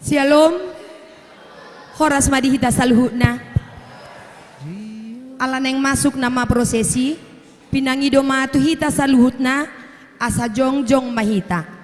Shalom. Horas madihita saluhutna. Ala neng masuk nama prosesi pinangido matuhita saluhutna asa jongjong mahita.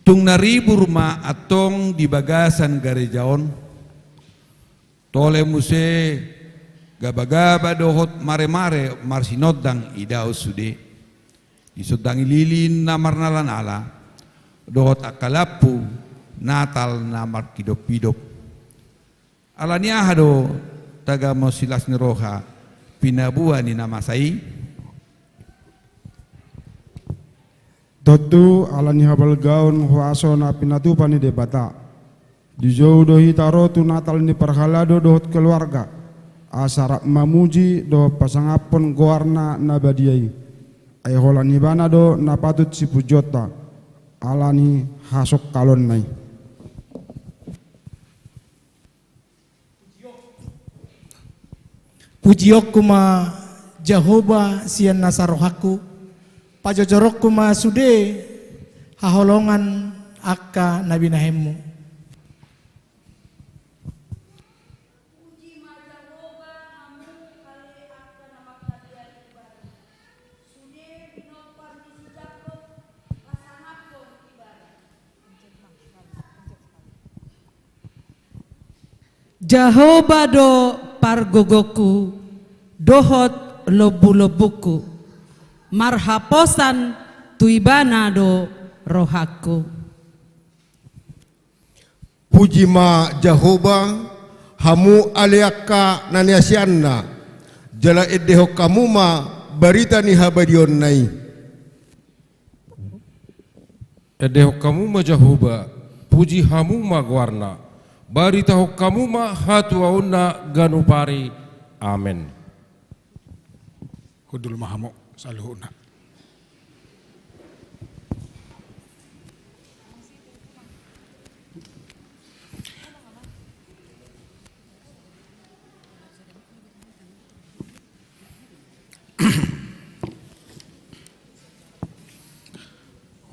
Tung naribu rumah atong di bagasan garejaon tole muse Gaba-gaba dohot mare-mare marsinodang idao sude. Isodang ililin na marnalan ala. Dohot akalapu natal na markidop-idop. Ala niya do taga mo silas ni roha pinabuhan ni namasay. Totu ala ni habal gaun huaso na pinatupan ni debata. Di jauh dohi taro tu natal ni perhalado dohot keluarga. Asarap mamuji do pasangapon goarna nabadiai. Ay holan ibana do napatut si pujota. Alani hasok kalon nai. Pujiok kuma Jehovah sian nasarohaku. Pajojorok kuma sude haholongan akka nabi nahemu. Jehovah do pargogoku, dohot lobu-lobuku, marhaposan tuibana do rohaku. Puji ma Jehovah, hamu aliaka naniasianna, jala edeho kamu ma barita ni habadion nai. Edeho kamu ma Jehovah, puji hamu ma guarna. Barita kamu ma hatuauna ganupari. Amen. Hudul mahamu saluhuna.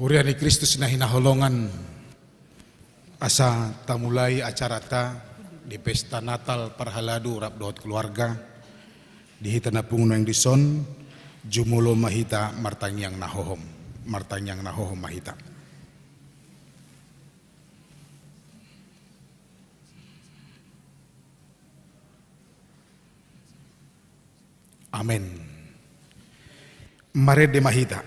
Huriani Kristus na hinaholongan asa tamulai acara ta di pesta Natal parhaladu rap dohot keluarga di hitana punguno yang dison jumulo mahita martanyang nahohom mahita. Amen. Mare de mahita.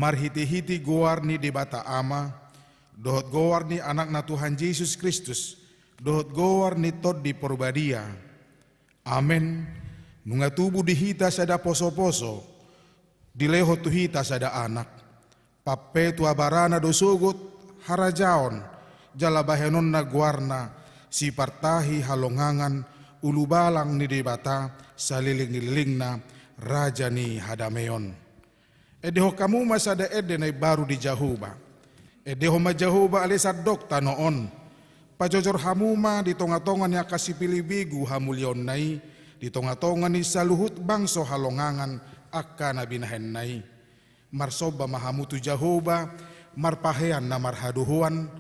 Marhiti-hiti gowarni di bata ama, dohot gowarni anak na Tuhan Yesus Kristus, dohot gowarni tod di porbadia. Amen. Nunga tubuh di hita sada poso-poso, di leho tu hita sada anak. Pape tua barana dosugut harajaon, jala bahenon na guarna, si partahi halongangan, ulu balang ni di bata, saliling-liling na, raja ni hadameon. Edeho kamu masada ede na baru di Jahuba. Edeho ma Jahuba alisad dokta noon. Pajojor hamuma di tonga-tongan ya kasih pilih bigu hamulion nai. Di tonga-tongan ni saluhut bangso halongangan akka nabi nahen nai. Marsoba mahamutu Jahuba, marpahean na marhaduhuan.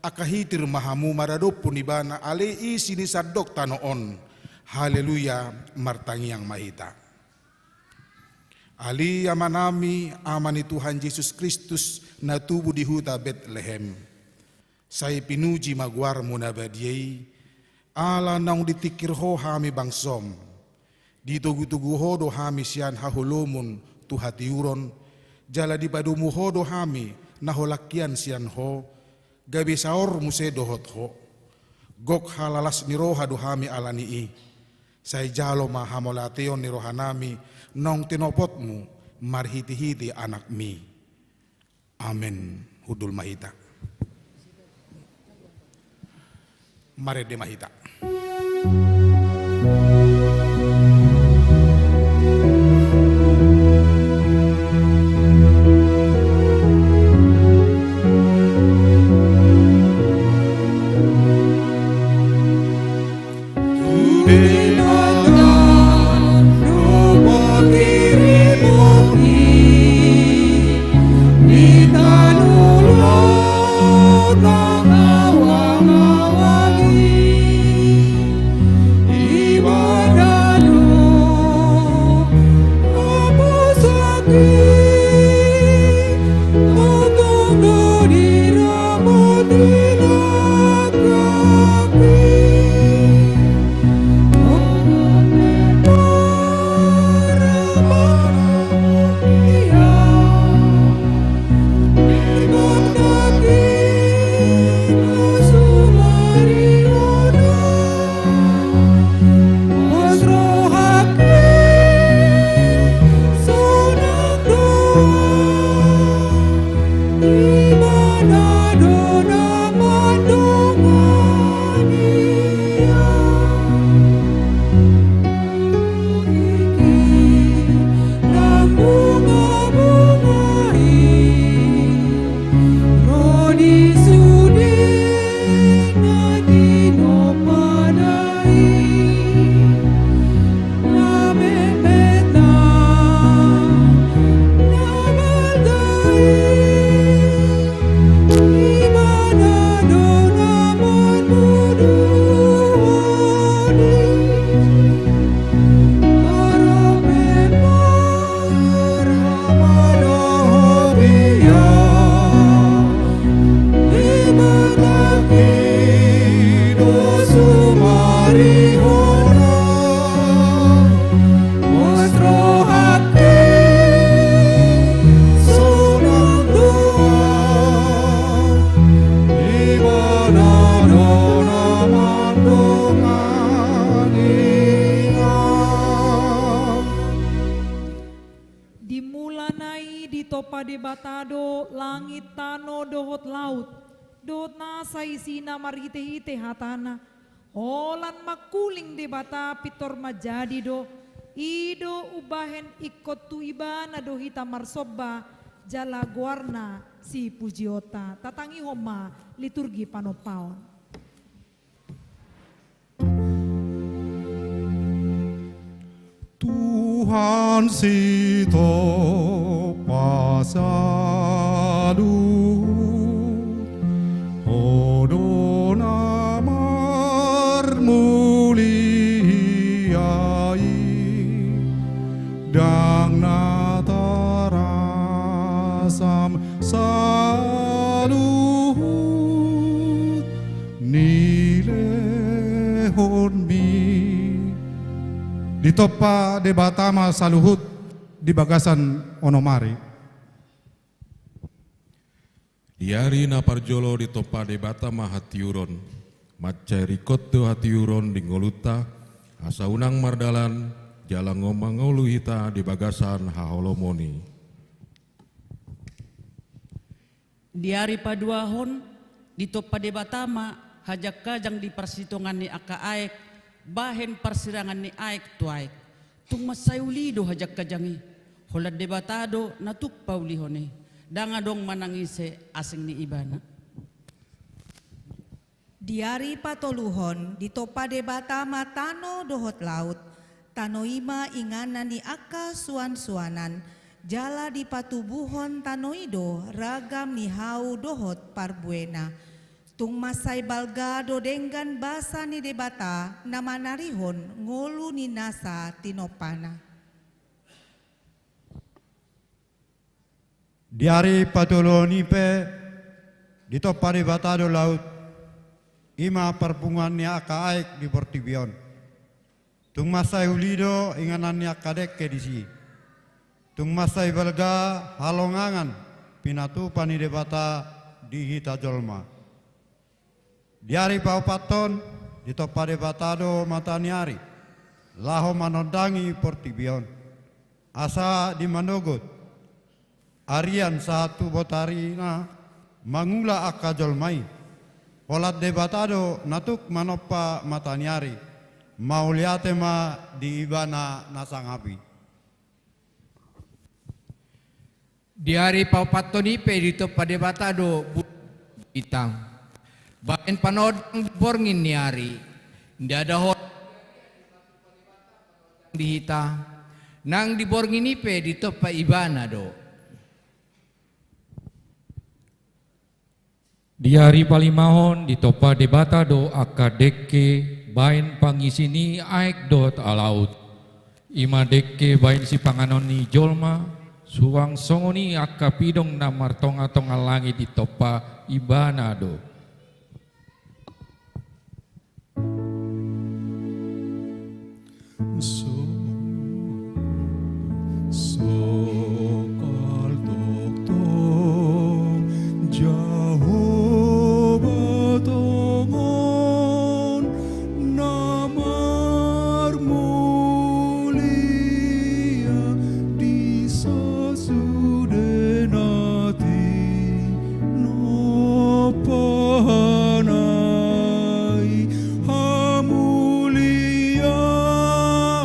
Akahitir mahamu maradopun ibana ale isi ni sad dokta noon. Haleluya martangiang mahita. Ali amanami amani Tuhan Yesus Kristus na tubuh di huta Bethlehem. Saya pinuji maguar munabadiai, Ala naung ditikir ho hami bangsom. Ditugu-tugu ho do hami sian hahulumun tuhatiuron. Jala di padumu ho do hami naholakian sian ho. Gabi saor muse dohot ho. Gok halalas ni roha do hami alani i. Say jalo mahamolation ni rohanami nong tinopotmu marhiti-hiti anak mi. Amen. Hudul mahita. Mare de mahita. Pade batado langit tano dohot laut dohot nasa isina marhite-hite hatana holan makuling de bata pitor majadi do ido ubahen ikot tu ibana do hita marsoba jala guarna si pujiota tatangi homa liturgi panopaon. Tuhan sito pasalut hodona marmuliai dang natarasam salut nilehon mi di topa de batama saluhut di bagasan onomari. Diari na parjolo di topa de batama hatiuron, macari koto hatiuron di ngoluta, asa unang mardalan, jalan ngomong ngolu hita di bagasan haholomoni. Diari paduahon di topa de batama hajak kajang di persitongan ni aka aek, bahen persirangan ni aek tu aek. Tung masayulido hajak kajangi, holad debatado natuk paulihone. Dangadong manangise asing ni ibana. Diari patoluhon di topa de batama tano dohot laut, tanoima inganan ni aka suan-suanan, jala di patubuhon tanoido ragam ni hau dohot parbuena. Tung masay balgado denggan basa ni debata namanarihon ngolu ni nasa tinopana. Diari patolo nipe di topa de batado laut ima perpunguannya aka aik di Portibion. Tung masai ulido inganannya aka dekke di si. Tung masai belga halongangan pinatu pani debata di hita jolma. Diari paupaton di topa debatado mataniari. Laho manodangi Portibion. Asa di manogot. Arian satu botarina mangula aka jolmai. Polat debatado natuk manopa mataniari. Mauliate ma di ibana nasangapi. Diari paupatoni pedito padebatado itang. Baen panodang borngin niari. Ndada ho dihita. Nang diborngin ipe dito pa ibana do. Diari palimahon ditopa debata do akadeke bain pangisini aek dot alaut. Ima deke bain si panganon ni jolma suang songoni akapidong na martonga-tonga langit ditopa ibana do. Sokal doktong Jehovah tongon namar mulia di sasudenati nopanai hamulia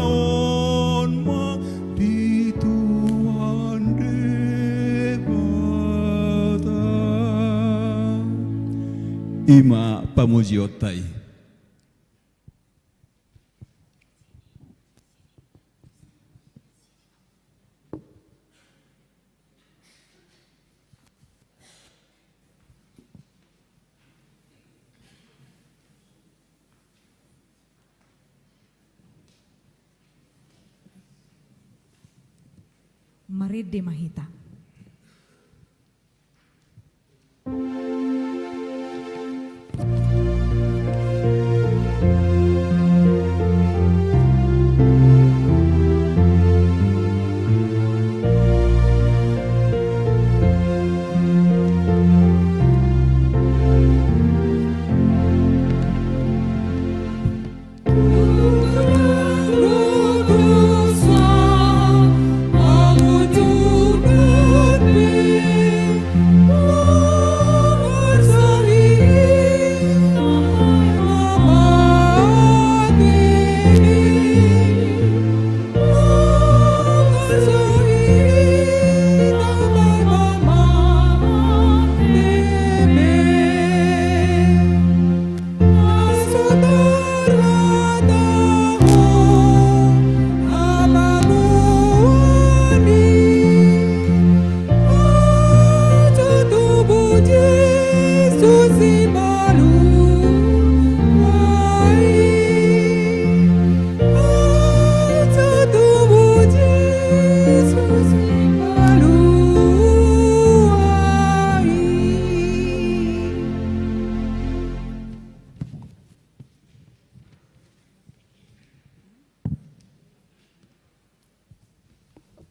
onma di Tuhan debata. Ima pamujiotai. Marid de Mahita.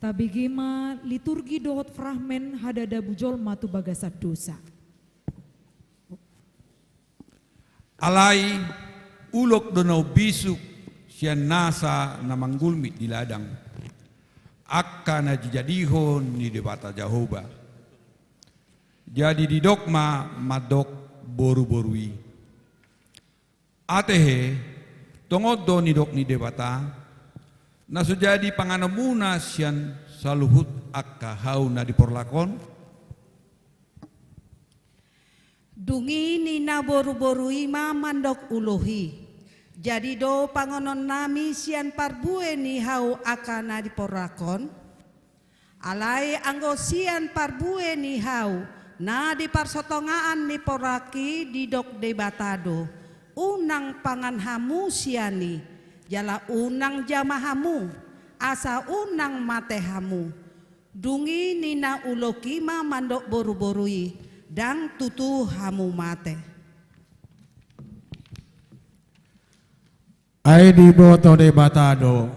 Tabigima liturgi dohot frahmen hadada bujol matu bagasat dosa. Alai ulok donau bisuk sian nasa na manggulmit di ladang. Akka na jijadihon ni debata Jehovah. Jadi di dogma madok boru-borui. Atehe tongodo ni dok ni debata. Na sujadi panganamuna sian saluhut akka hau na diporlakon. Dungi nina boru-borui mamandok ulohi. Jadi do pangonon nami sian parbue ni hau akana diporlakon. Alai anggo sian parbue ni hau na diparsotongaan ni poraki di dok debatado. Unang pangan hamu siani. Jala unang jamahamu, asa unang matehamu. Dungi nina uloki ma mandok boru-borui, dang tutu hamu mate. Ai di boto de batado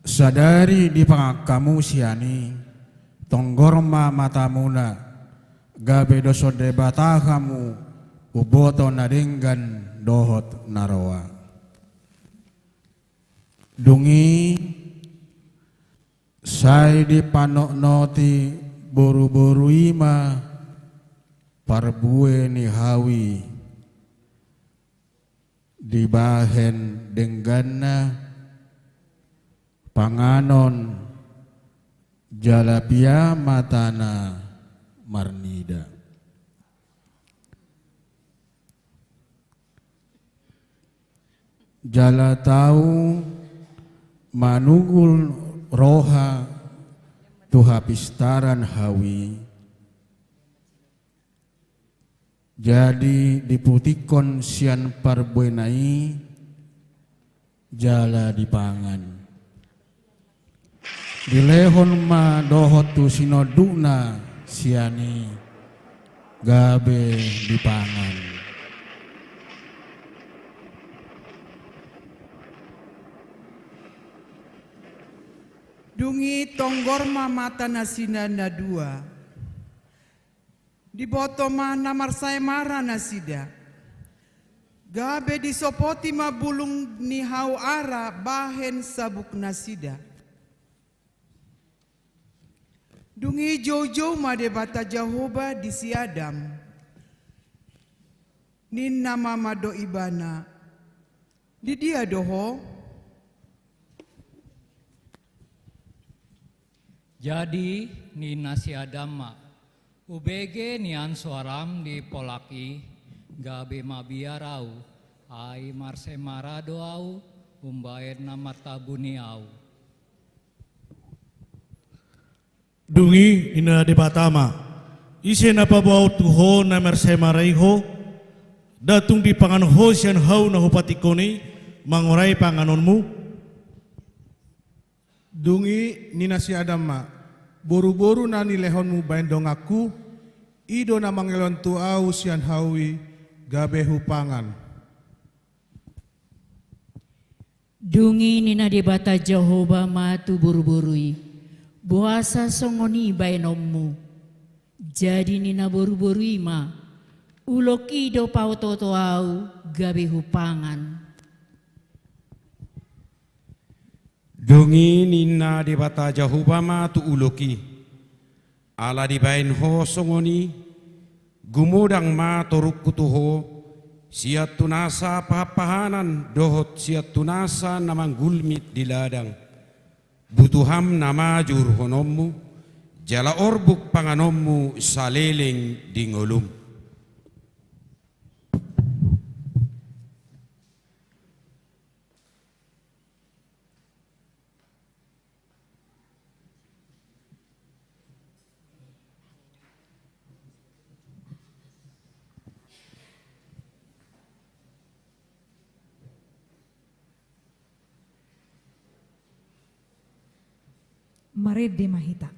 sadari di pangakamu siani tonggorma matamuna gabe doso de batakamu uboto nadenggan dohot naroa dungi sai di panok noti boru-boru ima parbue ni hawi dibahen denggana panganon jalapia matana marnida jala tahu manugul roha tuha pistaran hawi jadi diputikon sian parbuenai jala dipangan dilehon ma dohot tu sinoduna siani gabe dipangan dungi tonggorma mata nasina na dua di botoma namar saya marah nasida gabe disopoti ma bulung ni hau ara bahen sabuk nasida dungi jojo ma de bata Jehovah di siadam nin nama mado ibana di dia doho jadi ni nasi adama ubege nian suaram di polaki gabe mabiarau ai marse marado au umbaer namar tabuni au dungi ina de batama isen apa bau tuho na marse maraiho datung di pangan ho sian hau na hopatikoni mangurai panganonmu dungi nina si adama boru-boru na nilehonmu baendong aku ido na mangelon tuau sian hawi gabe hupangan dungi nina de bata Jehovah matu buru-burui buasa songoni baenommu jadi nina buru-burui ma uloki do pautoto au gabe hupangan dungi nina de bata Jehovah ma tu uloki ala di bain ho songoni gumudang ma toruk kutuho siat tunasa pahapahanan dohot siat tunasa namang gulmit di ladang butuham nama jur honommu jala orbuk panganommu saleleng di ngolum Marede Mahita.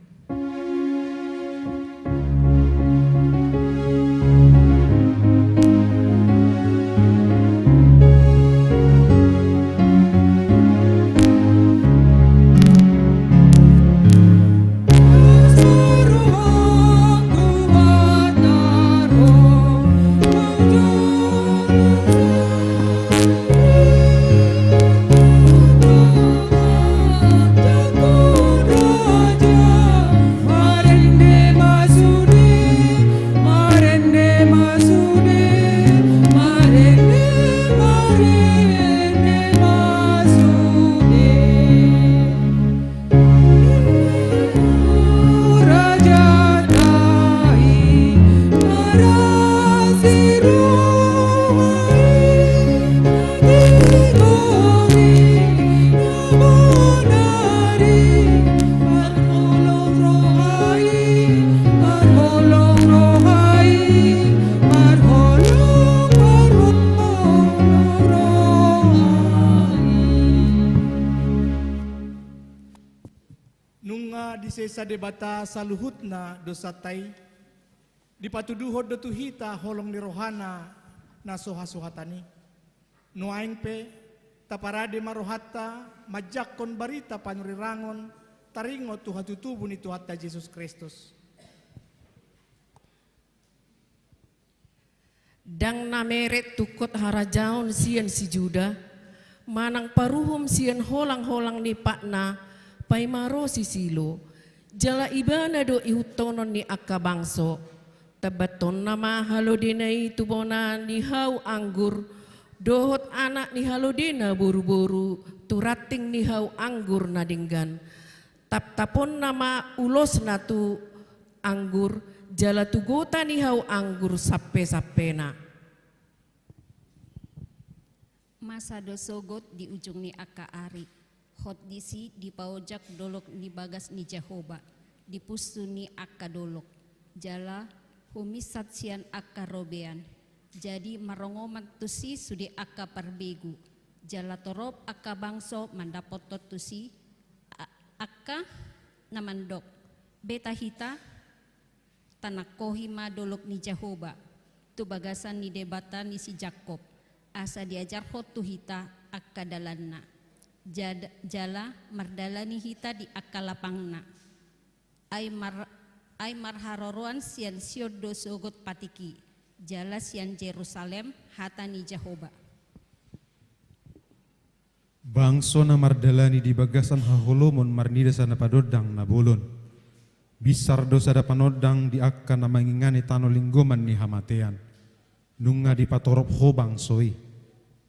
Sesa debata saluhutna dosatai dipatuduhod do tuhita holong ni rohana na soha-sohatani no aing pe taparade marohata majakon barita panurirangon taringo tuhatutubu ni Tuhatta Yesus Kristus. Dang nameret tukot harajaon sian si Juda, manang paruhum sian holang-holang ni pakna, paimaro si silo, jala ibana do ihutonon ni akabangso, tabaton nama halodinay tubona ni hau anggur, dohot anak ni halodina buru-buru, turating ni hau anggur na dinggan, tapon nama ulos na tu anggur, jala tugota ni hau anggur sape-sapena. Masa dosogot di ujung ni aka ari, hot disi di paojak dolok ni bagas ni Jehoba, di pustu ni aka dolok, jala humisat sian aka robean, jadi marongoman tusi sudi aka parbegu, jala torop aka bangso mandapotot tusi, aka namandok, beta hita, tanak kohima dolok ni Jehoba, tu bagasan ni debata ni si Jakob, asa diajar hotu hita akka dalanna, jala mardalani hita di akka lapangna, ay marharoroan sian siodo sogot patiki, jala sian Jerusalem hata ni Jehoba. Bangso na mardalani di bagasan haholomon marnida sana padodang na bolon. Bisar dosa da panodang di akka na mangingani tano linggoman ni hamatean. Nunga di patorop ho bangsoi.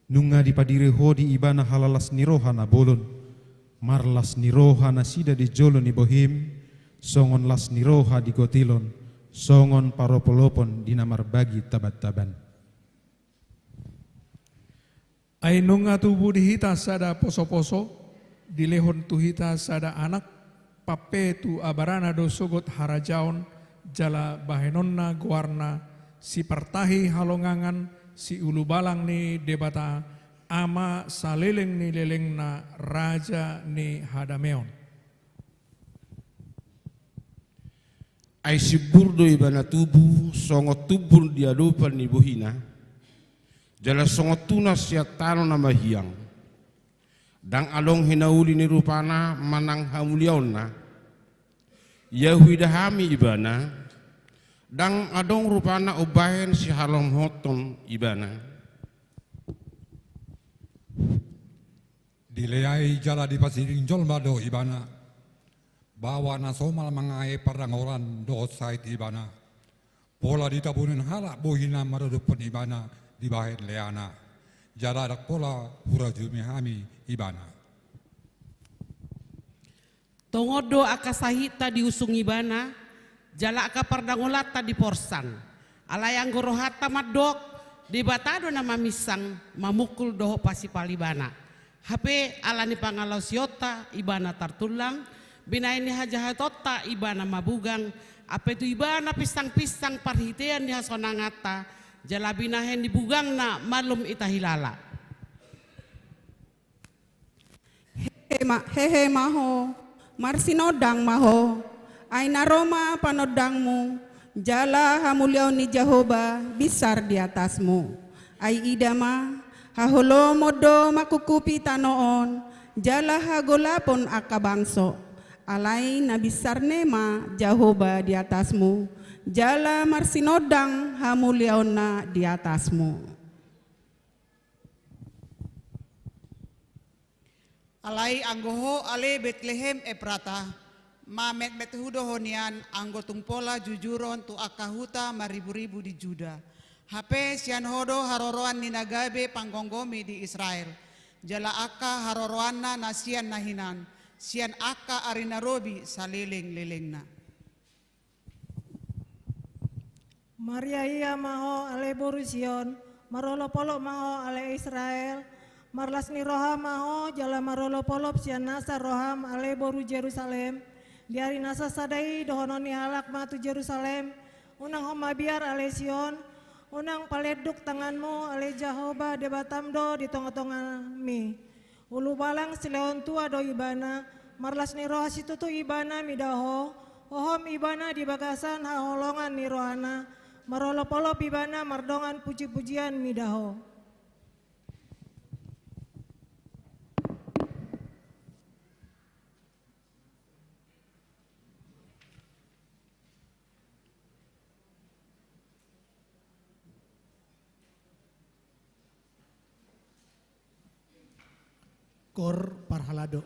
Nunga di padire ho di ibana halalas niroha na bolon. Marlas niroha na sida di jolo ni bohim. Songon las niroha di gotilon. Songon paropolopon di namar bagi tabat-taban. Ay nunga tubuh di hita sada poso-poso. Di lehon tu hita sada anak. Pape tu abarana do sogot harajaon jala bahenonna guarna si partahi halongangan si ulu balang ni debata ama saleleng ni lelengna raja ni Hadameon. Ay si burdo ibana tubuh songot tubur diadopan ni bohina jala songot tunas ya tano nama hiang. Dang along hinauli ni rupana manang hamuliauna Yahuidahami ibana dang adong rupana ubahen si halom hoton ibana dileai jala di pasiring jolma do ibana bawa nasomal mangai parangoran do sait ibana pola ditabunin halak bohina maradupun ibana di bahen leana jala dak pola hurajumi hami ibana. Tongodo aka sahita diusung ibana, jala aka pardangolata di porsan. Alayang gorohata madok, di batado na mamisang, mamukul doho pasipalibana. Hape alani pangalaw siyota, ibana tartulang, binain ni hajahatota, ibana mabugang, ape tu ibana pisang-pisang parhitean di hasonangata, jala binahen di bugang na malum itahilala. Hehe maho, marsinodang maho, ay naroma panodangmu, jala hamuliaw ni Jehoba bisar di atasmu. Ay idama, haholomodo makukupi tanoon, jala hagolapon akabangso. Alay na bisar nema Jehoba di atasmu, jala marsinodang hamuliaw na di atasmu. Alay anggoho ale Bethlehem Eprata, mamet metehudo honian anggo tungpola jujuron tu akahuta maribu-ribu di Juda. Hape sian hodo haroroan ni nagabe panggonggomi di Israel. Jala aka haroroanna nasian nahinan, sian aka arinarobi saliling-lilingna. Maria iya maho ale borusion, marolo polo maho ale Israel. Marlas ni roham maho jala marolo polop sian nasa roham ale boru Jerusalem. Diari nasa sadai dohonon ni halak matu Jerusalem. Unang homa biar ale Sion. Unang paleduk tanganmu ale Jehoba debatamdo di tongah-tongah mi. Ulu balang sileon tua do ibana. Marlas ni roha situ tu ibana midaho. Ohom ibana di bagasan haholongan ni rohana. Marolo polop ibana mardongan puji-pujian midaho. kor parhalado.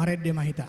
Maredde mahita.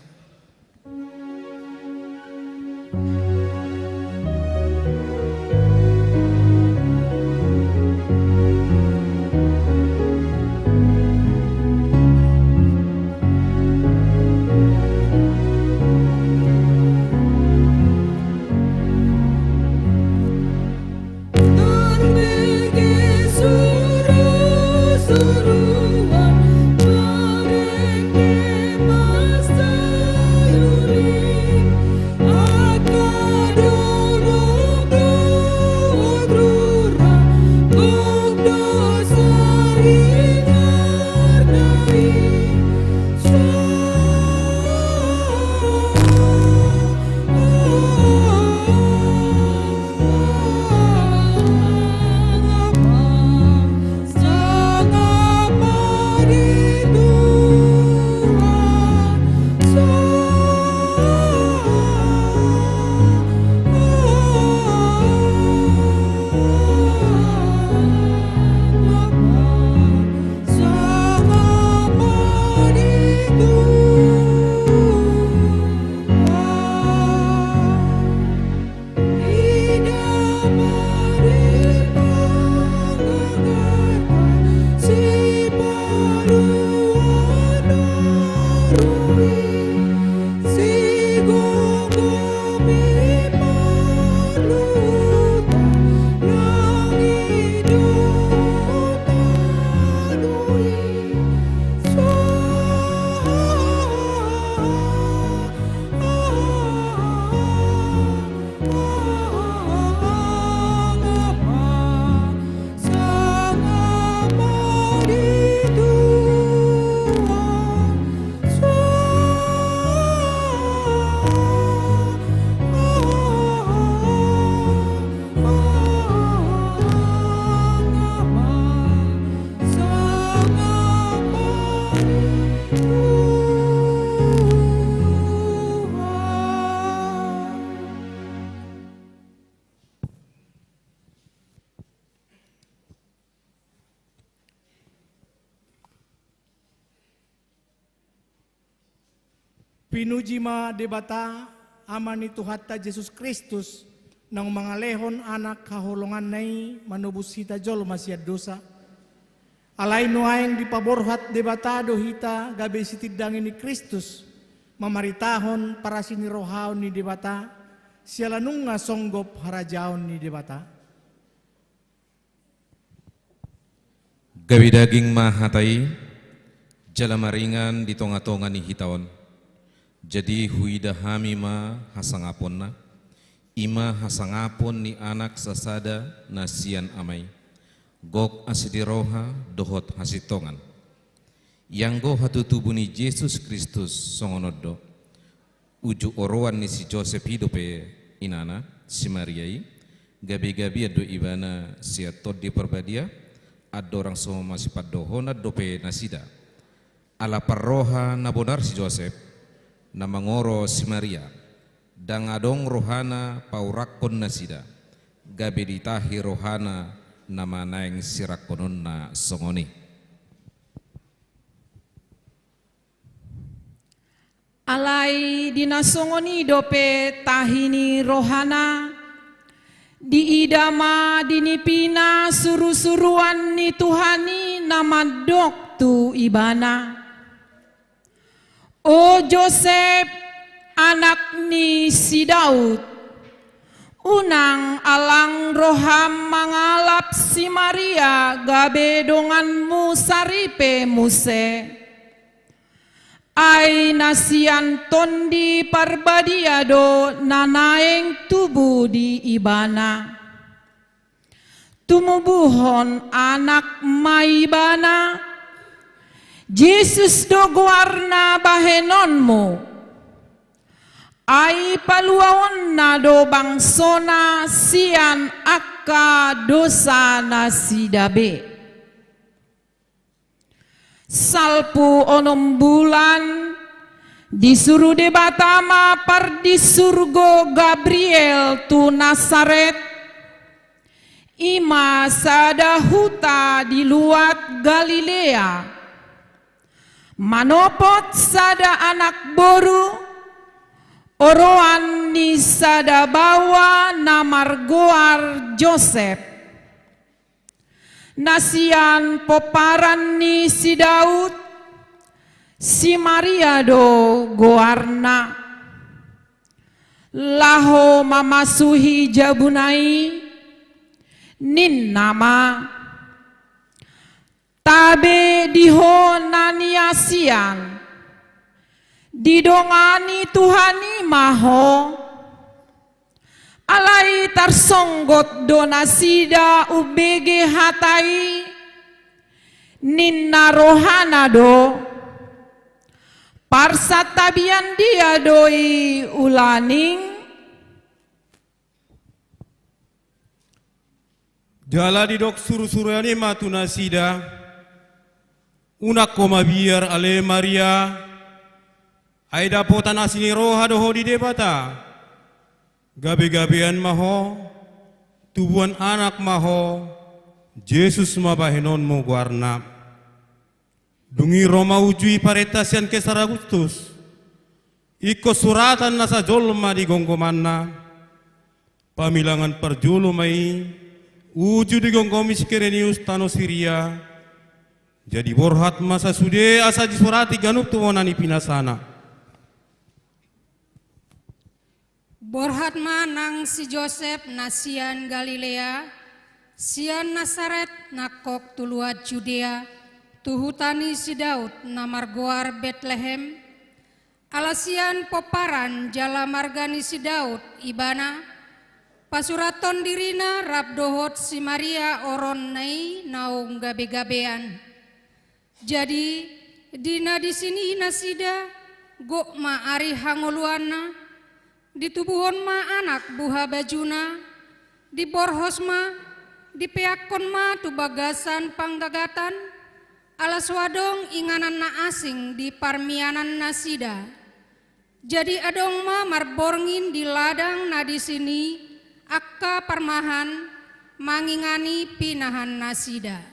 Pinujima debata amani Tuhatta Yesus Kristus nang mangalehon anak kahulungan nai manubus hita jol masyad dosa. Alay nuayang dipaborhat debatado hita gabe sitidang ini Kristus mamaritahon para sini rohaon ni debata sialanung nga songgop harajaon ni debata. Gawi daging mahatai jalamaringan di tonga-tonga ni hitaon. Jadi huida hami ma hasangapon na, ima hasangapon ni anak sasada nasian amay, gok asidiroha dohot hasitongan. Yang go hatutubu ni Yesus Kristus songonodo, uju oroan ni si Joseph hidupe inana, si Mariai, gabi-gabi ado ibana si atod di perbadia, ado orang semua masih padohona dope nasida. Ala parroha nabonar si Joseph, na mangoro si Maria dang adong rohana paurakon nasida gabe ditahi rohana nama naeng sirakonon na songoni. Alai dinasongoni dope tahini rohana di idama dinipina suru-suruan ni Tuhani nama dok tu ibana. O Joseph, anak ni si Daud, unang alang roham mangalap si Maria gabe donganmu saripe muse. Ay nasian tondi parbadiado nanaeng tubuh di ibana. Tumubuhon anak maibana, Yesus do guarna bahenonmu, ay paluaon na do bangsona sian akka dosa na sidabe. Salpu onom bulan disuruh debatama par disurgo Gabriel tu Nasaret, ima sada huta di luat Galilea. manopot sada anak boru, oroan ni sada bawa namargoar Joseph. Nasian poparan ni si Daud, si Maria do goarna. Laho mamasuhi jabunai, nin nama. Tabe diho naniasian, didongani Tuhani maho. Alai tarsonggot donasida ubege hatai, ninna rohana do, parsatabian dia doi ulaning. Jala didok suru-surani matuna sida, unak koma biar ale Maria, aida potan asini roha doho di debata. Gabe-gabean maho, tubuhan anak maho, Yesus mabahenon mo guarna. Dungi Roma ujui paretasian kesar Agustus, iko suratan nasa jolma di gonggomanna, pamilangan perjulumai, uju di gonggomi Kirenius tano Syria, jadi borhat masa sude asa disurati ganuk tuwonani pinasana. Borhat manang si Joseph nasian Galilea, sian Nasaret nakok tuluat Judea, tuhutani si Daud namargoar Bethlehem, alasian poparan jala margani si Daud ibana, pasuraton dirina rabdohot si Maria oron nai naung gabe-gabean. Jadi dina di sini nasida gok ma ari hangoluana, di tubuhon ma anak buha bajuna, di borhos ma, di peakon ma tu bagasan panggagatan, alas wadong inganan na asing di parmianan nasida. Jadi adong ma marborngin di ladang na di sini, akka parmahan, mangingani pinahan nasida.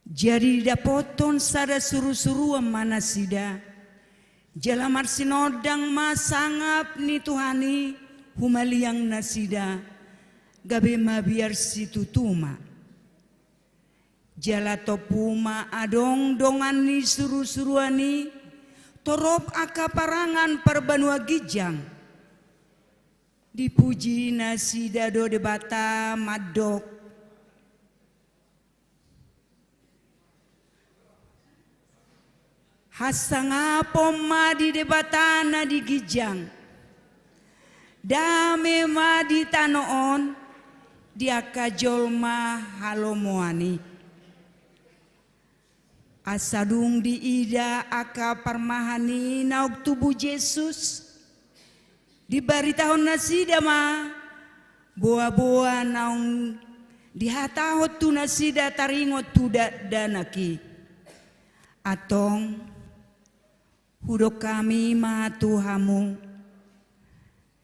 Jadi dapoton sada suru-suruan manasida, jalamar sinodang masangap ni Tuhani humaliang nasida, gabe mabiar si tutuma. Jala topuma adong dongan ni suru-suruani, torop akaparangan perbanua gijang. Dipuji nasida do debata madok, hasanga poma di debatana di gijang, dame ma di tanoon, dia kajolma halomoani. Asadung di ida aka parmahani nauk tubuh Yesus, di bari tahun nasida ma, boa-boa naung dihatahot tu nasida taringot tudak danaki. Atong hudok kami ma Tuhamu,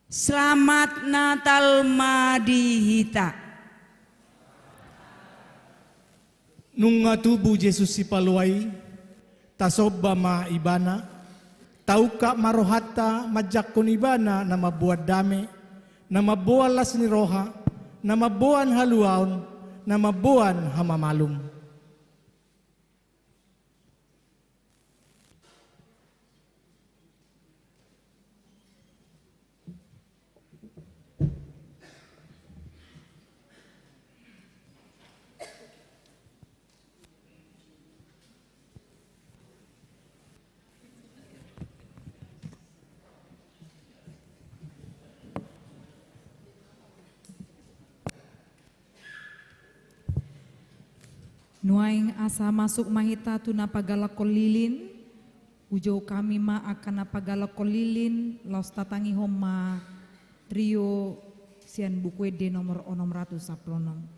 selamat Natal madihita. Nunga tubuh Yesus si paluai, tasoba ma ibana, tauka marohata majakon ibana na mabuat dame, na mabuan las ni roha, na mabuan haluaon, na mabuan hamamalum. Nuaing asa masuk mahita tu napagalakol lilin, ujo kami ma akan napagalakol lilin, laos tatangi homa trio sian bukwede nomor 600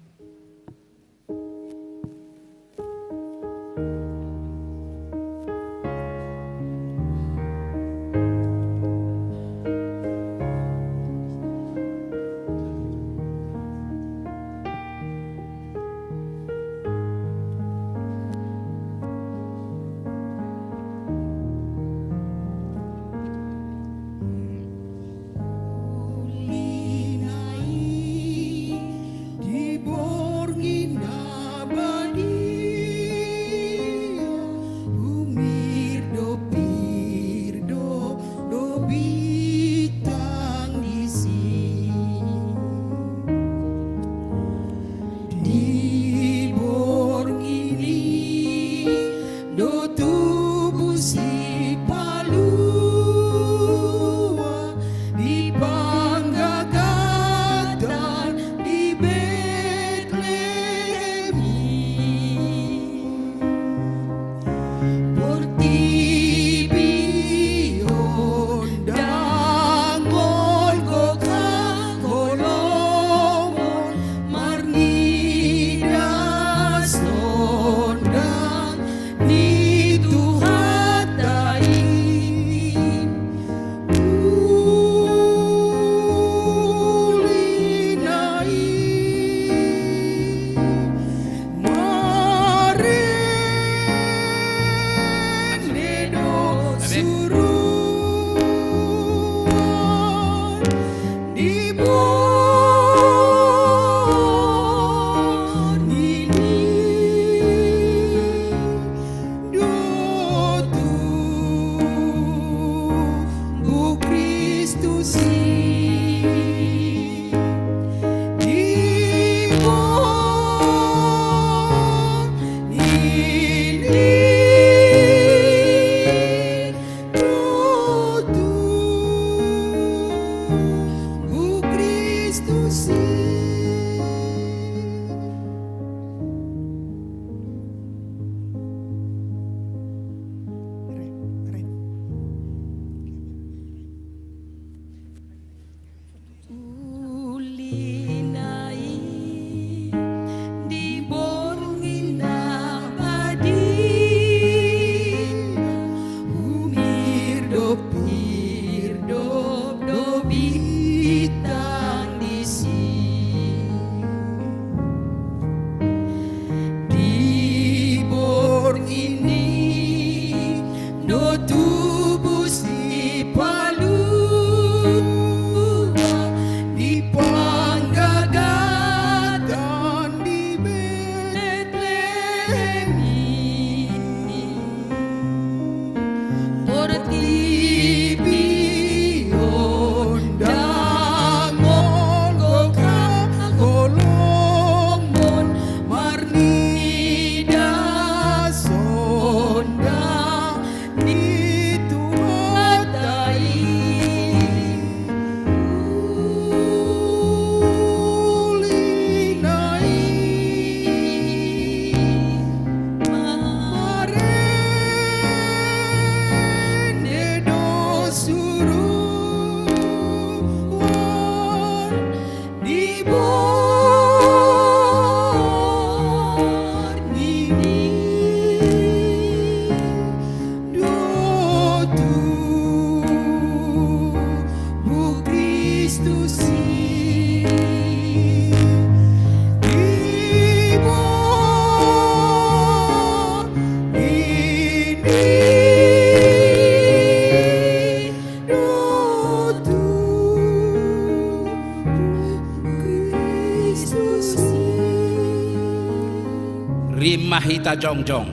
Rimahita jongjong.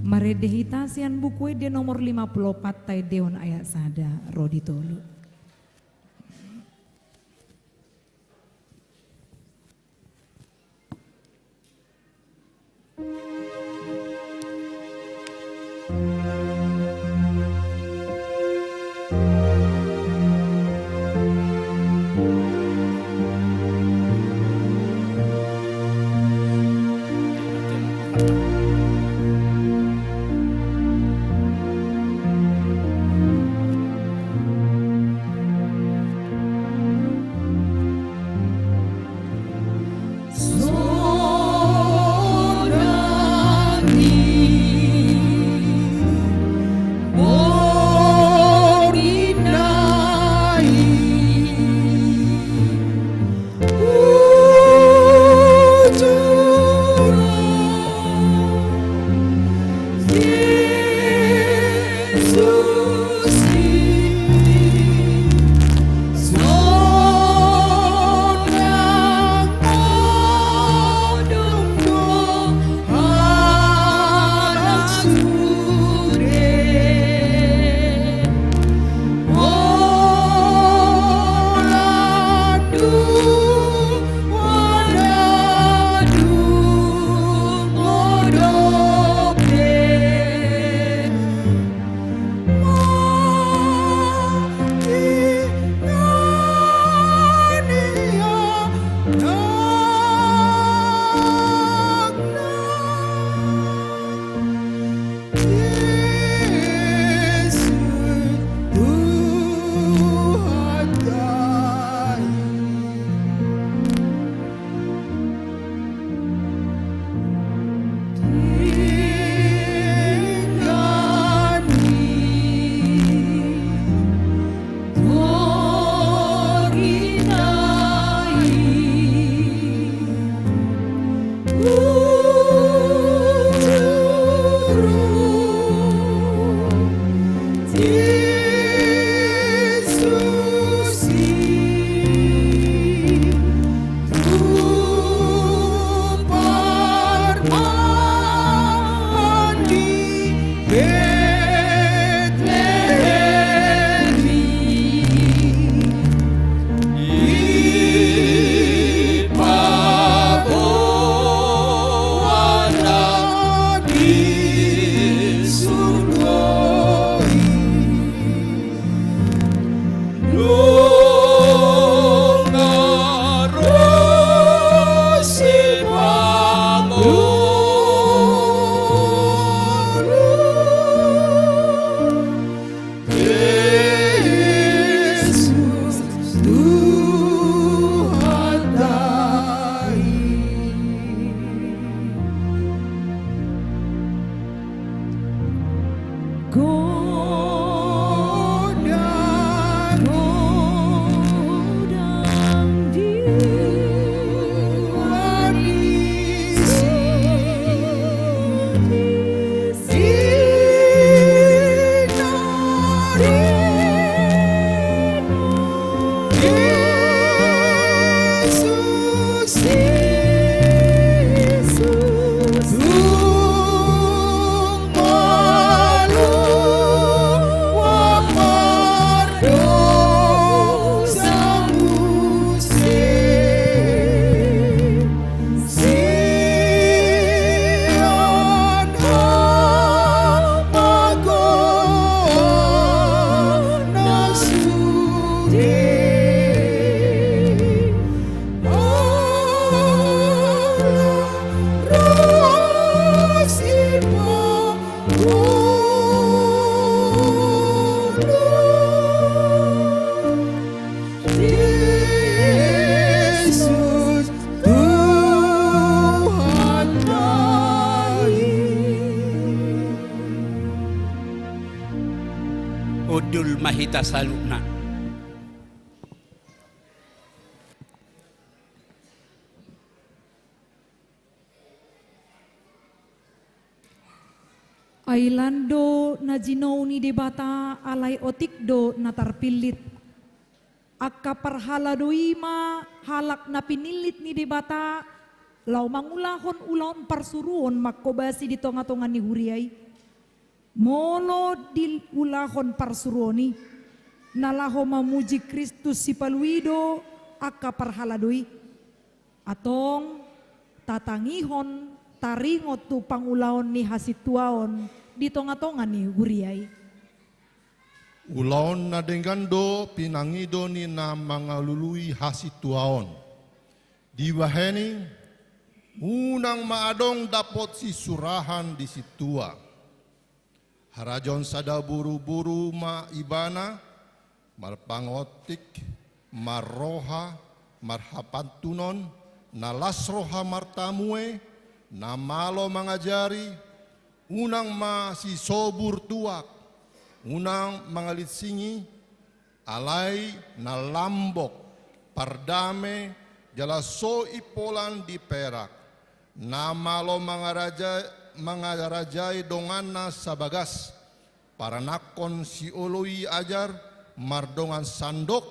Maredehita sian buku de nomor 54 tai deon ayat sada rodi tolu. hita salukna. Ailando na jinaw ni debata alay otikdo na tarpilit. Akka parhaladoi ma halak na pinilit ni debata law mangulahon ulahon parsuruon makobasi di tonga-tonga ni huriay. Molo di ulahon parsuruoni nalaho mamuji Kristus si paluido akka parhaladoi. Atong tatangihon taringot tu pangulaon ni hasituaon di tonga-tonga ni huriay. Ulaon na dengando pinangido ni na mga lului hasituaon. Di baheni unang maadong dapot si surahan di situa. Harajon sada buru-buru ma ibana marpangotik marroha marhapantunon nalasroha martamue na malo mangajari unang ma si sobur tuak unang mga litsingi alay na lambok pardame jala so ipolan di perak na malo mga rajay dongan na sa bagas para nakon si oloy ajar mardongan sandok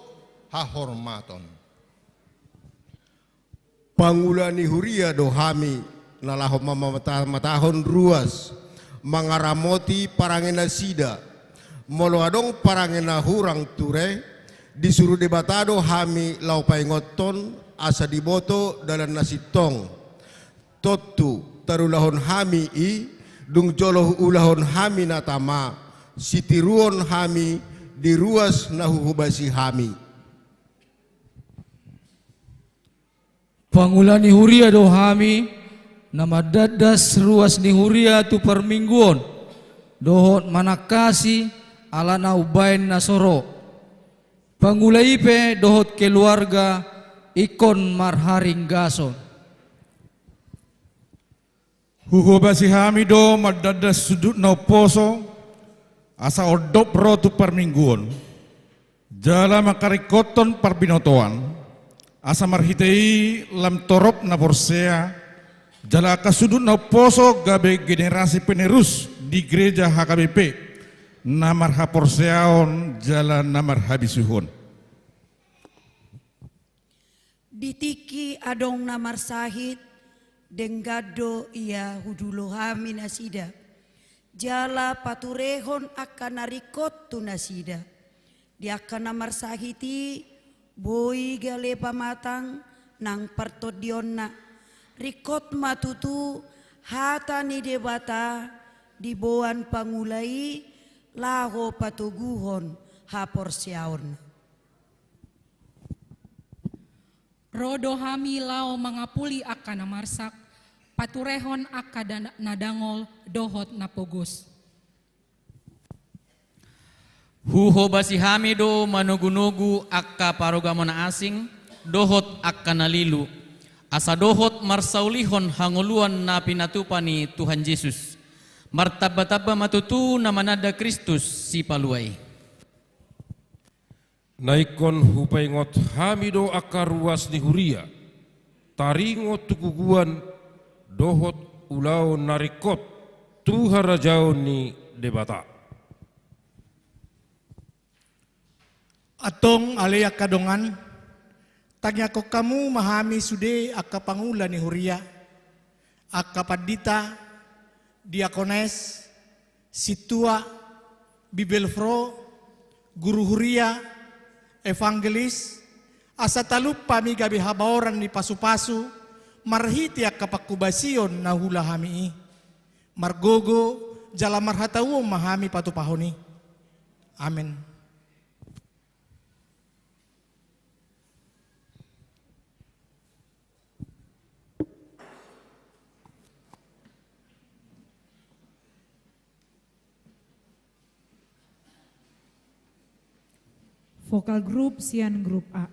hahormaton. Pangula ni huria dohami nalaho matahon ruas mangaramoti parangena sida moloadong parangena hurang ture disuruh debatado hami lau paingoton asa diboto dalam nasitong totu tarulahon hami i dung joloh ulahon hami natama sitiruon hami di ruas nahuhubasi hami. Pangula ni huria dohami nama dadas ruas ni huria tu permingguon dohot manakasi ala naubain nasoro pangula ipe dohot keluarga ikon marharing gason huhubasi hami do madadas sudut no poso asa odop ro tu permingguon jala makarikoton parbinotoan asa marhitei lam torop na porsea jala kasudut na poso gabe generasi penerus di gereja HKBP namar haporseaon jala namar habisuhon. Ditiki adong namar sahid denggado ia hudulo hami nasida jala paturehon akan narikot tu nasida di akan namar sahiti boy gale pamatang nang partodionna rikot matutu hata ni debata diboan pangulai laho patuguhon haporsiaon. Rodo hami lao mangapuli akan namarsak paturehon akada nadangol dohot napogus. Huho basi hamido manugu-nugu akka parogamona asing dohot akka nalilu asa dohot marsaulihon hanguluan na pinatupani Tuhan Yesus martaba-taba matutu na manada Kristus si paluay naikon hupaingot hamido akka ruas ni huria taringot tukuguan dohot ulau narikot tuharajau ni debata atong alay kadongan tanya ko kamu mahami sude akka pangula ni huria akka padita diakones situa bibelfro guru huria evangelis asa talup pami gabi habaoran ni pasu-pasu marhiti akka pakubasion na hula hami margogo jala marhatawo mahami patupahoni amen. Vokal grup Sian grup A.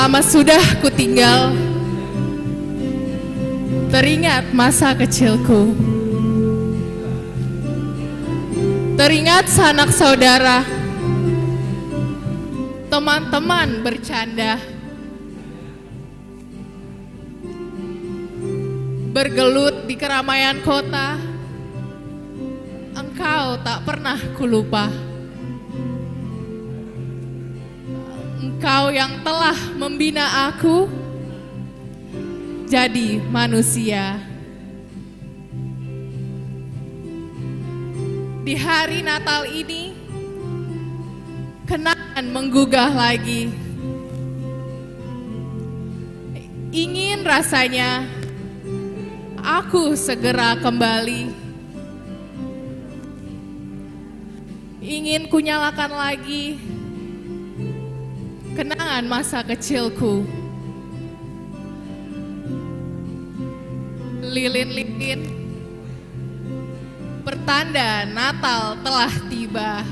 lama sudah kutinggal, teringat masa kecilku. Teringat sanak saudara, teman-teman bercanda, bergelut di keramaian kota. Engkau tak pernah kulupa. Engkau yang telah membina aku jadi manusia. Di hari Natal ini, kenangan menggugah lagi. Ingin rasanya aku segera kembali. Ingin kunyalakan lagi kenangan masa kecilku. Lilin-lilin pertanda Natal telah tiba.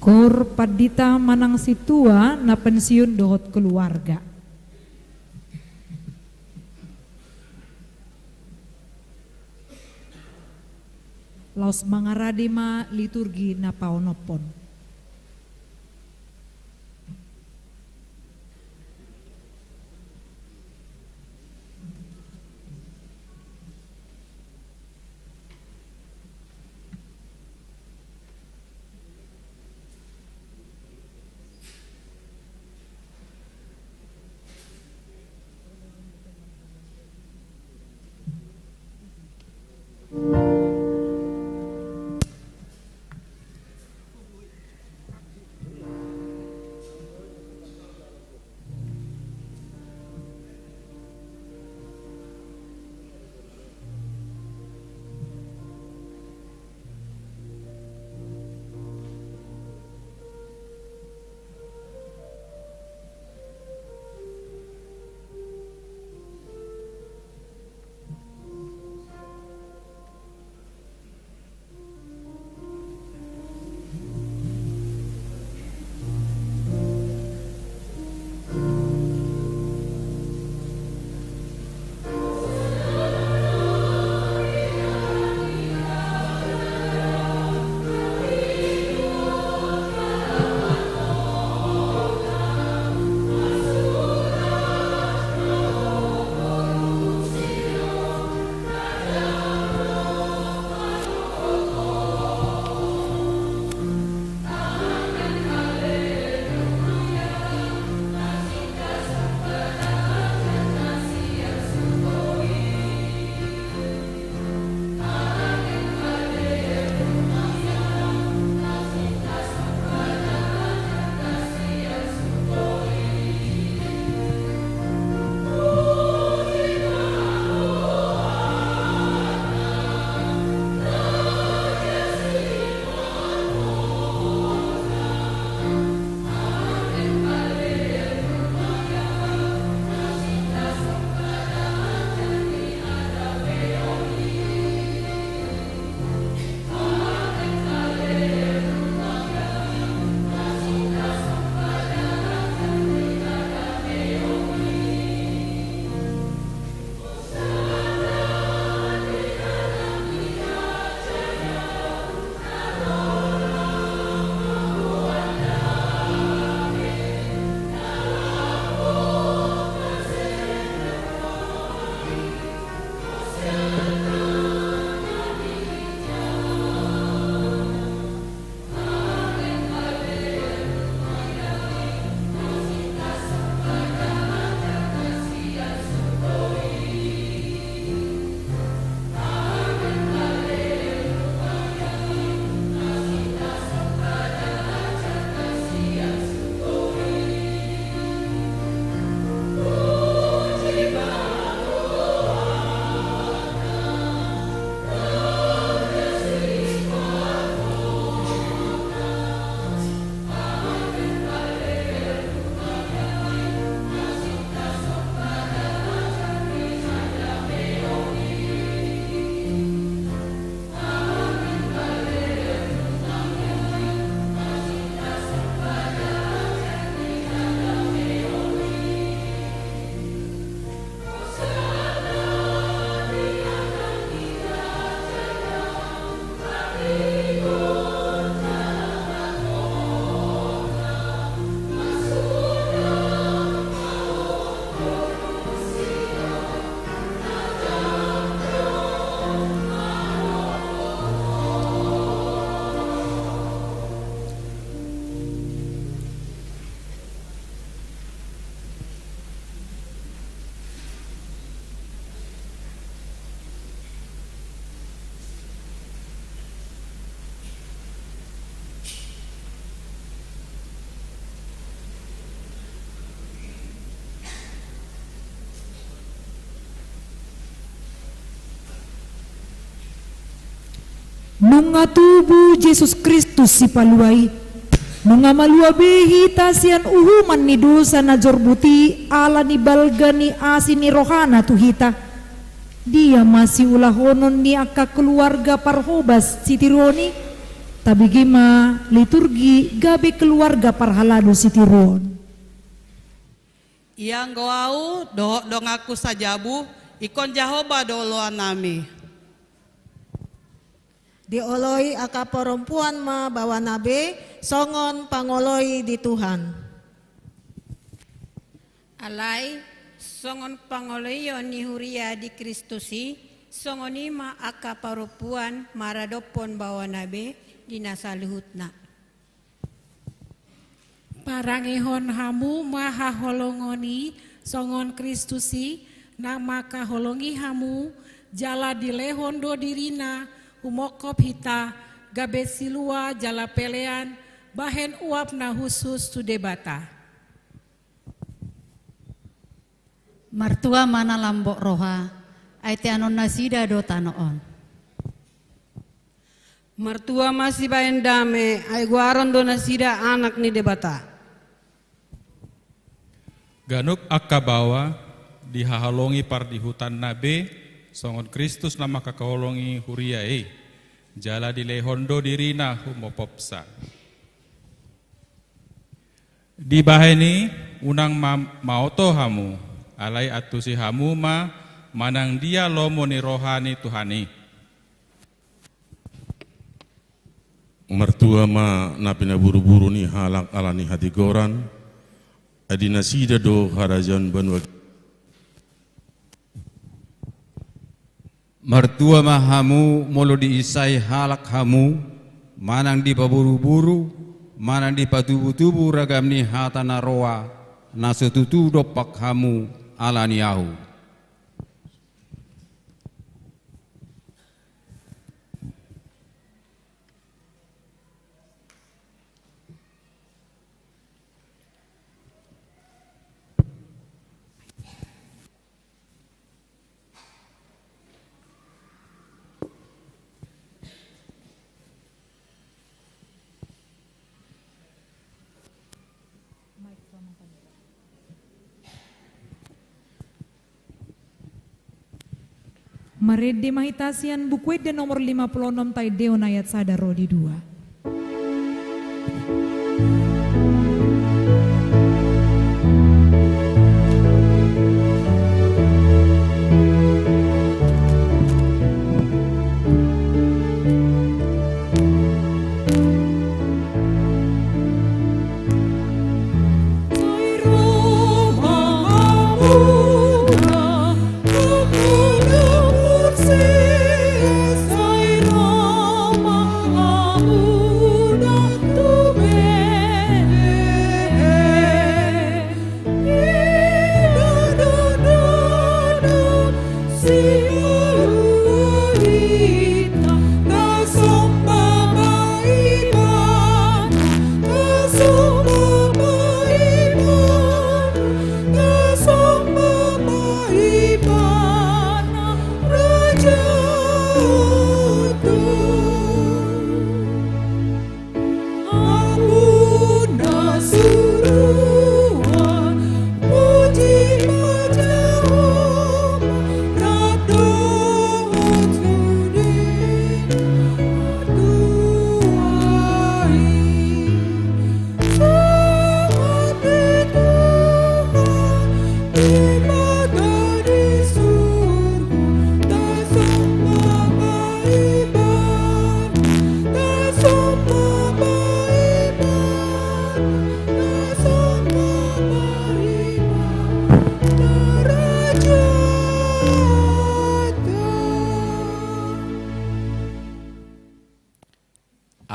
Kor padita manang situa na pensiun dohot keluarga. Laos mangaradima liturgi na paonopon. Nunga tubuh Yesus Kristus si paluai, nunga maluabe hita sian uhuman ni dosa na jorbuti ala ni balga ni asin ni rohana tu hita. Dia masih ulahonon ni akka keluarga parhobas sitironi, tapi gima liturgi gabe keluarga parhalado sitiron. Yang goau dong aku sajabu ikon Jahoba doloan nami. Dioloi aka perempuan ma bawa nabe songon pangoloi di Tuhan. Alai songon pangoloion ni huria di Kristusi songoni ma aka perempuan maradopon bawa nabe di nasaluhutna. Parangehon hamu maha holongoni songon Kristusi nama kaholongi hamu jala dilehon do dirina umokop hita gabe silua jala pelean bahen uap na khusus tu debata. Martua mana lambok roha aite anon nasida do tanoon. Martua masih bayan dame ay guaron do nasida anak ni debata. Ganuk akabawa dihahalongi par di hutan nabe songon Kristus nama kakaholongi huriai jala di lehondo dirina humopopsa. Di baheni unang maoto hamu alai atusi hamu ma manang dia lomo ni rohani Tuhani. Mertua ma napina buru-buru ni halak alani hati goran adina sida do harajan banwa. Mertua mahamu molo diisai halak hamu manang di paburu-buru manang di patubu-tubu ragam ni hatana roa nasututu dopak hamu alani yahu. Marede mahitasian bukuet dan nomor 56 taideon ayat sadaro di 2.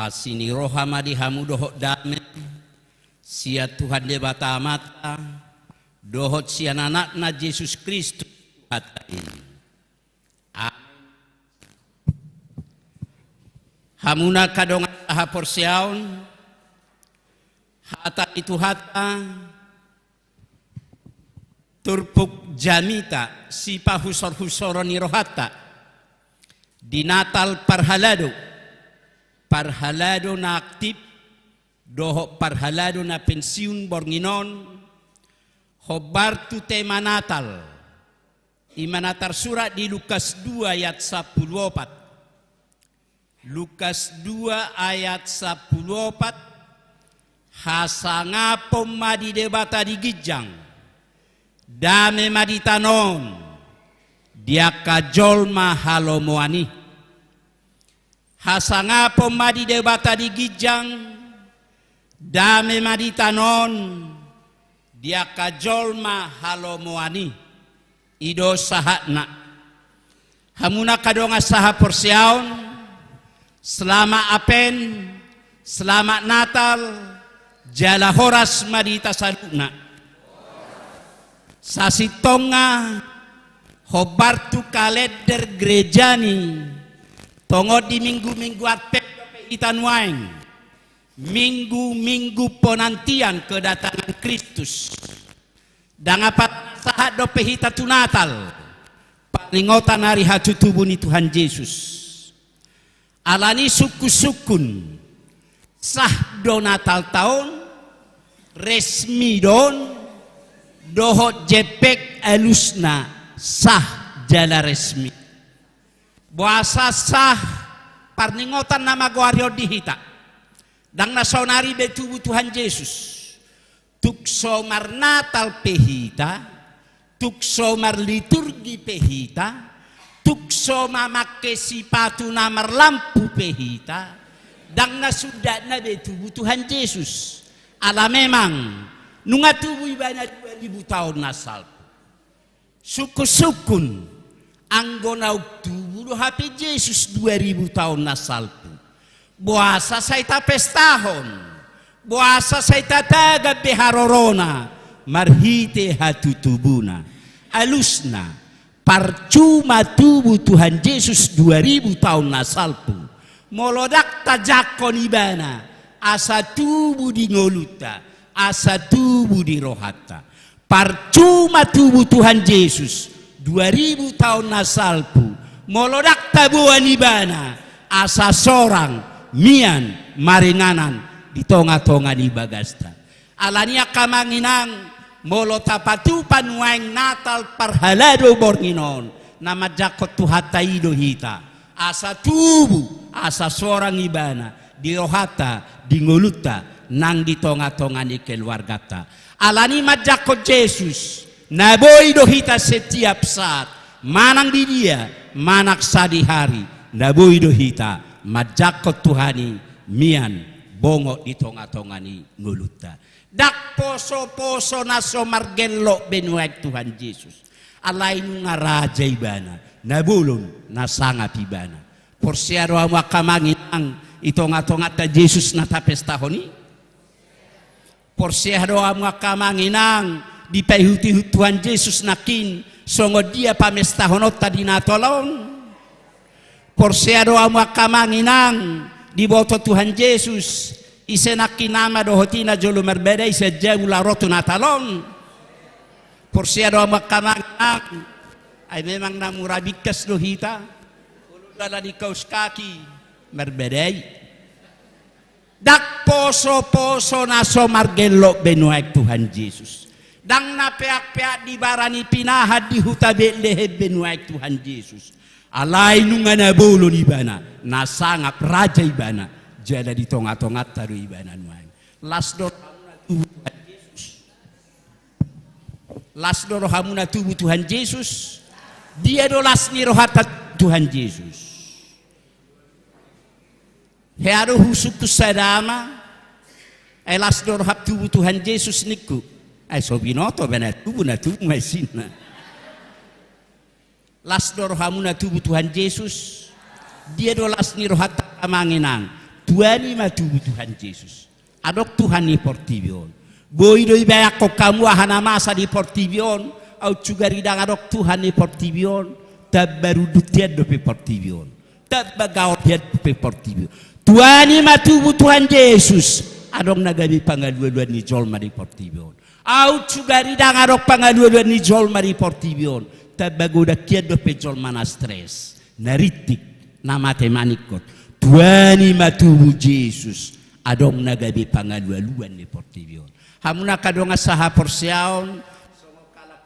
Asini rohama di hamu dohot dame sia Tuhan de bata mata dohot sia anak na Yesus Kristus hatai. Hamuna kadong aha porsiaun hata itu hata turpuk jamita si pahusor-husoro ni rohata di Natal parhalado parhalado na aktif, doho parhalado na pensiun bornginon, hobartu tema Natal. Imanatar surat di Lukas 2 ayat 14. Lukas 2 ayat 14. Hasanga pomadi debata di gijang. Dame maditanon. Dia kajol mahalomoani. Hasanga pomadi debata di gijang. Dame maditanon. Dia kajol mahalomoani. Ido sahatna hamuna kadonga saha porsiaon selama apen selamat Natal jala horas madita saluna sasitonga hobartu kalender gerejani tongo di minggu-minggu atep itan waeng minggu-minggu penantian kedatangan Kristus. Dan apa saat dope hita tu Natal palingotan hari hatu tubuh ni Tuhan Yesus alani suku-sukun sah do Natal tahun resmi don dohot jepek alusna sah jala resmi buasa sah palingotan nama guario di hita dan nasonari betubuh Tuhan Yesus. Tukso mar Natal pehita, tukso mar liturgi pehita, tukso mamakai sipatu namar lampu pehita, dan nasudah nabe tubuh Tuhan Yesus. Ala memang nunga tubuh ibana 2000 tahun nasal. Suku-sukun anggona tubuh HP Yesus 2000 tahun nasal. Buasa saya tapes tahun. Buasa saya tataga beharorona marhite hatu tubuna alusna parcuma tubuh Tuhan Yesus 2000 tahun nasalpu molodak tajakon ibana asa tubuh di ngoluta asa tubuh di rohata parcuma tubuh Tuhan Yesus 2000 tahun nasalpu molodak tabuan ibana asa sorang mian maringanan di tonga-tonga di bagasta alania kamanginang molo tapatu panuaing Natal parhalado bornginon nama jakot tuhata ido hita asa tubuh asa seorang ibana di rohata di nguluta nang di tonga-tonga di keluargata alani majakot Yesus naboi do hita setiap saat manang di dia manak sadi hari naboi do hita majakot Tuhani mian bongo di tonga-tonga ni nguluta dak poso-poso naso margello benuek Tuhan Yesus alai nga raja ibana nabulun nasangat ibana porsiaro ama kamanginang itonga-tonga ta Yesus na tapes tahoni porsiaro ama kamanginang di pahuti Tuhan Yesus nakin songo dia pamestahonot tadi natolon porsiaro ama kamanginang di boto Tuhan Yesus isenaki nama dohotina jolo merbeda isa jauh rotu Natalon porsiado makamangang ay memang namurabikas dohita uludala di kaus kaki merbedai dak poso-poso naso margello benuek Tuhan Yesus dang na peak-peak di barani pinahad di hutabe leheb benuek Tuhan Yesus alai nunga nabolo ni bana nasangap raja ibana jada di tonga-tonga taru ibana nuang lasdor Tuhan Yesus lasdor hamuna tubuh Tuhan Yesus dia dolas ni rohata Tuhan Yesus heado husuk sadama lasdor hab tubuh Tuhan Yesus niku ay sobinoto bana tubuh na tubuh masina lasdor hamuna tubuh Tuhan Yesus dia dolas ni rohata kamanginang tuani ma tubuh Tuhan Yesus adok Tuhan ni portibion boy doi bayak ko kamu ahana masa di portibion au cugari dang adok Tuhan ni portibion tabaru dutiad do pe portibion tabagaw dia pe portibion tuani ma tubuh Tuhan Yesus adok nagabi pangaluan ni jolma di portibion au cugari dang adok pangaluan ni jolma di portibion tabago da kiad do pe jolma na stres naritik na matemanikot tuani matubu Jesus adong nagabi pangalualuan ni Portivion. Hamuna kadong asaha porsiaon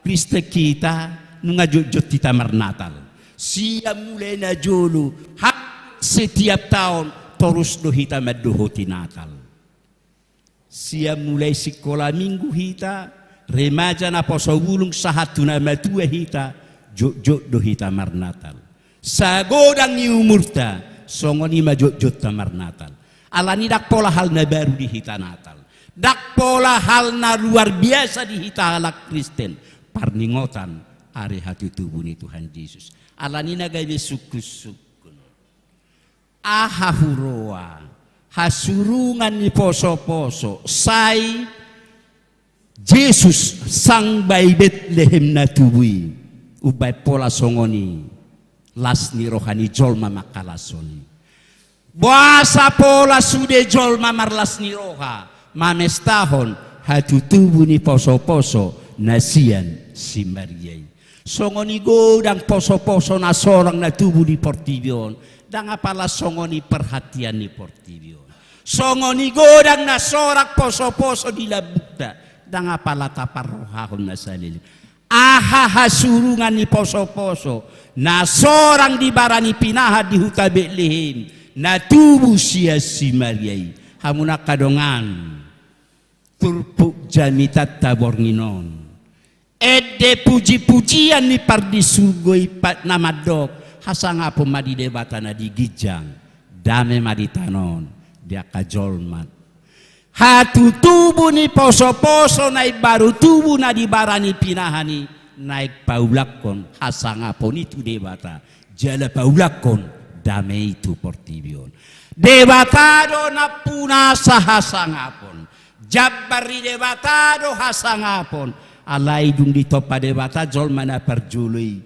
Krista kita nunga jojot kita marnatal. Siya mulai na jolo setiap tahun terus do hita maduhoti Natal. Siya mulai sekolah minggu hita remaja na posawulung sahat tuna matua hita jojot do hita marnatal. Sagodang ni umurta songoni majojot ta marnatal. Alani dak pola hal na baru di hita Natal. Dak pola hal na luar biasa di hita halak Kristen. Parningotan ari hati tubuh ni Tuhan Yesus. Alani na gawe sukus-sukun. Ahahuroa hasurungan ni poso-poso say Jesus sang bay Betlehem na tubuhi ubay pola songoni las ni rohani jolma makalasoni. Buasa pola sude jolma marlas ni roha mamestahon hatu tubuh ni poso-poso nasian si Mariay. Songoni godang poso-poso na sorang na tubuh di Portivion dang apala songoni perhatian ni Portivion. Songoni godang na sorak poso-poso di labukta dang apala taparrohahon na salili. Aha hasurungan ni poso-poso na sorang di barani pinaha di huta Betlehem na tubuh siya si Mariay. Hamuna kadongan turpuk jamitat tabornginon. Ede puji-pujian ni pardi surgoi pat namadok hasanga pemadi debatana di gijang dame maditanon dia kajolmat hatu tubuh ni poso-poso naik baru tubuh na di barani pinahani naik paulakon hasanga pon itu debata jala paulakon dame itu Portivion debatado na punasa hasangapon jabbari debatado hasangapon alai dung di topa debata jol mana perjului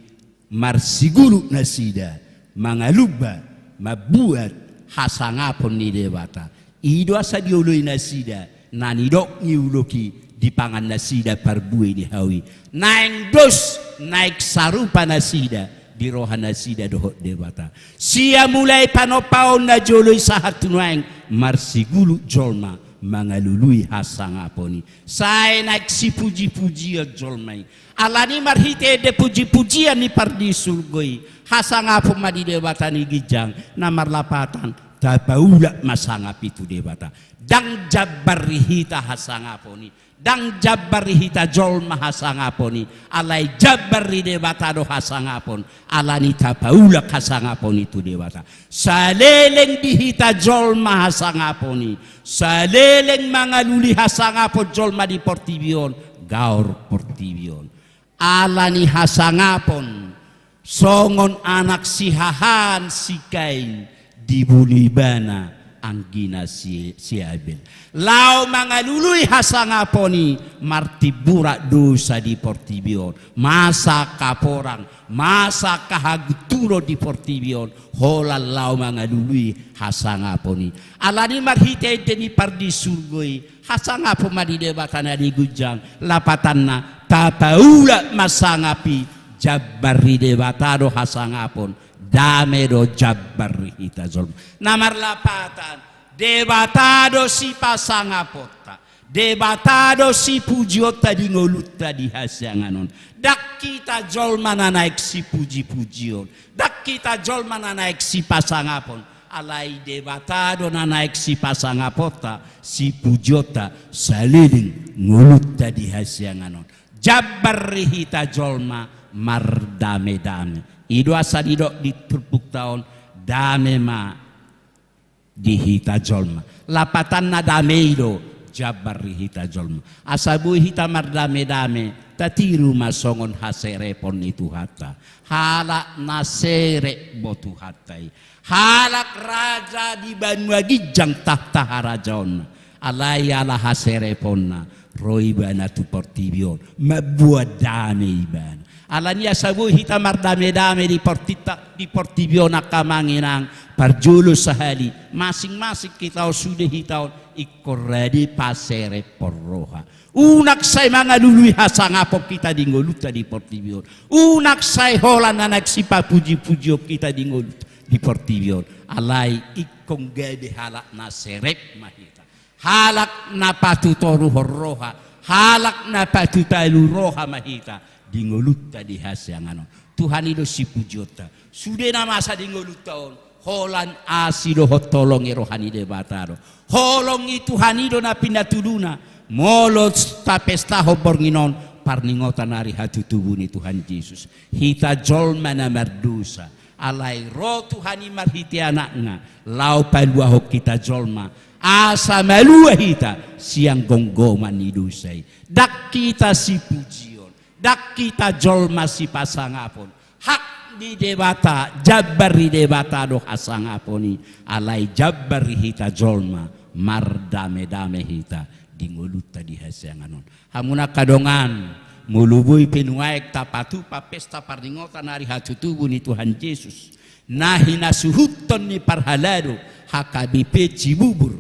marsigulu nasida mangaluba mabuat hasangapon ni debata ido asa diului nasida nani dok niuloki di pangan nasida parbui di hawi naik dos naik sarupa nasida di rohan nasida dohot debata sia mulai panopaon na jului sahatunaeng marsigulu jolma mangalului hasangaponi saya naik si puji-pujian jolmai alani marhite de puji-pujian ni pardi surgoi hasangapon madi debata ni gijang namar lapatan tapaula masangap itu debata dang jabbarihita hasangaponi dang jabbarihita jolma hasangaponi alai jabbari debata do hasangapon alani tapaula hasangapon itu debata saleleng dihita jolma hasangaponi saleleng mangaluli hasangapon jolma di Portivion gaur Portivion alani hasangapon songon anak si hahan si kain di bulibana anggina si Abel lau mangalului hasangaponi martibura dosa di Portivion masa kaporang masa kahaguturo di Portivion holal lau mangalului hasangaponi alani marhite deni pardi surgoi hasangapon madi debatana di gujang lapatanna tapaula masangapi jabbari debatado hasangapon dame do jabbar hita zolm namar lapatan debatado si pasangapota debatado si pujiota di ngolutta di hasanganon dak kita jolmana naik si puji-pujion dak kita jolmana naik si pasangapon alai debatado na naik si pasangapota si pujiota saliling ngolutta di hasanganon jabbar hita jolma mardame-dame ido asa didok di terpuk tahun dame ma dihita jolma lapatan na dame ido jabar hita jolma asabu hita mardame dame tatiru masongon haserepon itu hata halak nasere botu hatai halak raja di Banua Gijang tahta harajaon alai ala hasereponna roibana tu Portivion mabuat dame iban alania sabu hita mardame-dame di Portivion akamanginang parjulu sahali masing-masing kita sudah hitau ikoradi pasere porroha unak say mga lului hasangapok kita dingoluta di Portivion unak say holan anak sipa puji-puji kita dingoluta di Portivion alai ikong gede halak na serep mahita halak na patutoru roha halak na patutalu roha mahita dingolutta di hasyangano Tuhan itu si pujota sudah nama masa dingolutta holan asido hotolongi rohani debataro holongi Tuhan itu na pinatuduna molot tapesta hobornginon parningotan hari hati tubuh ni Tuhan Yesus hita jolma na merdusa alai roh Tuhani marhiti anaknya lau palua hok kita jolma asa malua hita siang gonggoman ni dusai dak kita si pujion dak kita jolma si pasangapon hak di debata jabari debata do hasangaponi alai jabari hita jolma mardame dame hita dingoluta di hasanganon hamuna kadongan mulubui penuaik tapatu papesta parningotan hari hatu tubuh ni Tuhan Yesus nahina suhuton ni parhalado hakabipe cibubur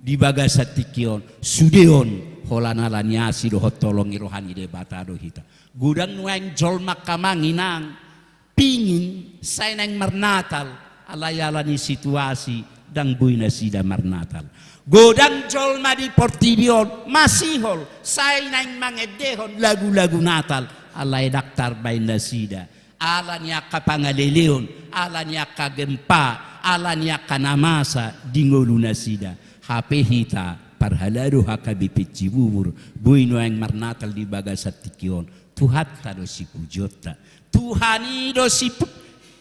di bagasatikion sudeon holanalani asido hotolongi rohani debata do hita gudang nuang jolma kamanginang pingin saya nang marnatal alayalani situasi dang buina sida marnatal godang jolma di Portivion masihol saya nang mangedehon lagu-lagu Natal alay daktar baina sida alanya kapangaleleon alanya kagempa alanya kanamasa dingoluna sida HP hita parhalado hakabipit cibubur buino yang marnatal di bagasatikion Tuhat tado si pujota Tuhanido si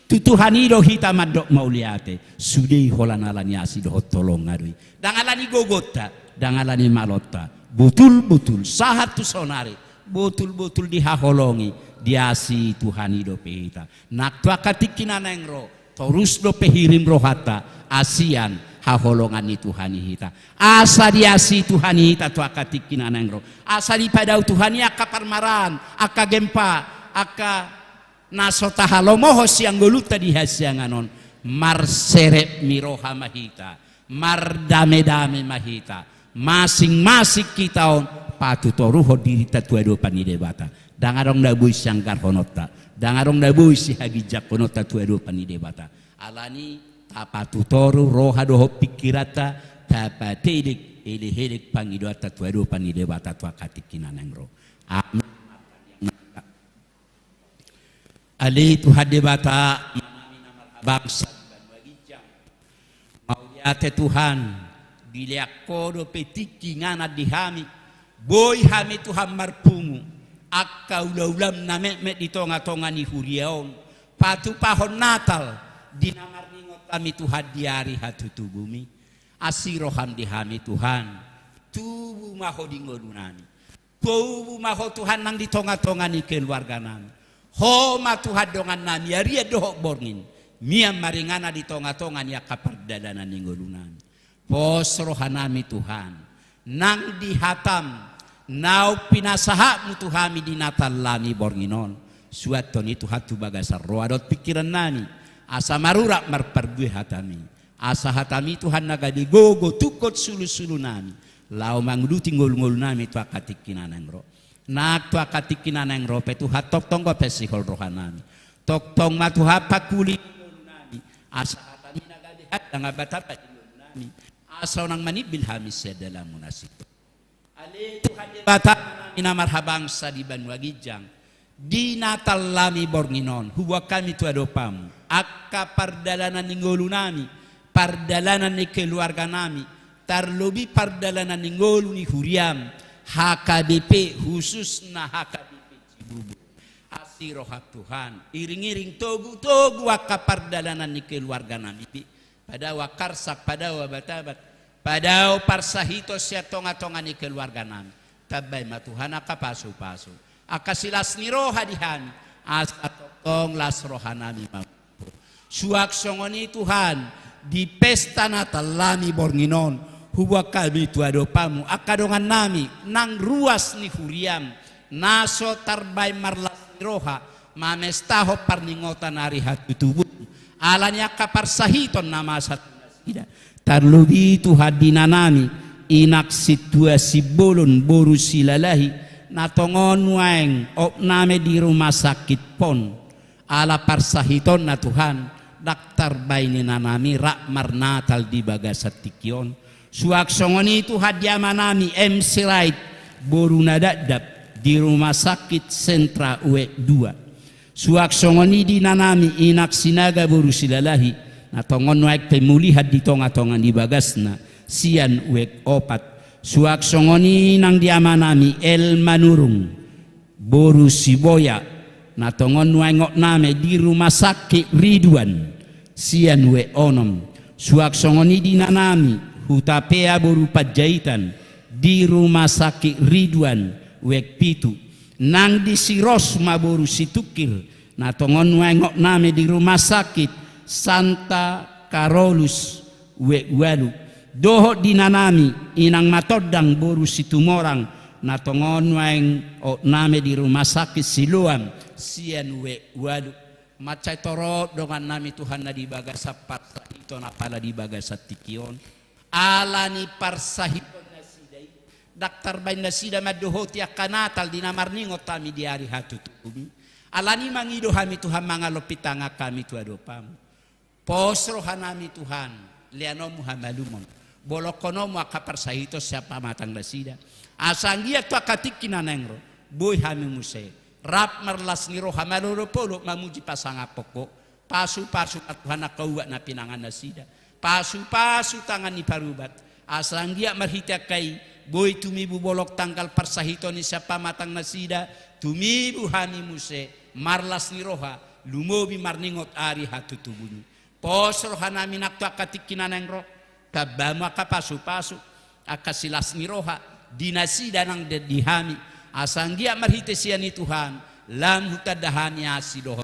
Tuhanido hita mandok mauliate sudei holanalani asido hotolong ngarui dangalani gogota dangalani malota betul-betul sahat tu sonare betul-betul dihaholongi diasi Tuhanido pehita nak tua katikina nengro terus do pehirim rohata asian haholongan ni Tuhani hita asa diasi Tuhani hita tua katikina nengro asa di padau Tuhani akaparmaran akagempa aka nasota halomoho siang goluta di hasyanganon marserep miroha mahita mardame-dame mahita masing-masing kita on patutoruho diri tatua do panidebata dangarong dabuy sangkar honota dangarong dabuy si hagijak honota tua do panidebata alani tapatutoru roha doho pikirata tapatedik elehedik pangidoata tua do panidebata tua katikina nengro amin. Ali Tuhan debata bangsa mau yate Tuhan biliakodo petiki ngana dihami boy hami Tuhan marpumu akka ulam name di tonga-tonga ni huriaon patu pahon Natal dinamar ningot kami Tuhan diari hatu tubumi asiroham dihami Tuhan tubuh maho dingolunani tubuh maho Tuhan nang di tonga-tonga ni keluarga nami homa Tuhan dongan nami aria dohok borngin miam maringana di tonga-tonga ni akapardadanan ninggolunan pos rohanami Tuhan nang dihatam nau pinasahakmu Tuhami di Natal lami bornginon suaton itu hatu bagasar roadot pikiran nani asa marurak marpardui hatami asa hatami Tuhan naga digogo tukot sulu-sulu nami lau mangduti ngol-ngol nami tua katikinan ro nak tua katikinan yang rope Tuhan tok tong go pesihol rohanami tok tong matuha pakuli nami asa hatami naga dihat nga batapa nami asa nang manibil hamis dalam munasito ale Tuhan bata ina marhabangsa di Banwagijang di Natal lami bornginon huwa kami tua dopamu akka pardalanan ninggolu nami pardalanan ni keluarga nami tarlobi pardalanan ninggolu ni huriam HKBP khusus na HKBP Cibubur asirohak Tuhan iring-iring togu-togu akka pardalanan ni keluarga nami pada wakarsak pada wabatabat pada parsahito siya tonga-tonga ni keluarga nami tabay matuhan akka paso-paso akka silas ni roha dihani asa tong las roha nami mampu suak songoni Tuhan di pesta Natal lami bornginon huwa kami tuado pamu akadongan nami nang ruas ni huriam naso tarbay marlas ni roha mamestaho parningotan ari hatu tubuh alanya kaparsahiton nama satu nasida tarlubi Tuhan dinanami inak situasi bolon boru silalahi natongon waeng opname di rumah sakit pon ala parsahiton na Tuhan daktar baini nanami rak marnatal di bagasatikion suak songoni itu hadiah manami MC Right boru nadadap di rumah sakit sentra UE 2 suak songoni di nanami inak sinaga boru silalahi natongon waik pemulihan di tonga-tongan di bagasna sian UE 4 suak songoni nang diamanami El Manurung boru siboya natongon waingok name di rumah sakit Ridwan sian we onom suak songoni di nanami hutapea boru Pajaitan di rumah sakit Ridwan wek pitu nang di Sirosma boru Situkir natongon waingok name di rumah sakit Santa Carolus wek walu doho di nanami inang matodang boru Situmorang natongon waing name di rumah sakit Siloam sian wek walu macai toro dengan nami Tuhan na di bagasa parsa itu napala di bagasa tikion alani parsa hiton nasidai daktar bain nasida madohoti akanatal di namarningot kami di hari hatutumi alani mangido kami Tuhan mangalopitanga kami tu adopamu posro hanami Tuhan lianomu hamalumon bolokonomu akaparsa hito siapa matang nasida asanggia tu akatikinan nengro boy hami musai rap merlas niro hamaloro polo mamuji pasang pokok pasu-pasu Tuhan nakauwa na pinangan nasida pasu-pasu tangan ni parubat asanggia marhita kai boy tumibu bolok tangkal persahito ni siapa matang nasida tumibu hani muse marlas niroha lumobi marningot ari hatutubuni posro hanami naktu akatikinan nengro kabamu akapasu-pasu akasilas niroha dinasida nang dihami asanggia marhite siani Tuhan lam hutadahani asidoh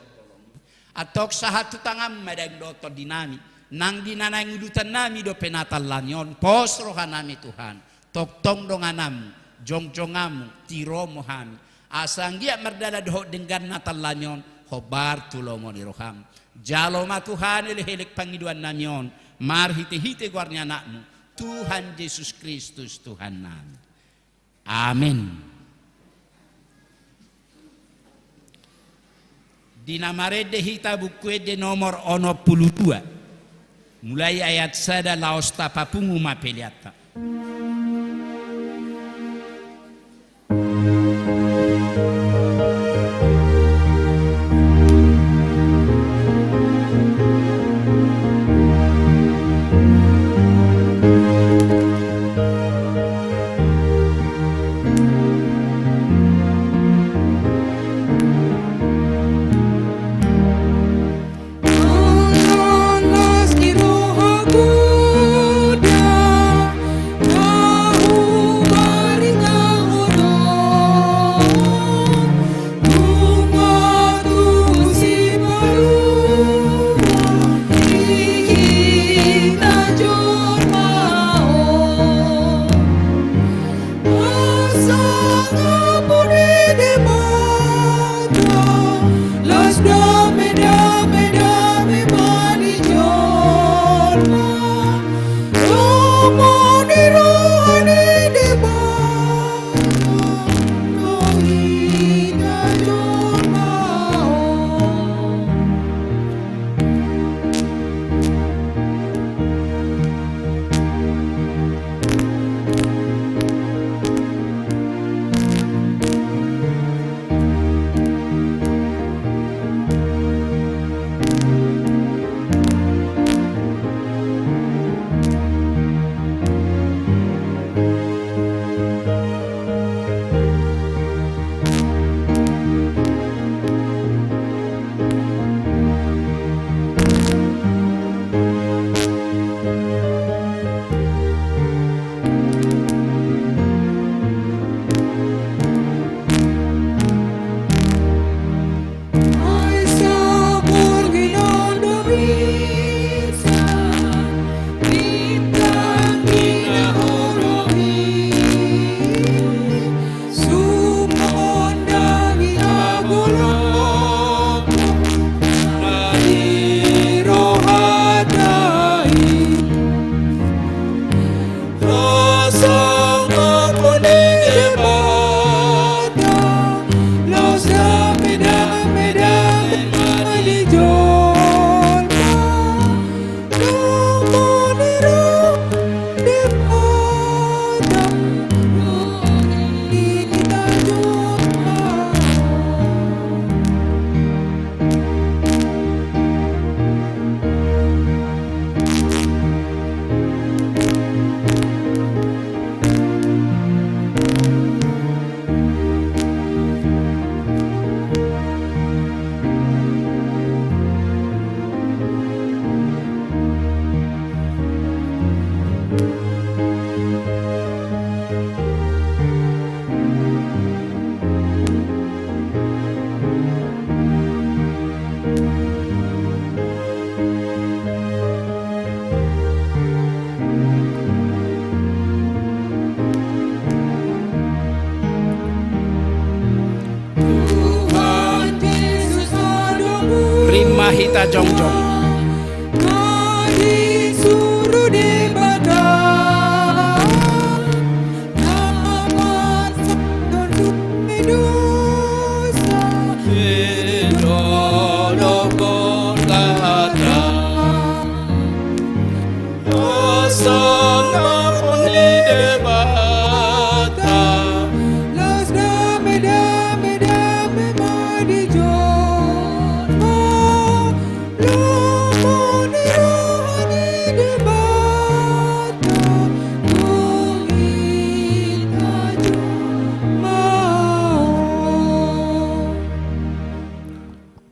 atok sahatu tangam madang doto dinami nang dinanang udutan nami do penatal lanyon posro hanami Tuhan tok tong donganam jongjongamu tiro mohami asanggia merdada doh dengan natal lanyon hobar tulomo ni roham jaloma Tuhan elehelek pangiduan nanyon marhite hite guarnya anakmu Tuhan Yesus Kristus Tuhan nami amin. Di namarede hita buku de nomor 62 mulai ayat sada laos tapapungu mapeliata. mahita jongjong. Mari suruh debata nama Sabdon Medusa Idodo kotata Asana poni debata Las dame dame dame madi jonma Lomo ni rohani debata Kuhita jonma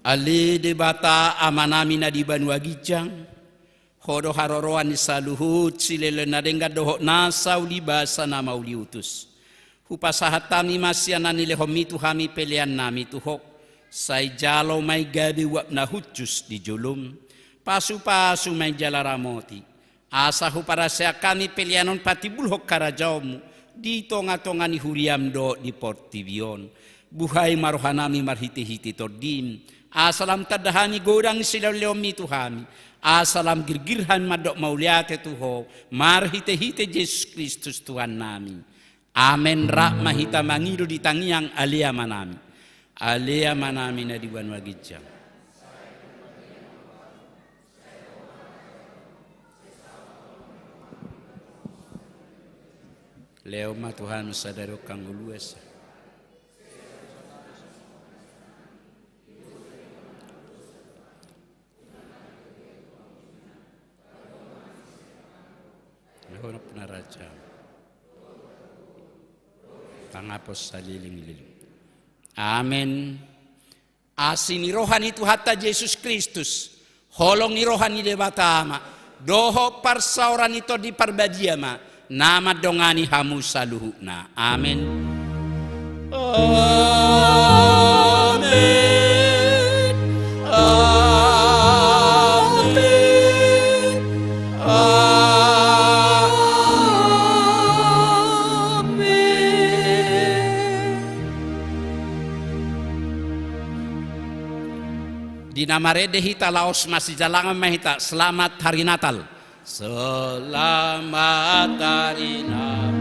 Ali debata amanami na di Banua Gijang hodo haroroan ni saluhut silele na denga doho nasa uli basa na mauli utus hupasahatami masyanani lehomitu hami pelean nami tuhok say jalo may gabi wap na hutjus di julum pasu-pasu may jalaramoti asa huparasya kami peleanon pati bulhok karajawmu di tonga-tonga ni huriam do di Portivion buhay marohanami marhiti-hiti tordim asalam tadahani godang sila leomitu hami asalam girgirhan madok mauliate tuho marhite-hite Yesus Kristus Tuhan nami amen rak mahita mangido di tangiang alia manami na di Banua Gijang leo ma Tuhan sadaro kang ulues Lehono penaraja tangapos saliling-liling amen asini rohani Tuhatta Yesus Kristus holong ni rohani debatama doho parsauran itu di parbadiama nama dongani hamu saluhuna amen amen amen Dinamarede hita laos masih jalangan mahita selamat hari Natal. Selamat hari Natal.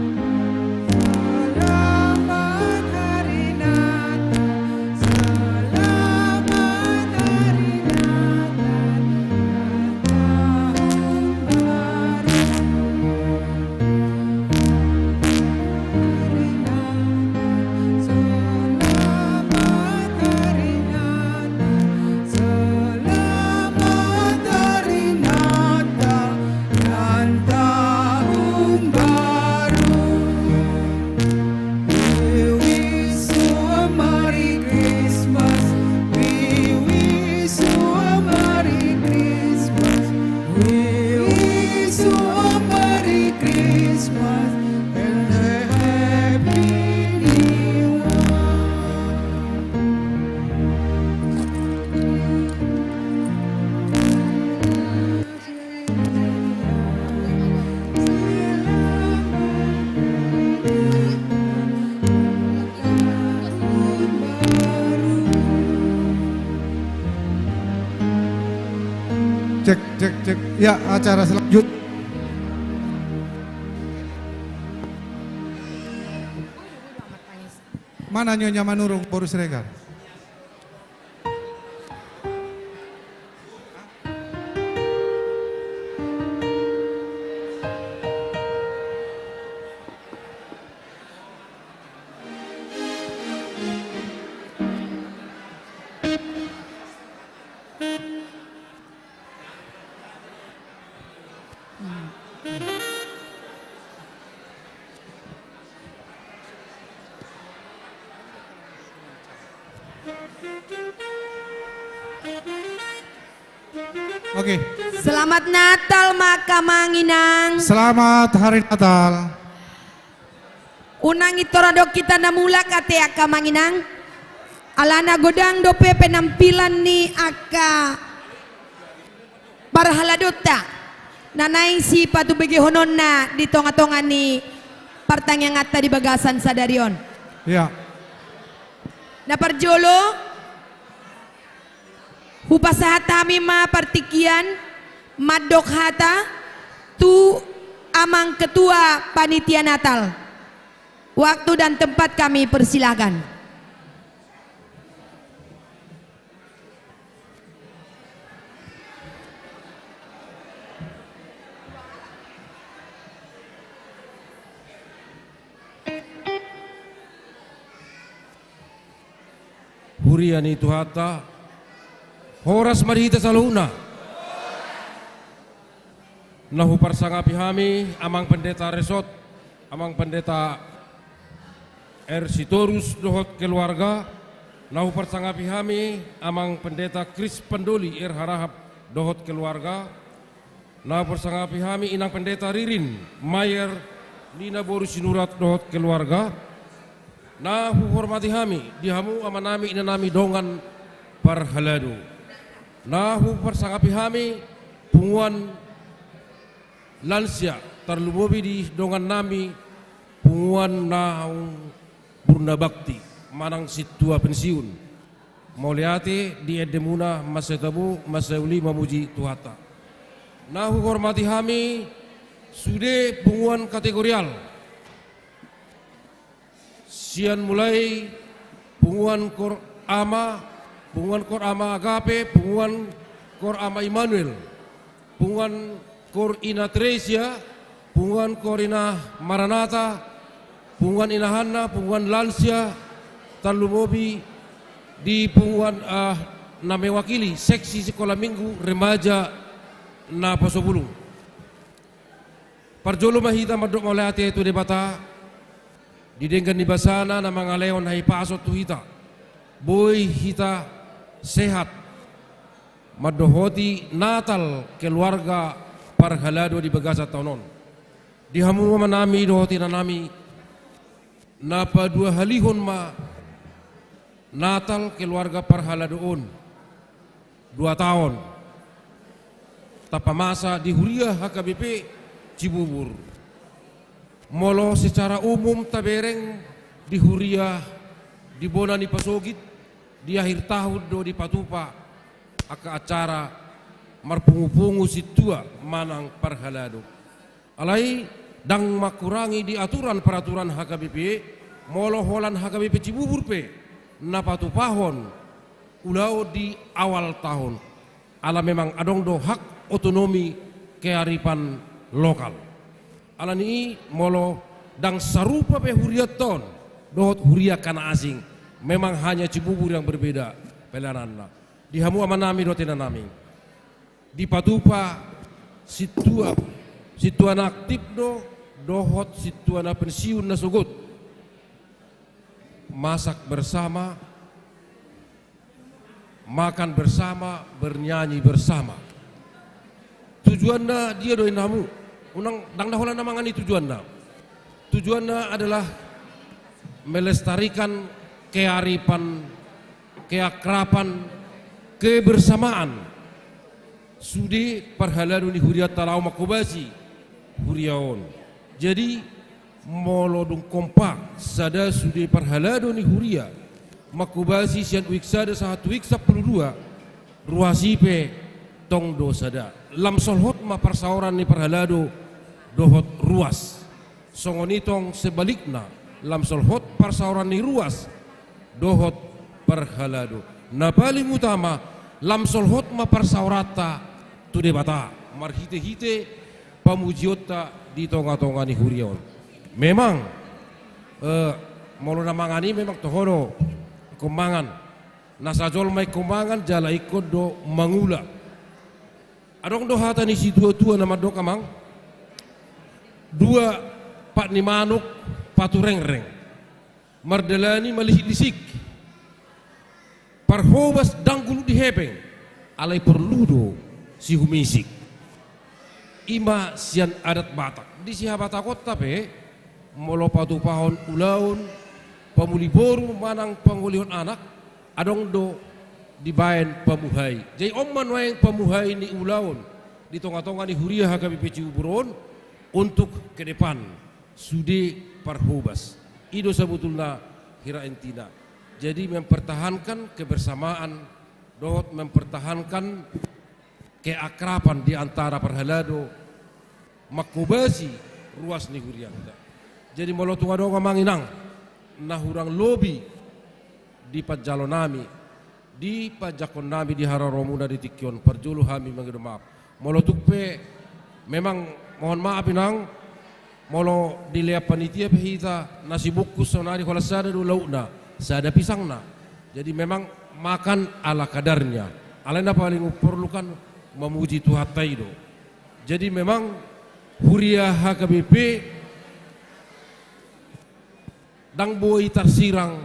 Cek. Ya, acara selanjutnya. Mana Nyonya Manurung Boru Siregar? Oke. Selamat Natal maka manginang. Selamat Hari Natal. Unang itorado kita namula kate aka manginang. Alana godang dope penampilan ni aka barhaladota. Nanay si patu begi hononna di tonga-tonga ni partang yang ngata di bagasan sadarion. Ya. Na parjolo Hupasahata mima partikian madok hata tu amang ketua panitia Natal. Waktu dan tempat kami persilakan. Huriani tuhata horas marihita saluna nahu parsangapi hami amang pendeta resort, amang pendeta Ersitorus dohot keluarga, nahu parsangapi hami amang pendeta Kris Pendoli Harahap dohot keluarga, nahu parsangapi hami inang pendeta Ririn Mayer Nina Boru Sinurat dohot keluarga, nahu hormati hami dihamu amanami inanami dongan parhaladu, nahu parsangapi hami punguan lansia terlubobi di dongan nami punguan naung Purna Bakti manang situa pensiun mauliati di edemuna masa tabu masa uli mamuji tuhata, nahu hormati hami sude punguan kategorial sian mulai punguan kor ama agape, punguan kor ama Immanuel, punguan kor ina Tresia, punguan kor ina Maranatha, punguan ina Hanna, punguan lansia talumobi di punguan na mewakili seksi sekolah minggu remaja na Pasobulung. Parjolo mahita madok oleh hati itu debata didenggan di basana na mga leon hai pasot tu hita boy hita sehat madohoti Natal keluarga parhalado di Bagasa Taunon dihamu manami dohoti nanami napa dua halihon ma Natal keluarga parhaladoon 2 tahun tapamasa di Huria HKBP Cibubur molo secara umum tabereng di Huria di Bonani Pasogit di akhir tahun do di Patupa aka acara marpungu-pungu situa manang parhalado alai dang makurangi di aturan peraturan HKBP molo holan HKBP Cibubur pe na patupahon ulau di awal tahun ala memang adong do hak otonomi kearifan lokal ala ni molo dang sarupa pe huriat ton dohot huria kana asing memang hanya Cibubur yang berbeda pelananna dihamu amanami dotina nami di Patupa situana aktif dohot situana pensiun na sugut masak bersama makan bersama bernyanyi bersama tujuannya dia doin namu unang dang daholan namangani tujuannya adalah melestarikan kearifan keakraban kebersamaan sudi parhaladu ni huriat talau makubasi huriaon jadi molodung kompak sada sudi parhaladu ni huria makubasi sian wiksada sahat wiksa 12 ruasipe tong do sada lam solhot ma parsauran ni parhaladu dohot ruas songonitong sebalikna lam solhot parsauran ni ruas dohot parhaladu na paling utama lam solhot ma parsaurata tu debata marhite-hite pamujiota di tonga-tonga ni hurion memang molo namangani memang tohoro kumbangan nasajol may kumbangan jala ikod do mangula adong do hata ni si tua-tua nama do kamang 2 pak ni manuk patureng-reng mardelani malihit-lisik parhobas danggulu di hepeng alai perludo si humisik ima sian adat Batak di si Batakot tapi molo patupahon ulaun pamuliboru manang pangulihon anak adong do dibayan pamuhay jay omman wayang pamuhay ni ulaun di tonga-tonga ni Huria HKBP Cibuburon untuk ke depan sudi parhobas ido sebetulnya hira entina jadi mempertahankan kebersamaan dohot mempertahankan keakraban di antara perhalado makubasi ruas ni huria kita. Jadi molo tunga doga manginang nah hurang lobi di pajalo nami di pajakon nami di hararomuna di tikion perjulu hami mangido maaf. Molo tukpe memang mohon maaf inang molo dilihat panitia pehita nasi bukus sonari kalau sada do laukna sada pisangna. Jadi memang makan ala kadarnya. Alena paling perlukan memuji Tuhan Taido. Jadi memang huria HKBP dang boi tarsirang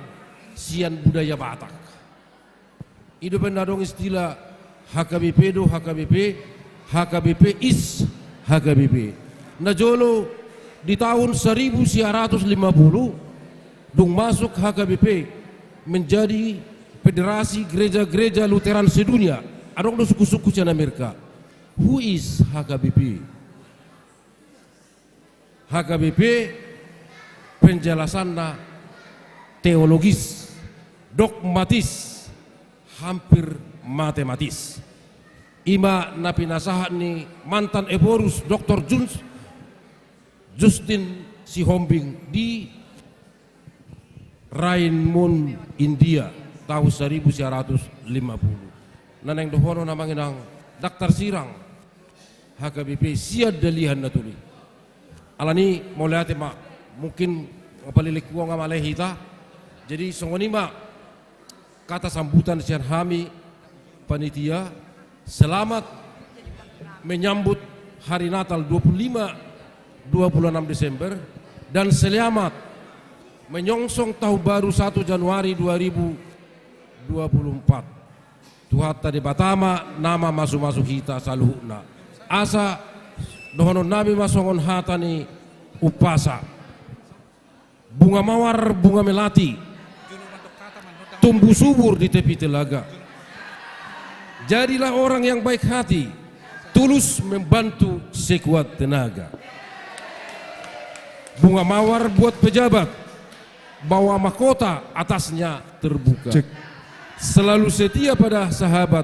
sian budaya Batak. Itu dong istilah HKBP do HKBP is HKBP. Najolo di tahun 1950 dong masuk HKBP menjadi Federasi Gereja-Gereja Lutheran sedunia. Adong do suku-suku di Amerika. Who is HKBP? HKBP penjelasannya teologis, dogmatis, hampir matematis. Ima napi nasahat ni mantan Eborus Dr. Justin Sihombing di Rainmon, India tahun 1950. Naneng dohono namanginang Dr. Sirang HKBP siad dalihan natuli. Alani moliate mak mungkin ngapalilik ko nga malehita. Jadi songoni mak kata sambutan sian hami panitia selamat menyambut hari Natal 26 Desember dan selamat menyongsong tahun baru 1 Januari 2024. Tuhan tadi batama nama masuk-masuk kita saluhna. Asa dohonon nabi masongon hatani upasa. Bunga mawar, bunga melati. Tumbuh subur di tepi telaga. Jadilah orang yang baik hati, tulus membantu sekuat tenaga. Bunga mawar buat pejabat, bawa mahkota atasnya terbuka. Selalu setia pada sahabat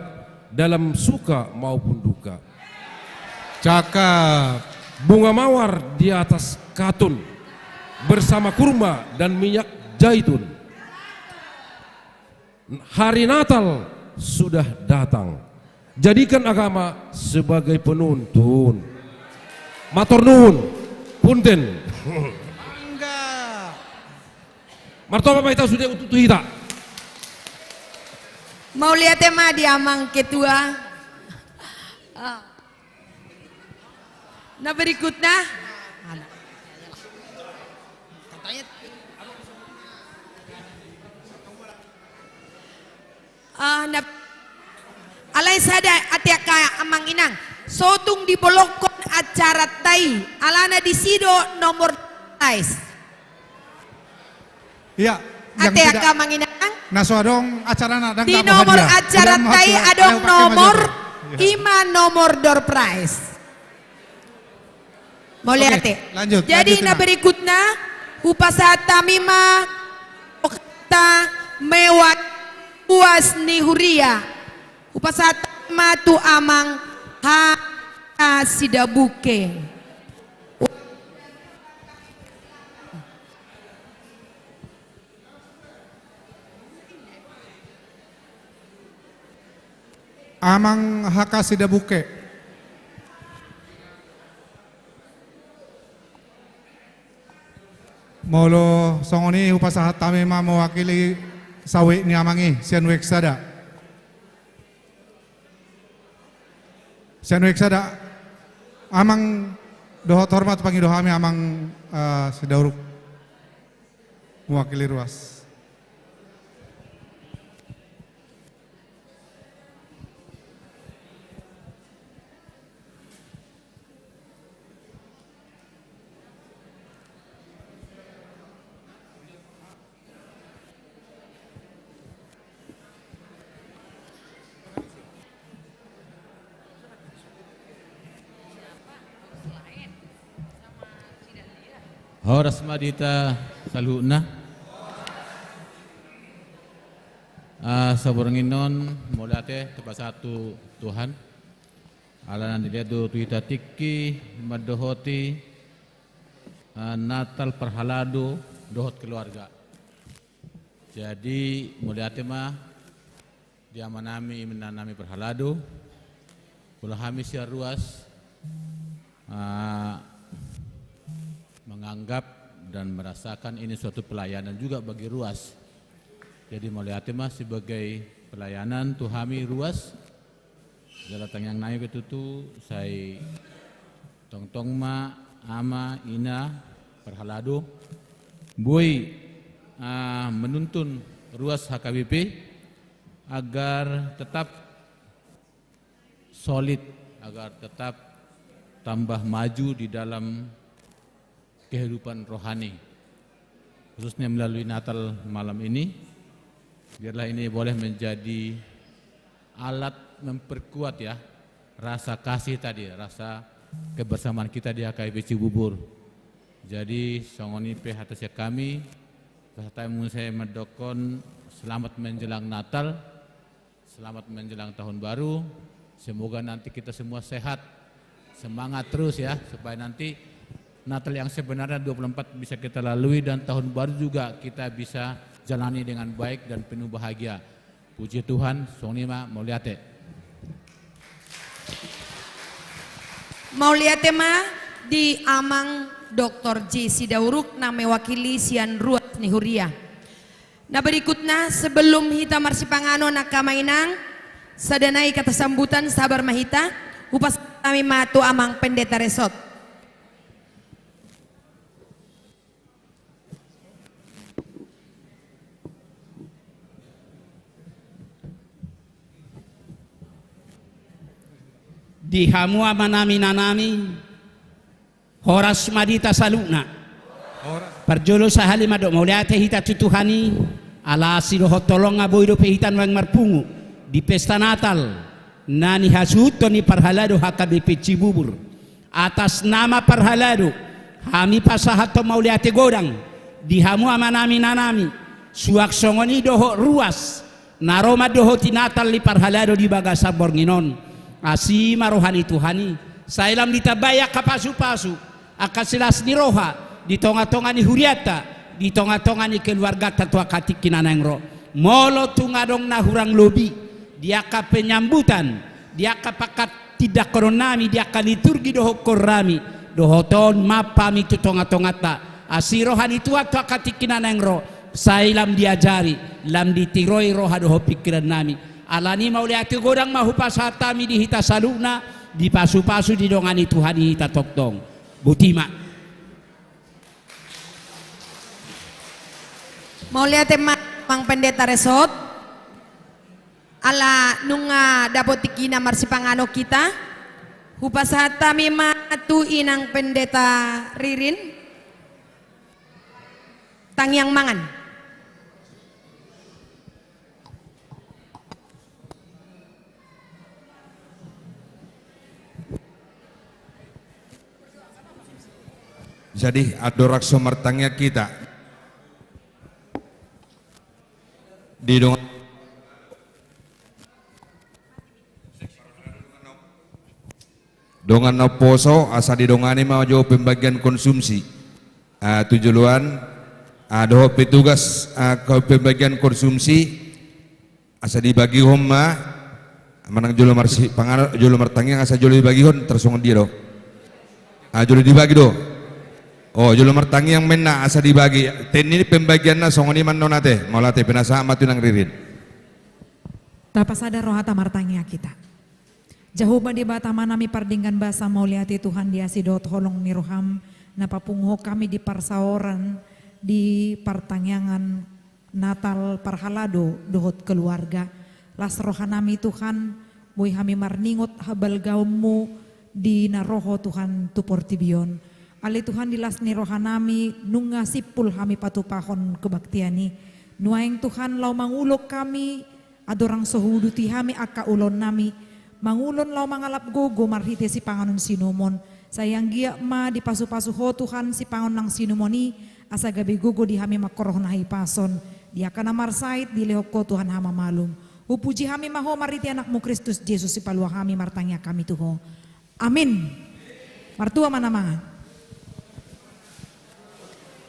dalam suka maupun duka. Cakap. Bunga mawar di atas katun bersama kurma dan minyak zaitun. Hari Natal sudah datang. Jadikan agama sebagai penuntun. Matur nuwun, punten. Martoba kita sudah utuh kita. Mau lihat tema di amang ketua. Nah berikutnya. Alay sada atiaka amang inang. Sotung di bolokon acara tai. Alana di sido nomor tais. Iya. Atiaka amang inang. Naso adong acara nadang di nomor acara tai adong nomor 5 nomor door prize. Mau lihat lanjut. Jadi na berikutnya upasata mima okta mewat puas ni huria. Upasata matu amang ha sidabuke. Amang haka sidabuke. Molo songoni upasahat tami mewakili sawi ni amangi sian weksada. Sian weksada amang dohot hormat pangidohami amang sidauruk mewakili ruas. Horas madita saluna. Saburanginon mulate tepat satu Tuhan. Alanan dilihat do tuita tiki madohoti Natal perhalado dohot keluarga. Jadi mulate mah dia manami menanami perhalado. Kalau kami siar ruas menganggap dan merasakan ini suatu pelayanan juga bagi ruas. Jadi melihat mah sebagai pelayanan tuhami ruas jalan yang naik itu tuh saya tong ma ama ina perhalado boy menuntun ruas HKBP agar tetap solid, agar tetap tambah maju di dalam kehidupan rohani, khususnya melalui Natal malam ini. Biarlah ini boleh menjadi alat memperkuat ya rasa kasih tadi, rasa kebersamaan kita di HKBP Cibubur. Jadi songoni PHTC kami, peserta yang saya mendokon selamat menjelang Natal, selamat menjelang Tahun Baru. Semoga nanti kita semua sehat, semangat terus ya, supaya nanti Natal yang sebenarnya 24 bisa kita lalui dan Tahun Baru juga kita bisa jalani dengan baik dan penuh bahagia. Puji Tuhan, sonima mauliate. Mauliate ma di amang Dr. J.C. Dauruk na mewakili sian ruas ni Huria. Nah berikutnya sebelum hita marsi pangano na kamainang sadanai kata sambutan sabar mahita upas kami matu amang pendeta resort. Di hamua manami nanami horas madita saluna parjolo sahali madok mauliate hita tutuhani ala siro hotolong aboido pehitan wang marpungu di pesta Natal nani hasuto ni parhalado HKBP Cibubur atas nama parhalado kami pasahato mauliate godang di hamua manami nanami suak songoni doho ruas naroma doho ti Natal li parhalado di Bagasa Bornginon asima rohani Tuhani sailam ditabaya kapasu-pasu akasilas ni roha di tonga-tonga ni huriata di tonga-tonga ni keluarga tatua katik kinanang ro molo tungadong na hurang lobi dia ka penyambutan dia ka pakat tidak koronami dia ka liturgi doho korami doho ton mapami tu tonga-tonga ta asirohani tua tua katik kinanang ro sailam diajari lam ditiroi roha doho pikiran nami alani mauliati godang mahupas hatami di hita saluna di pasu-pasu di dongani Tuhan di hita tokdong butima Mauliate mang pendeta resort ala nunga dapot tikina marsi pangano kita hupas hatami matu inang pendeta Ririn tangyang mangan. Jadi adorakso martangnya kita di dongan no poso asa di dongani mau jauh pembagian konsumsi tujuan doho petugas ke pembagian konsumsi asa dibagi homma manang jolo marsi pangar jolo martangnya asa jolo dibagi hon tersongon dia do jolo dibagi do. Oh, jolo martangi yang mena asa dibagi. Ten ini pembagianna songoni man nonate, maulate penasa amatu nang ririn. Tapasada rohata martangi kita. Jahuba di bata manami pardinggan basa mauliati Tuhan di asidot holong ni roham napapungho kami di parsaoran di partangyangan Natal parhalado dohot keluarga. Las rohanami Tuhan, boy hami marningot habal gaummu di naroho Tuhan tuportibion. Ali Tuhan dilas ni rohanami nunga sipul kami patupahon kebaktiani. Nuaing Tuhan lau mangulok kami adorang sohuduti kami aka ulon nami. Mangulon lau mangalap gogo marhite si panganon sinumon. Sayang gia ma di pasu-pasu ho Tuhan si pangon nang sinumoni asa gabi gogo di kami makoroh nahi pason. Dia kana marsait di lehoko Tuhan hama malum. Upuji kami maho mariti anakmu Kristus Yesus si palua kami martanya kami Tuhan. Amin. Martua mana mangan.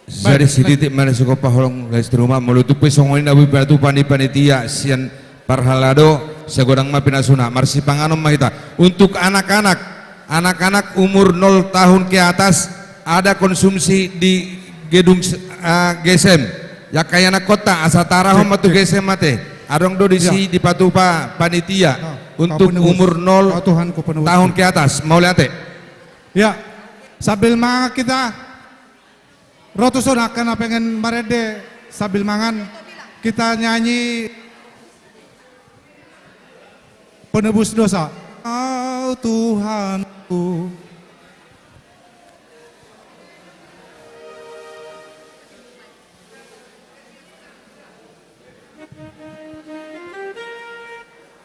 Dari siditik mana suka paholong guys di rumah melutupi songoin abu batu panitia sian parhalado segodang ma pinasuna marsi panganom mahita untuk anak-anak umur 0 tahun ke atas ada konsumsi di gedung GSM ya kayana kota asa tarahom atau GSM mate adong do disi di patupa panitia untuk umur 0 tahun ke atas mau lihat ya sambil mangan kita rotuson akan pengen marede sambil mangan kita nyanyi penebus dosa. Oh Tuhanku,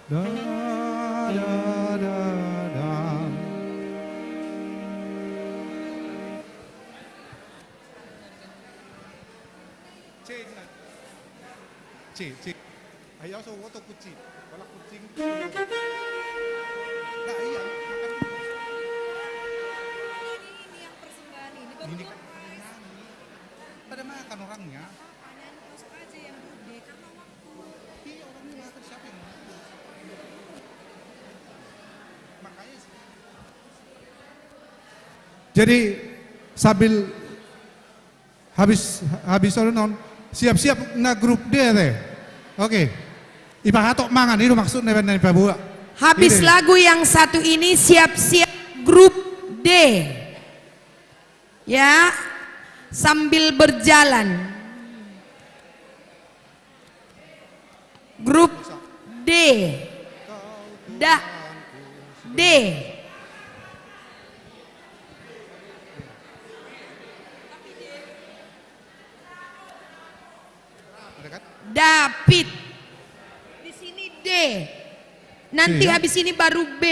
da, da, da, da. C. Ayo so foto kucing. Kalau kucing. Nah iya. Ini yang persembahan ini baru ini pada makan orangnya. Terus aja yang gede karena waktu. Iya orangnya makan siapa yang makan? Makanya sih. Jadi sambil habis non siap-siap na grup D teh. Oke. Ipa hatok mangan itu maksudnya dari Pak Bu. Habis lagu yang satu ini siap-siap grup D. Ya. Sambil berjalan. Grup D. D. David. Di sini D. Nanti habis ini baru B.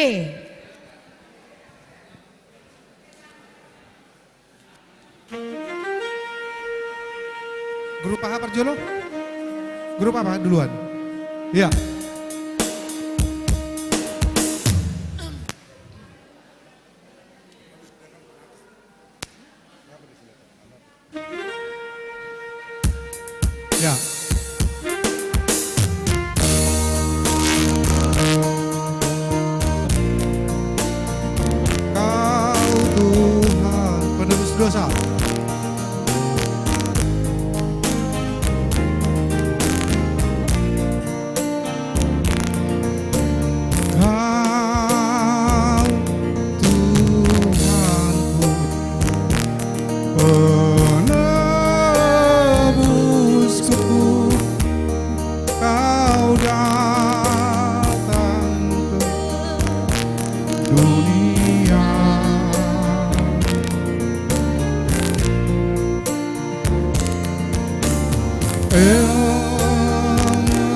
Grup apa Perjolo? Grup apa duluan? Iya. Ya. Kau Tuhan penebus dosa.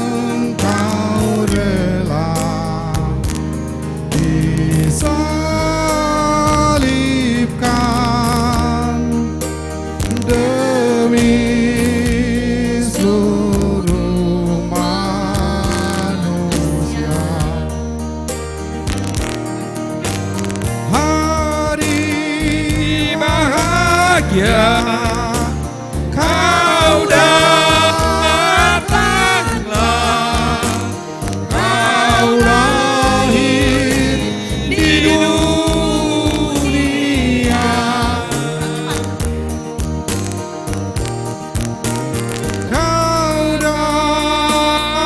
Engkau rela disalibkan demi seluruh manusia. Hari bahagia kau datanglah, kau lahir di dunia. Kau datanglah,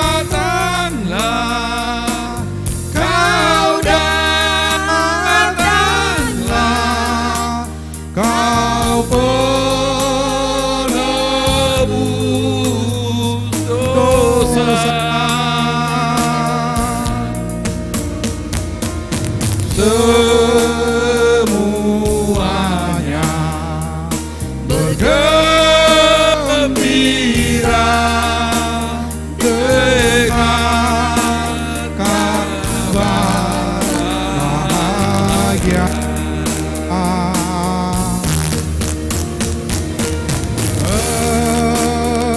kau datanglah, kau semuanya bergembira dengan kabar bahagia.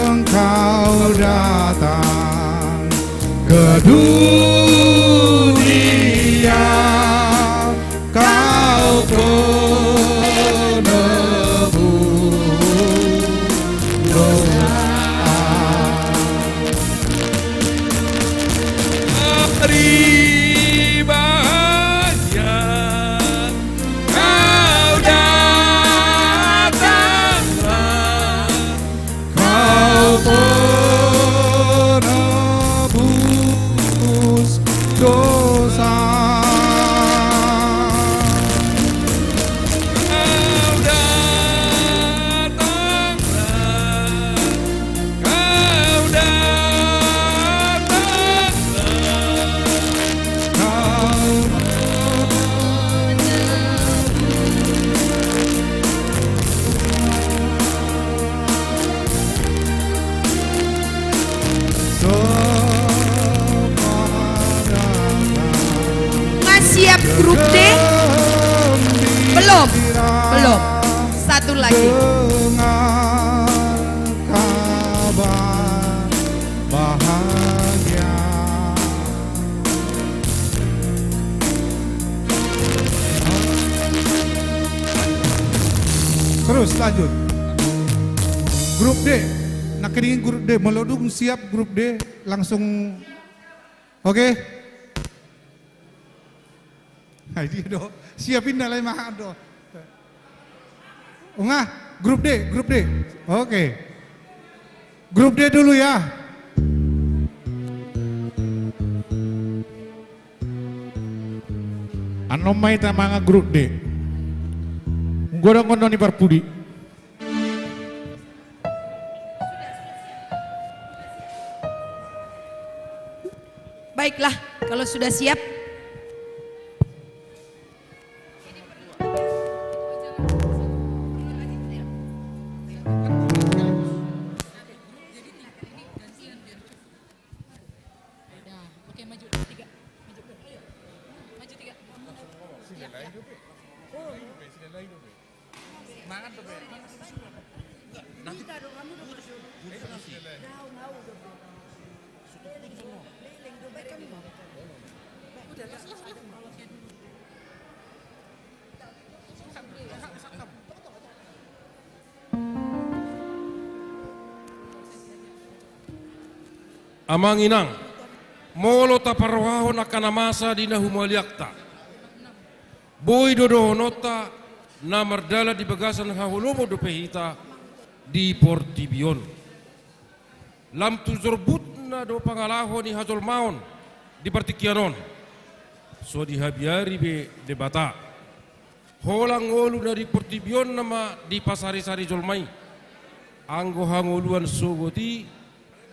Engkau Kau datang ke dunia, Kau penebus dosa. Hari bahagia Kau datanglah, Kau penebus dosa. Kau datanglah, Kau Siap grup D? Belum. Satu lagi. Kabar bahagia. Terus lanjut. Grup D. Nak keringin grup D. Melodung siap grup D. Langsung. Oke. Hai dia do. Siapin dah lain makan do. Ungah, grup D. Oke. Grup D dulu ya. Anomai tamanga grup D. Godong-godong ni parpudi. Baiklah, kalau sudah siap. Amanginang, molo taparwahon akan masa di nahumaliakta. Boy dodo nota na mardala di bagasan hahulomo do pehita di Portibion. Lam tuzorbut na do pangalaho ni Hajol Maon di Partikianon. So di habiari be debata. Holang ngolu na di Portibion nama di pasari-sari Jolmai. Anggo hangoluan sogoti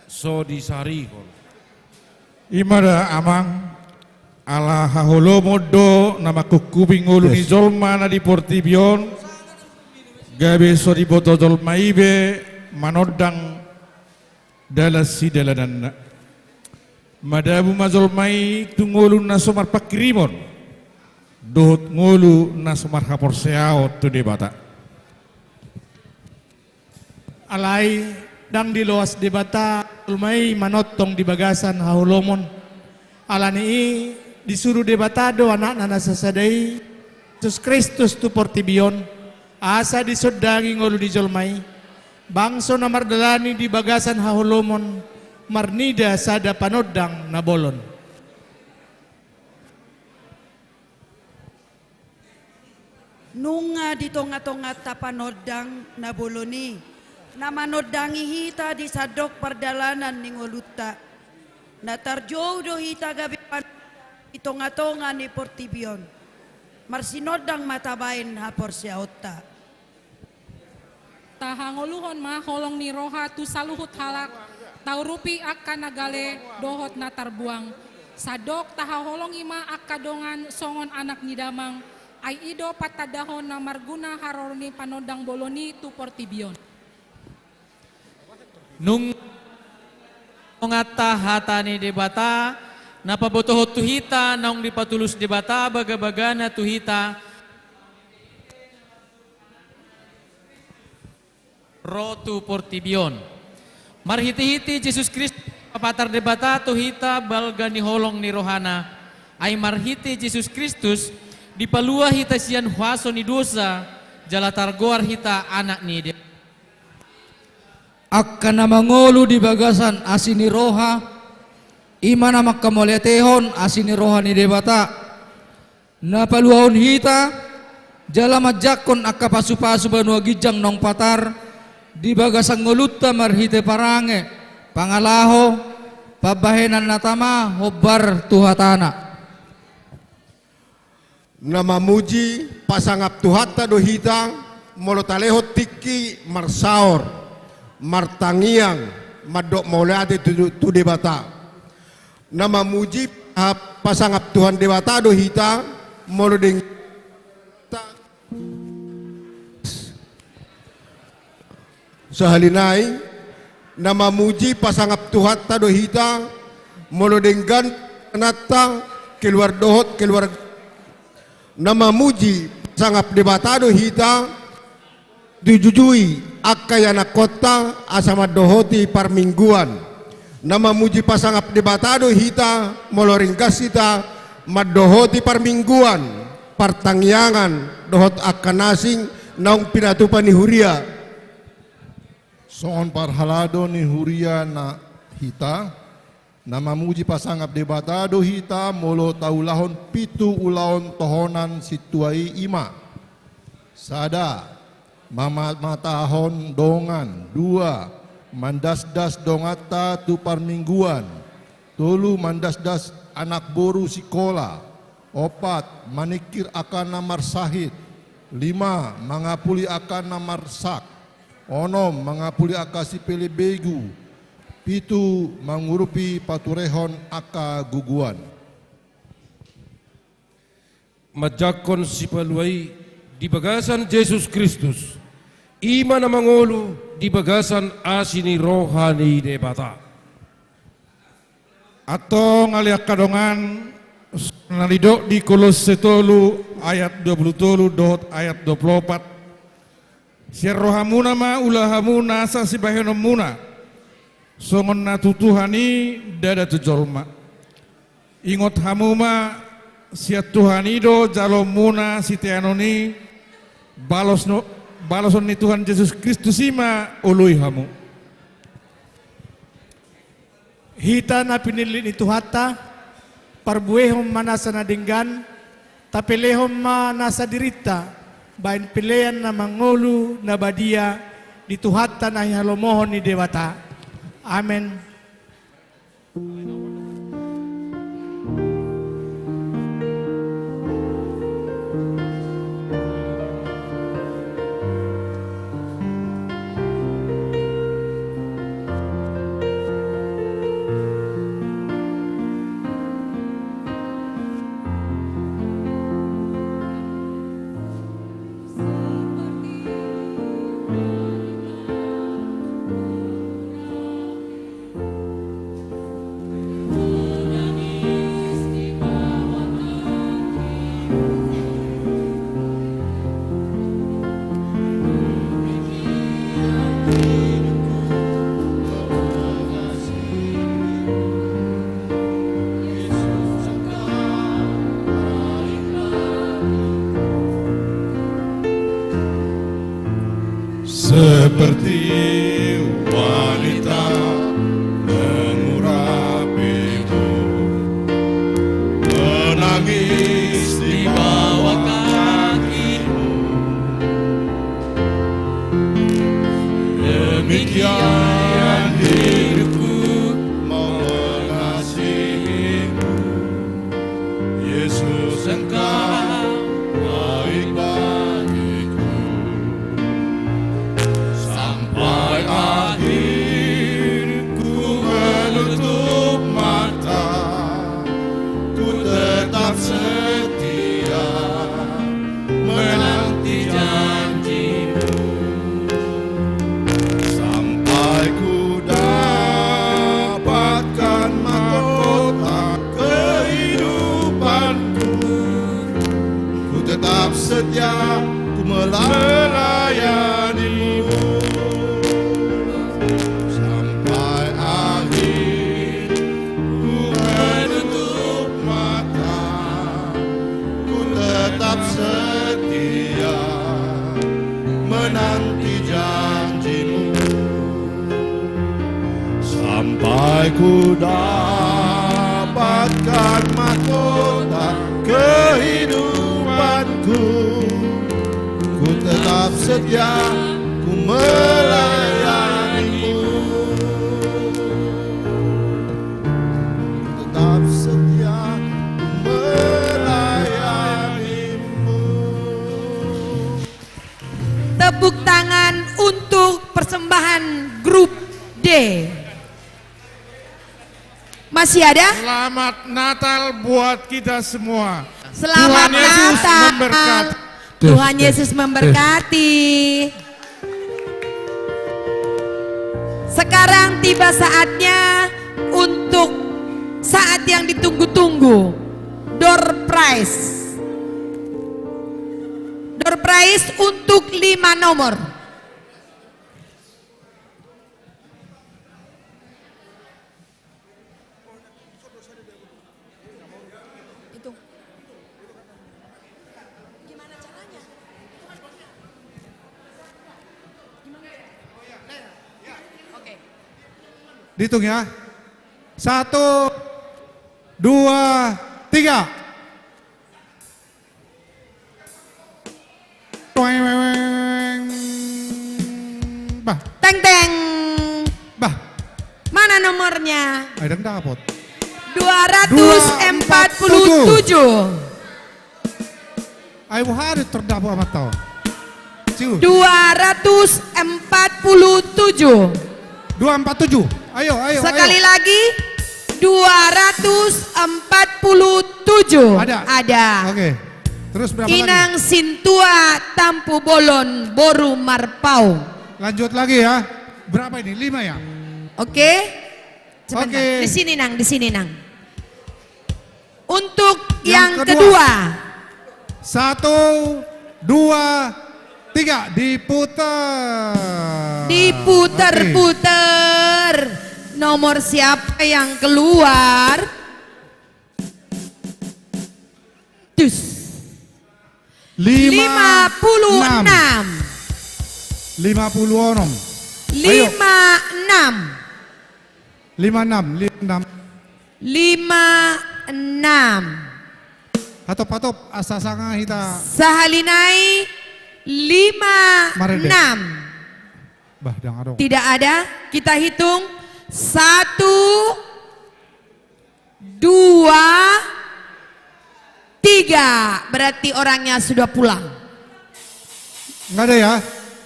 so disarihon. Imada amang ala haholomo do nama kukubing ulu ni Jolma na di Portibion. Gabe so di boto Jolmaibe manodang dalasi dalanan. Madabu mazolmai tungolu na somar pakirimon. Dohot ngolu na somar hapor seao tu debata. Alai dang di luas debata ulmai manotong di bagasan haulomon. Alani disuruh debatado anak nana sasadai Yesus Kristus tu Portibion asa disudangi ngolu di Jolmai bangso na mardalani di bagasan haulomon marnida sada panodang na bolon. Nunga di tonga-tonga tapanodang na boloni na manodangi hita di sadok perdalanan ning oluta na tarjow do hita gabi di tonga-tonga ni Portibion marsinodang matabain hapor siaota tahangoluhon ma holong ni roha tu saluhut halak taurupi akka nagale dohot na tarbuang sadok tahaholong ima akka dongan songon anak ni damang ay ido patadahon na marguna harorni panodang boloni tu Portibion. Nung ngata hatani debata napabotohot tuhita naung dipatulus debata baga-bagana tuhita rotu Portibion Marhiti-hiti Yesus Kristus papatar debata tu hita balga ni holong ni rohana. Ay marhiti Yesus Kristus di palua hita sian huaso ni dosa jala targoar hita anak ni dia. Akka na mangolo di bagasan asini roha ima na makamoletehon asini roha ni debata na paluahon hita jala majakon akka pasu-pasu banua gijang nong patar di bagasang ngolutta marhite parange pangalaho pabahenan natama hobar tuhatana na mamuji pasangap tuhata do hita molotaleho tiki marsaor martangiang madok moleate tu debata na mamuji pasangap Tuhan debata do hita molodeng sahalinai na mamuji pasangap Tuhan tado hita molodenggan nata keluar dohot keluar na mamuji pasangap debatado hita dijujui akayana kota asama dohoti parmingguan na mamuji pasangap debatado hita moloringgas hita madohoti parmingguan partangyangan dohot akanasing naung pinatupan ni huria soon parhalado ni huria na hita na mamuji pasangap debatado hita molo taulahon pitu ulaon tohonan situai ima sada mamatahon dongan dua mandasdas dongata tu parmingguan tolu mandasdas anak boru sikola opat manikir akan namar sahid lima mangapuli akan namar sak onom mangapuli akasi pele begu pitu mangurupi paturehon aka guguan majakon si paluai di bagasan Yesus Kristus ima na mangolu di bagasan asini rohani debata atau ngaliak kadongan nalidok di Kolose 3 ayat 23 dohot ayat 24 siar rohamuna ma ulahamuna sa sibahenomuna songon natutuhani dada tujolma ingot hamuma siat tuhanido jalomuna sitianoni baloson ni Tuhan Yesus Kristus ima ului hamu hita na pinili ni Tuhata parbuehom manasa na dinggan tapelehom manasa dirita bain pilihan na mangulu na badia di Tuhata na halomohon ni dewata amen. Seperti wanita mengurapimu menangis di bawah kakimu demikian hidupku mau mengasihimu Yesus engkau baik bagiku sampai akhir ku menutup mata ku tetap setia menanti janjimu sampai ku dapatkan mahkota kehidupanku ku tetap setia ku melayanimu sampai sampai ku dapatkan mahkota kehidupanku. Ku tetap setia, ku melayanimu. Tetap setia, ku melayanimu. Tepuk tangan untuk persembahan grup D. Masih ada? Selamat Natal buat kita semua. Selamat Tuhan Yesus Natal. memberkati. Tuhan Yesus memberkati. Sekarang tiba saatnya untuk saat yang ditunggu-tunggu. Door prize. Door prize untuk 5 nomor. Dihitung ya. 1, 2, 3. Bah. Teng teng. Bah. Mana nomornya? Ada dapat. 247. Ayo hari terdapat amat tau. 247. 247. Ayo. Sekali lagi 247. Ada. Oke. Terus berapa Inang lagi? Sintua Tampu Bolon Boru Marpau. Lanjut lagi ya. Berapa ini? 5 ya? Oke. Sebentar. Oke. Di sini Nang. Untuk yang kedua. 1, 2, 3. Diputar. Diputer-puter. Nomor siapa yang keluar? Dus. 56. 56. 56. Hatop asa sanga hita. Sahalinai 56. Bah, dang adong. Tidak ada. Kita hitung 1, 2, 3. Berarti orangnya sudah pulang. Enggak ada ya?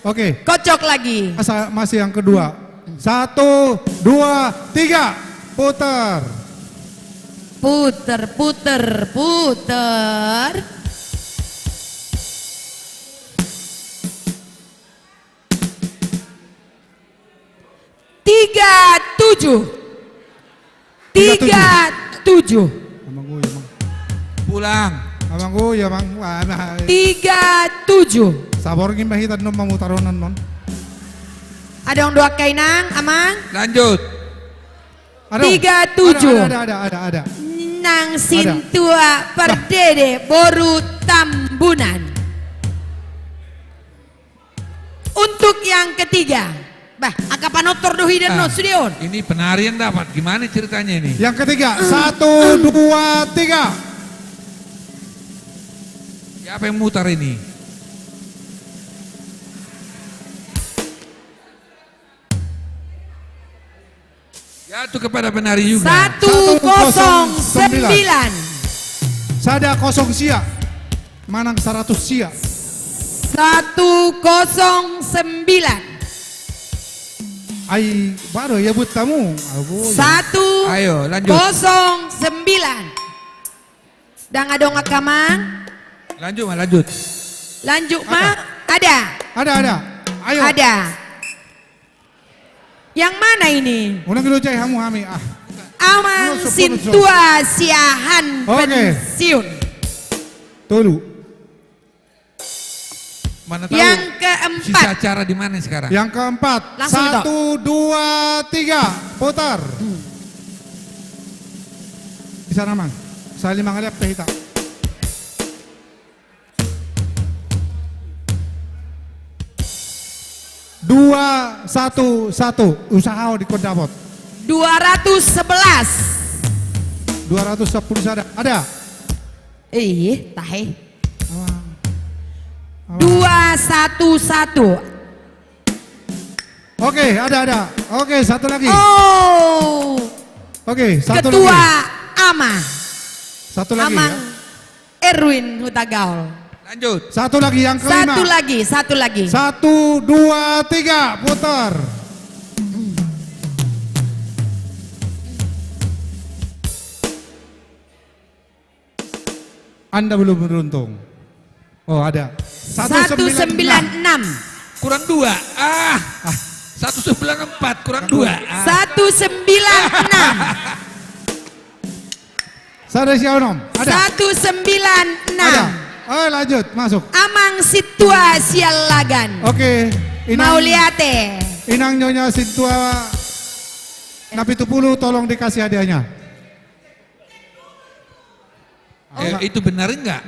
Oke. Kocok lagi. Masih yang kedua. 1, 2, 3. Putar. Puter. 37. Pulang. Abangku ya bang. 37. Sabor gimana hita nom mamutaronan non. Ada yang dua kainang, Amang? Lanjut. 37. Ada. Nang Sintua Perdede Boru Tambunan. Untuk yang ketiga. Bah, akapanotor dohi dan no studion. Ini penarian dapat. Gimana ceritanya ini? Yang ketiga. 1, 2, 3. Siapa yang mutar ini? Jatuh kepada penari juga. 109. Sada 0 sia. Manang 100 sia. 109. Ai baru ya buat tamu. 109. Dan adong akamang. Lanjut. Lanjut mah ada. Ayo. Ada. Yang mana ini? Unang dulu cai hamu hami ah. Amang Sintua Siahan pensiun. Tolu. Mana tahu? Yang keempat. Sisa acara di mana sekarang? Yang keempat. Langsung 1, 2, 3. Putar. Di sana mang. Saya 5 kali apa hita. Dua, satu. Usaha di kod dapat. 211. 210 ada? Tahe. 211. Oke, ada. Oke, satu lagi. Oh. Oke, satu Ketua lagi. Ama. Satu lagi Amang ya. Erwin Hutagaul. Lanjut. Satu lagi yang kelima. Satu lagi. 1, 2, 3, putar. Anda belum beruntung. Oh, ada. 196. Kurang 2. 194 kurang 2. 196. Sada Sionom. Ada. 196. Ada. Oh, lanjut, masuk. Amang Situa Sialagan. Oke. Mauliate. Inang Nyonya Sintua Napi Tupulu, tolong dikasih hadiahnya. Itu benar enggak?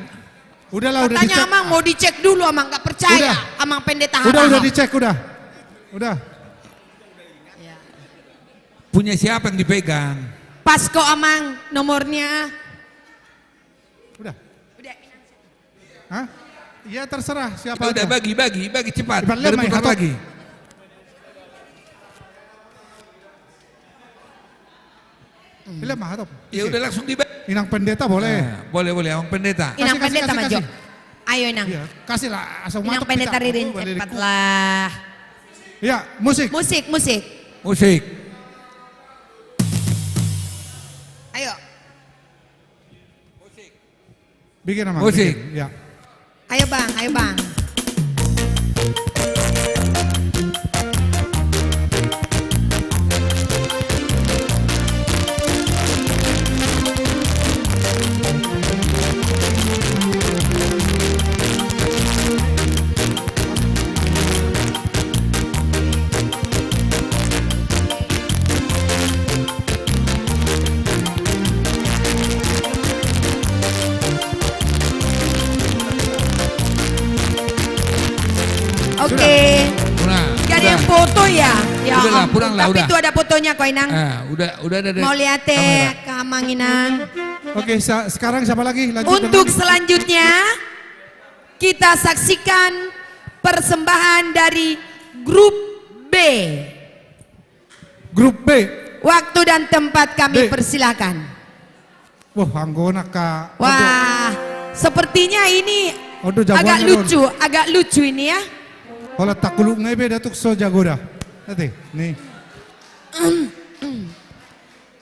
Udahlah, udah Katanya dicek. Amang mau dicek dulu, Amang gak percaya. Udah. Amang pendeta Udah Harahap. dicek, udah. Punya siapa yang dipegang? Pas kok Amang nomornya. Hah? Iya, terserah siapa Udah aja. bagi cepat. Ibarat lemah, Berputar atau- lagi. Bila mah atau? Ya udah langsung dibagi. Inang pendeta boleh. Boleh, Abang pendeta. Inang Kasih, pendeta kasih, Majo. kasih. Ayo Inang. Iya, kasihlah asal Inang matok pendeta kita. Ririn, Oh, balik. cepatlah. Ya, musik. Musik. Ayo. Bikin nama. Musik. bikin. Ya. Ayo Bang. Oke. Gak ada yang foto ya? Ya Udahlah, ampun. pulang lah, Tapi udah. itu ada fotonya kok Inang. Udah ada. Mau lihat ke Amang Inang. Oke, sekarang siapa lagi? Lanjut. Untuk selanjutnya kita saksikan persembahan dari grup B. Grup B. Waktu dan tempat kami persilakan. Wah, anggona ka. Wah, sepertinya ini Odo jagoan agak lucu ini ya. Kalau tak kuluk ngebe datuk so jago dah. Nanti, nih.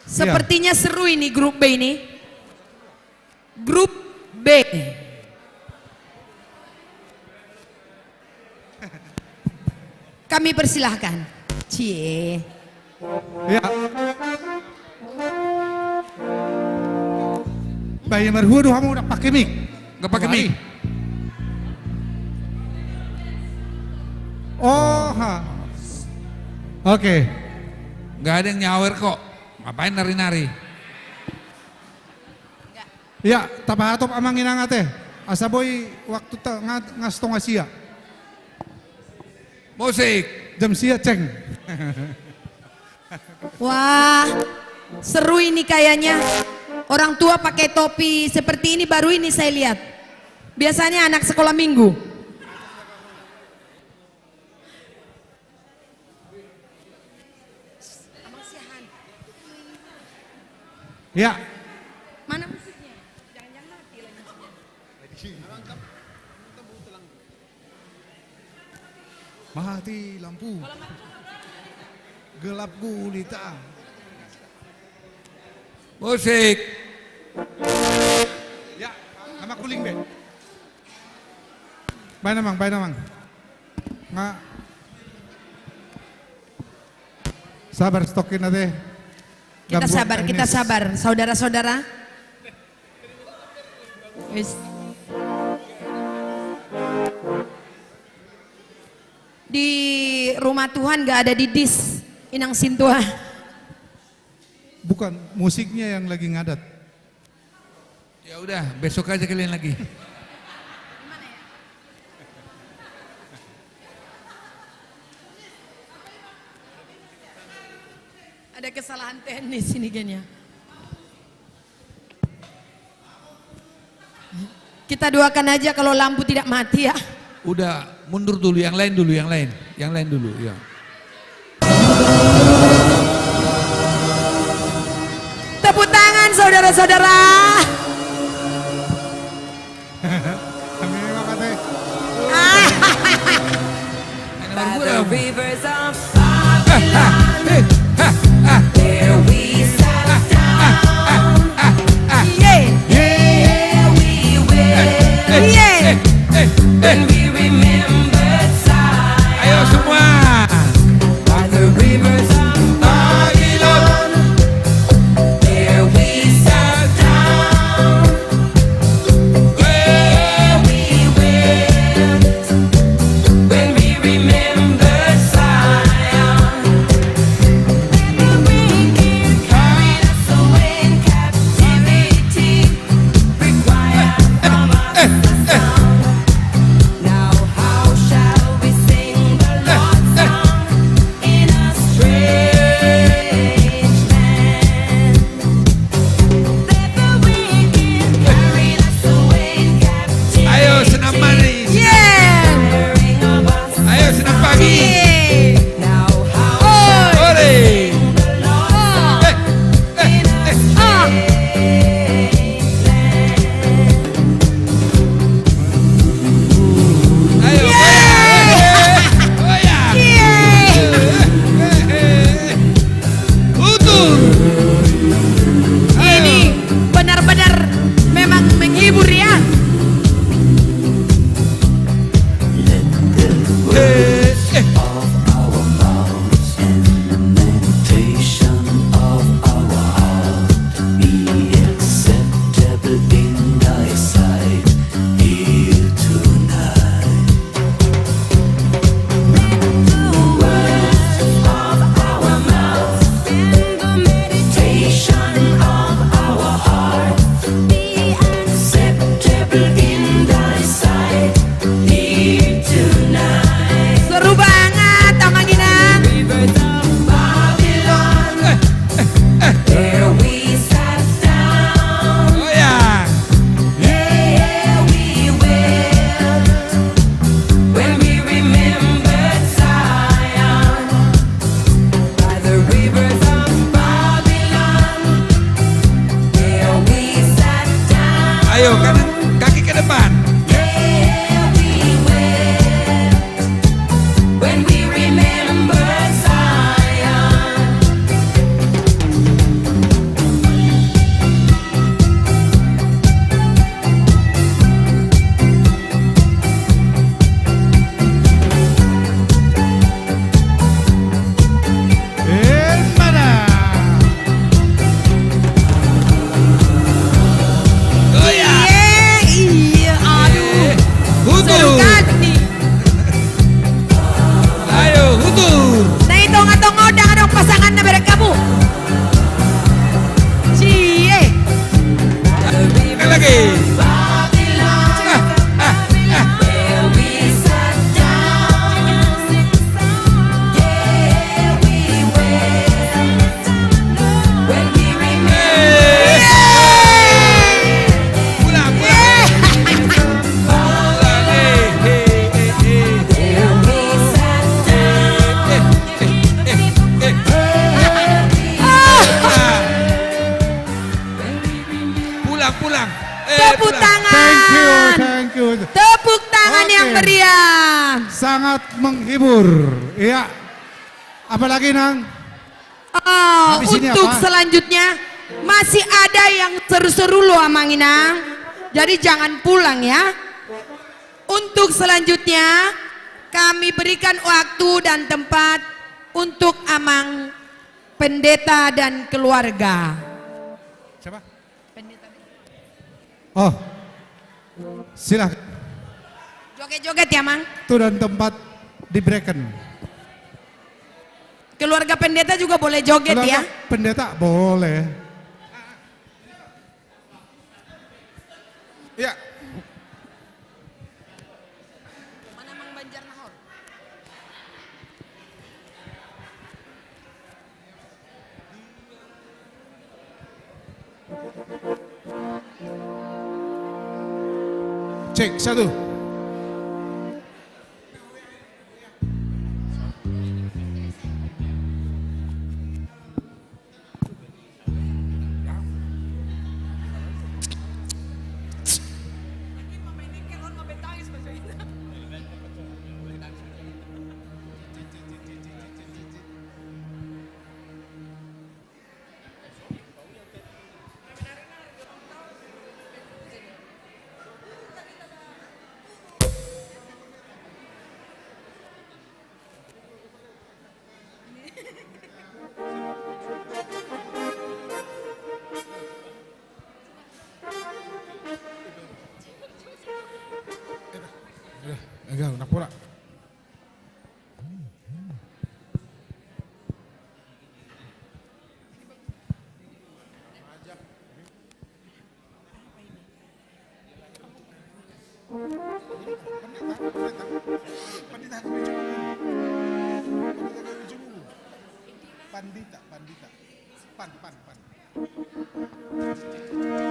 Sepertinya seru ini grup B ini. Grup B. Kami persilahkan. Cie. Ya. Bayi merhua kamu udah pakai mic? Gak pakai mic. Oh, Oke. Gak ada yang nyawer kok. Ngapain nari-nari? Ya, tapahatop amang inang ate. Asa boy waktu ngastong asia. Musik. Jam sia ceng. Wah, seru ini kayaknya. Orang tua pakai topi seperti ini baru ini saya lihat. Biasanya anak sekolah minggu. Ya. Mana musiknya? Jangan-jangan mati lah musiknya. Mati lampu. Gelap gulita. Musik. Ya, nama kuling be. Baik namang. Nggak. Sabar stokin nanti. Kita sabar, saudara-saudara. Wis. Di rumah Tuhan gak ada didis Inang Sintua. Bukan musiknya yang lagi ngadat. Ya udah, besok aja kalian lagi. Ada kesalahan teknis ini kayaknya. Kita doakan aja kalau lampu tidak mati ya. Udah mundur dulu, yang lain dulu, yang lain dulu ya. Tepuk tangan saudara-saudara. By the rivers of Babylon, there we sat down. Yeah, we will. Yeah, when we remembered Zion. Ayo semua. By the rivers of Babylon, there we sat down. Yeah, we will. When we remembered Zion. The wicked carried us away in captivity, required from us a song. Now how shall we sing the Lord's song in a strange land? That the wicked carried us away in captivity. Ayo senam manis. Wearing of us Ayo senam pagi. now how Ore. the Lord's song in a strange Ayo. Utur. Ini benar-benar memang menghibur ya. Seru banget Taman Ginang. There we sat down. Oh ya. Yeah, we will. When we remembered Zion. By the rivers of Babylon. There we sat down. Ayo kanan, kaki ke depan. Yeah, we will. When we remembered Zion. Oh ya. Iya, aduh. Seru kan nih. Ayo utur. Nah itu ngatong ngodang dong pasangan na berek kamu. Cie. Lagi. Where we sat down. Yeah, we will. When we remember. Pulang, pulang. There we sat down. Pulang, pulang. Tepuk tangan. Thank you. Tepuk tangan Oke. yang meriah. Sangat menghibur. Iya. Apalagi Nang? Oh, Habis ini untuk apa? selanjutnya masih ada yang seru-seru loh Amang Inang. Jadi jangan pulang ya. Untuk selanjutnya kami berikan waktu dan tempat untuk Amang Pendeta dan keluarga. Siapa? Oh. Silakan. Joget-joget ya Mang. Itu dan tempat diberikan. Keluarga pendeta juga boleh joget Keluarga ya. Pendeta boleh. Ya. Cek, satu. Enggak, nak pula.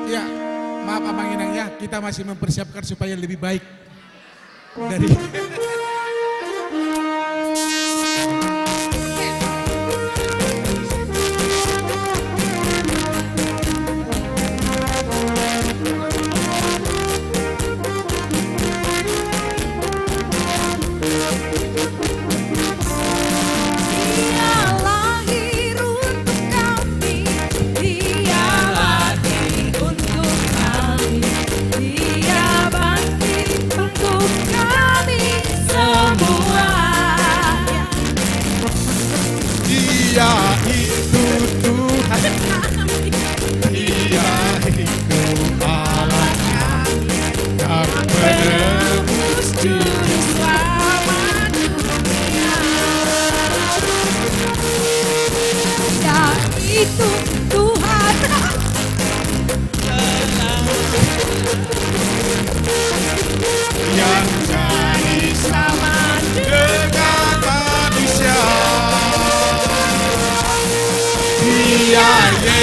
Ya, maaf Abang Inang ya, kita masih mempersiapkan supaya lebih baik dari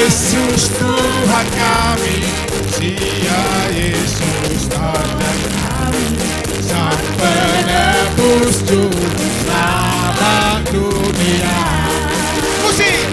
Yesus Tuhan kami, Dia Yesus Tuhan kami, Sang Penebus Juru Selamat dunia. Musik.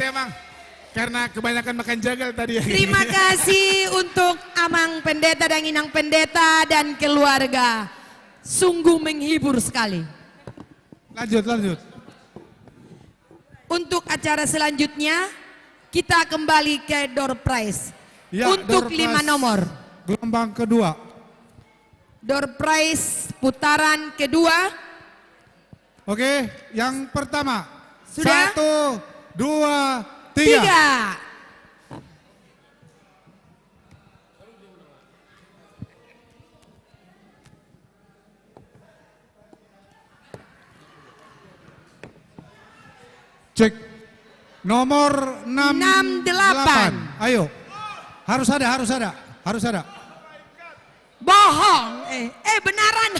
ya Mang. Karena kebanyakan makan jagal tadi. Terima kasih untuk Amang Pendeta dan Inang Pendeta dan keluarga. Sungguh menghibur sekali. Lanjut. Untuk acara selanjutnya, kita kembali ke door prize. Ya, untuk door 5 prize nomor. Gelombang kedua. Door prize putaran kedua. Oke, yang pertama. Sudah? 1, 2, 3. Cek. Nomor 68. Ayo. Harus ada. Bohong. Benaran.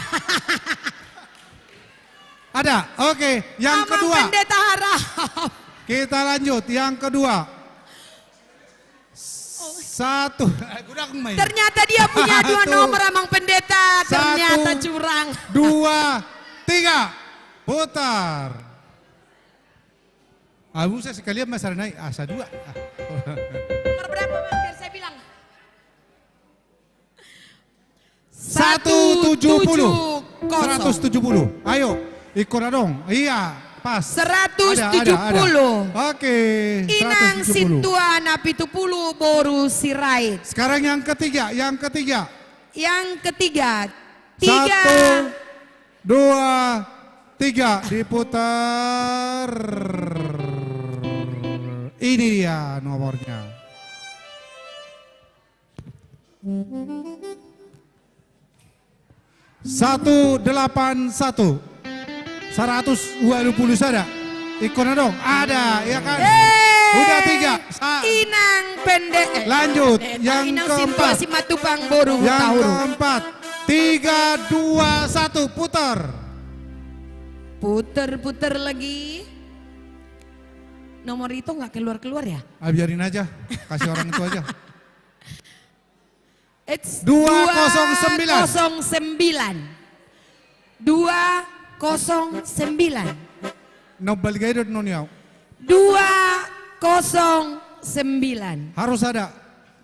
Ada. Oke, yang Amang kedua. Pendeta harap. Kita lanjut, yang kedua. 1. Ternyata dia punya 2 nomor Amang Pendeta. Ternyata 1, curang. 2, 3. Putar. Saya sekalian masalah naik. Asa 2. Nomor berapa Bang? Biar saya bilang. 170. 170. Ayo, ikut dong. Iya, pas. 170. Ada. Oke. Inang 170. Sintua Napitupulu Boru Sirait. Sekarang yang ketiga. 3. 1, 2, 3. Diputar. Ini dia nomornya. 181. 120 saja. Ikonnya dong. Ada, ya kan? Udah 3. Inang Pendeta. Lanjut. Yang Inang keempat. Sintua Simatupang Boru Yang Hutahuru. keempat. 3, 2, 1. Putar. Puter lagi. Nomor itu nggak keluar ya? Biarin aja. Kasih orang itu aja. It's 209. 209. No balik no niaw. 209. Harus ada.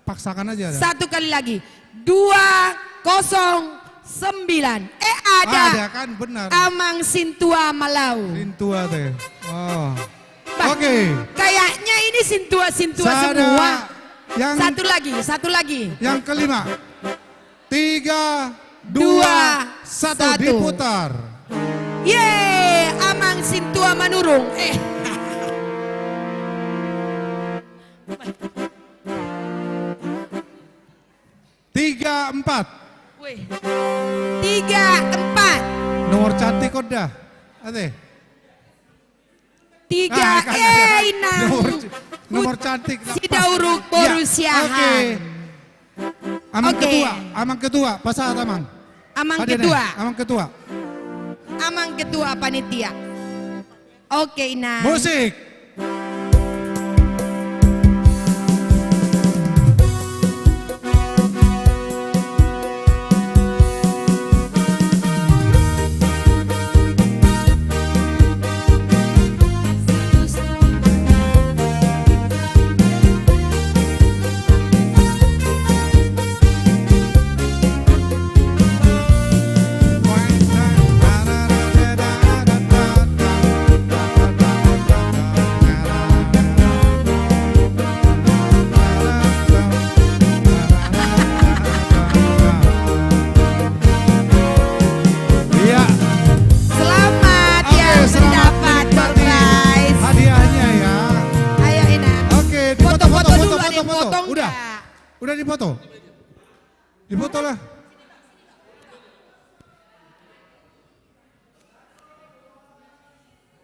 Paksakan aja. Satu kali lagi. 209. Ada. Ada kan, benar. Amang Sintua Malau. Sintua teh. Oh. Oke. Kayaknya ini Sintua Sada. semua. Yang Satu lagi. Yang kelima. 3, 2, 1. Diputar. Yeay, Amang Sintua Manurung. 3, 4. 3, 4. Nomor cantik kok dah. Ate. 3. Inang. Nomor cantik. Sidauruk Boru Siahan. Amang ketua. Pasal Amang. Amang ketua. Amang ketua panitia. Oke, Inang. Musik. Udah dipoto? Dipoto lah.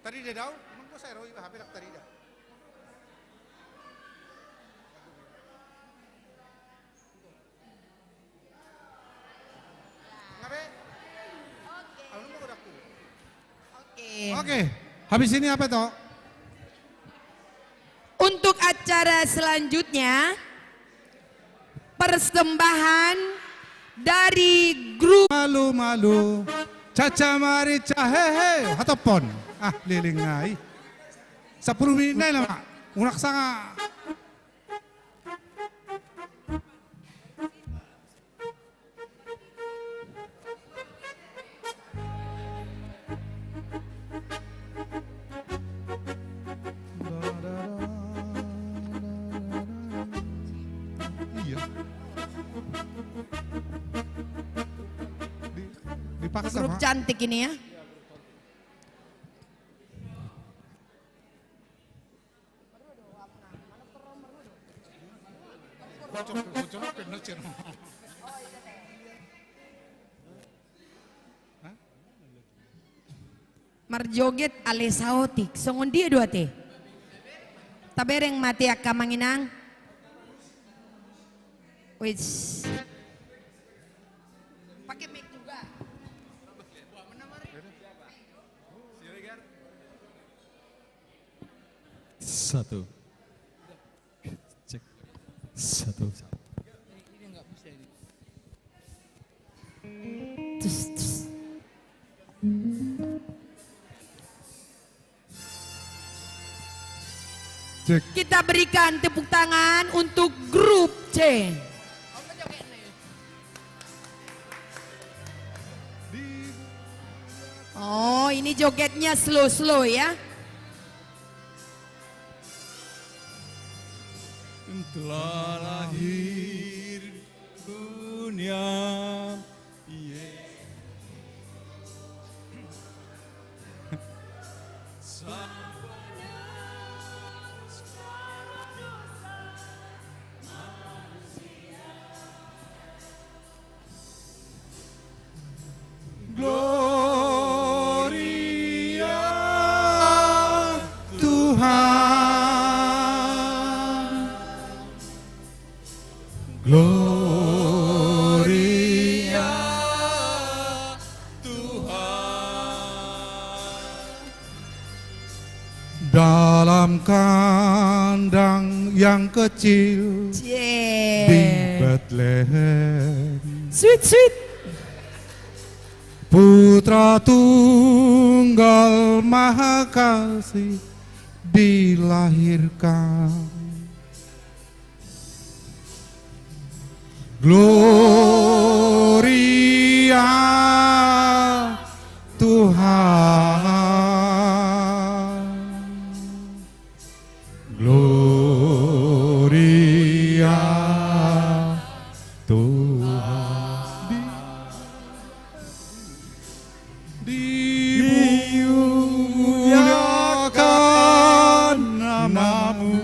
Tadi dia daw, emang kok saya rohi HP tak tadi dah. Oke, habis ini apa toh? Untuk acara selanjutnya, persembahan dari grup Malu-malu, caca marica hehe, hatopon. Liling ngai. 10 menit na lang. Unak sanga. Iya. Dipaksa, Grup Mak. cantik ini ya. Marjoget alesaotik, songon dia dua teh. Tabereng mati akka manginang. Wis. Pakai mic juga. Satu. Cek. Satu. Kita berikan tepuk tangan untuk grup C. Oh, ini jogetnya slow-slow ya. Telah lahir dunia. Gloria Tuhan, Gloria dalam kandang yang kecil di Bethlehem. Sweet, sweet. Putra tunggal maha kasih dilahirkan. Gloria Tuhan, Gloria Tuhan. Dimuliakan namamu,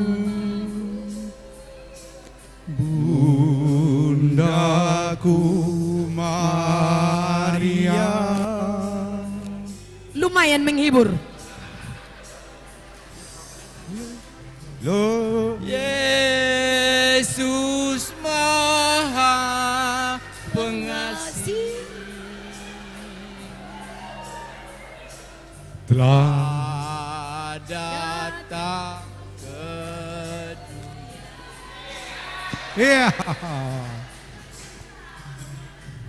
Bundaku Maria. Lumayan menghibur. Yesus Maha Pengasih telah datang ke Iya.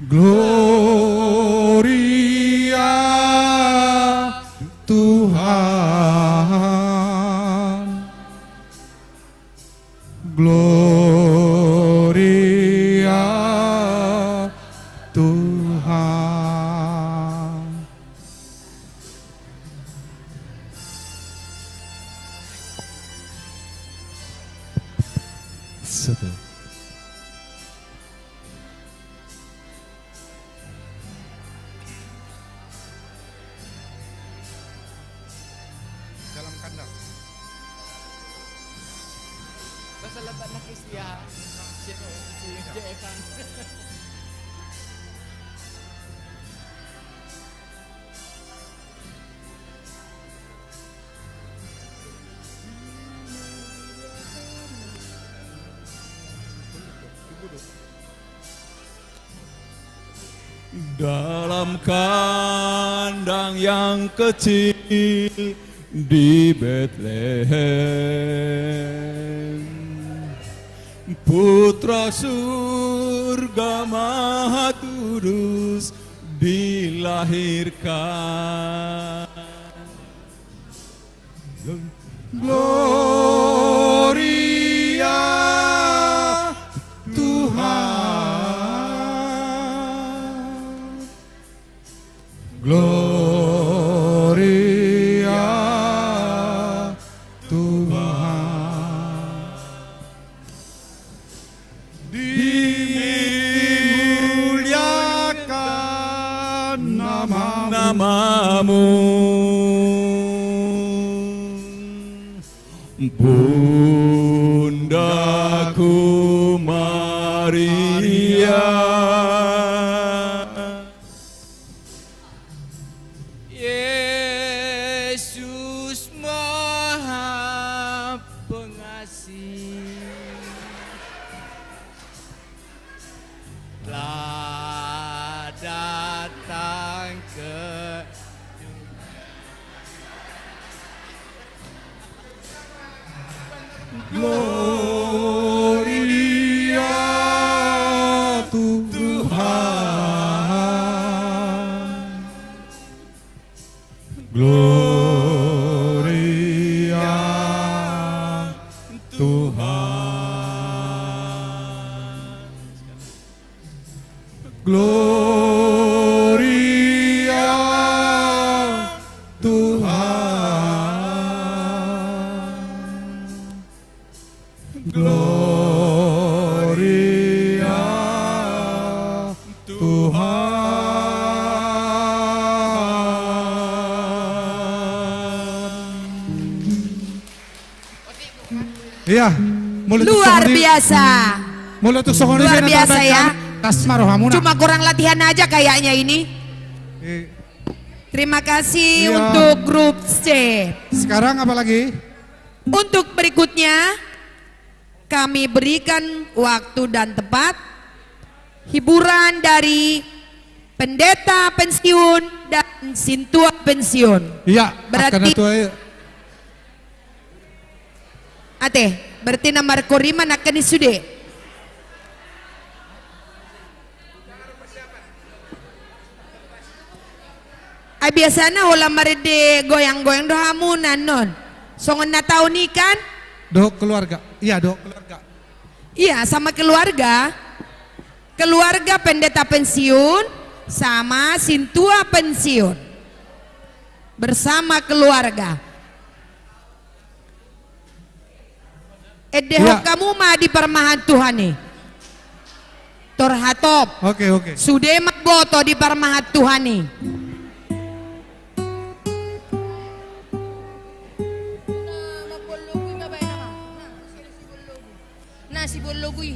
Gloria Tuhan, Gloria Tuhan. Satu. Dalam kandang. Basta laban na kisya. Dalam kandang yang kecil di Bethlehem, Putra surga maha kudus dilahirkan. Gloria Gloria Tuhan. Dimuliakan namamu. Bundaku Maria, Yesus Maha Pengasih, telah datang ke Gloria Tuhan. Gloria Tuhan. Gloria Tuhan. Gloria Tuhan. Iya, Luar biasa. Mulai untuk sokoni Luar biasa ya. Cuma kurang latihan aja kayaknya ini. Terima kasih untuk grup C. Sekarang apa lagi? Untuk berikutnya kami berikan waktu dan tempat hiburan dari pendeta pensiun dan sintua pensiun. Iya, berarti berarti nomor korima nak kini sudah. Biasanya ulah maride goyang-goyang doh hamunan non. Songon na tahu nih kan? Doh keluarga. Iya, doh keluarga. Iya, sama keluarga. Keluarga pendeta pensiun sama sintua pensiun. Bersama keluarga. Edehok kamu mah di permahan Tuhan nih. Torhatop. Oke. Sudah boto di permahan Tuhan nih. Si bolo gue.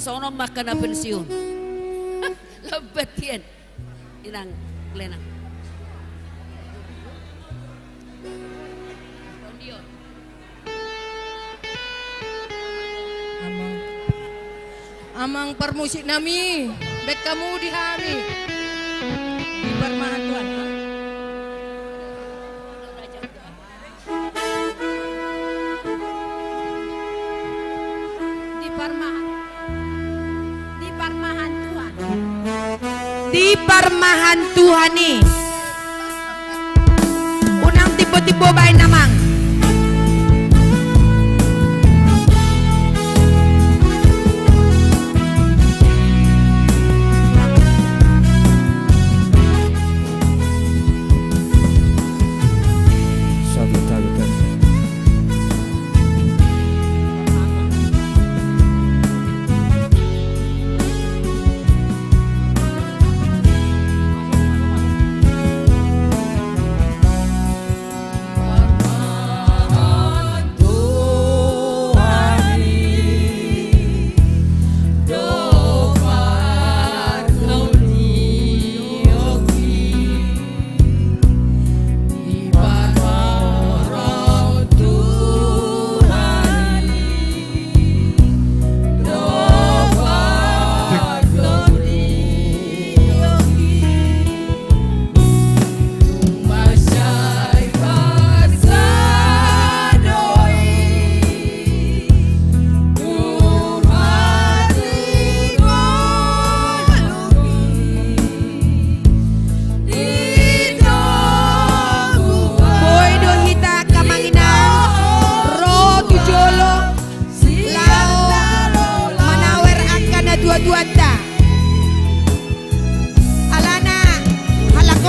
Sono makan na pensiun. Lebat yan. Inang Lena. Amang permusik nami, bek kamu dihami. Di permahan Tuhan. Di permahan Tuhan nih. Unang tipe-tipe baik namang.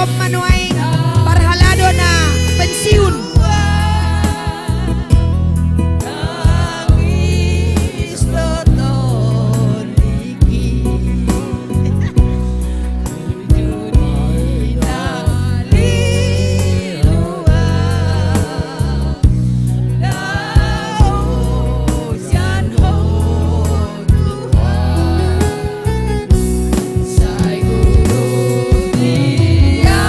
barikom manuai parhalado na pensiun. Sai guru dia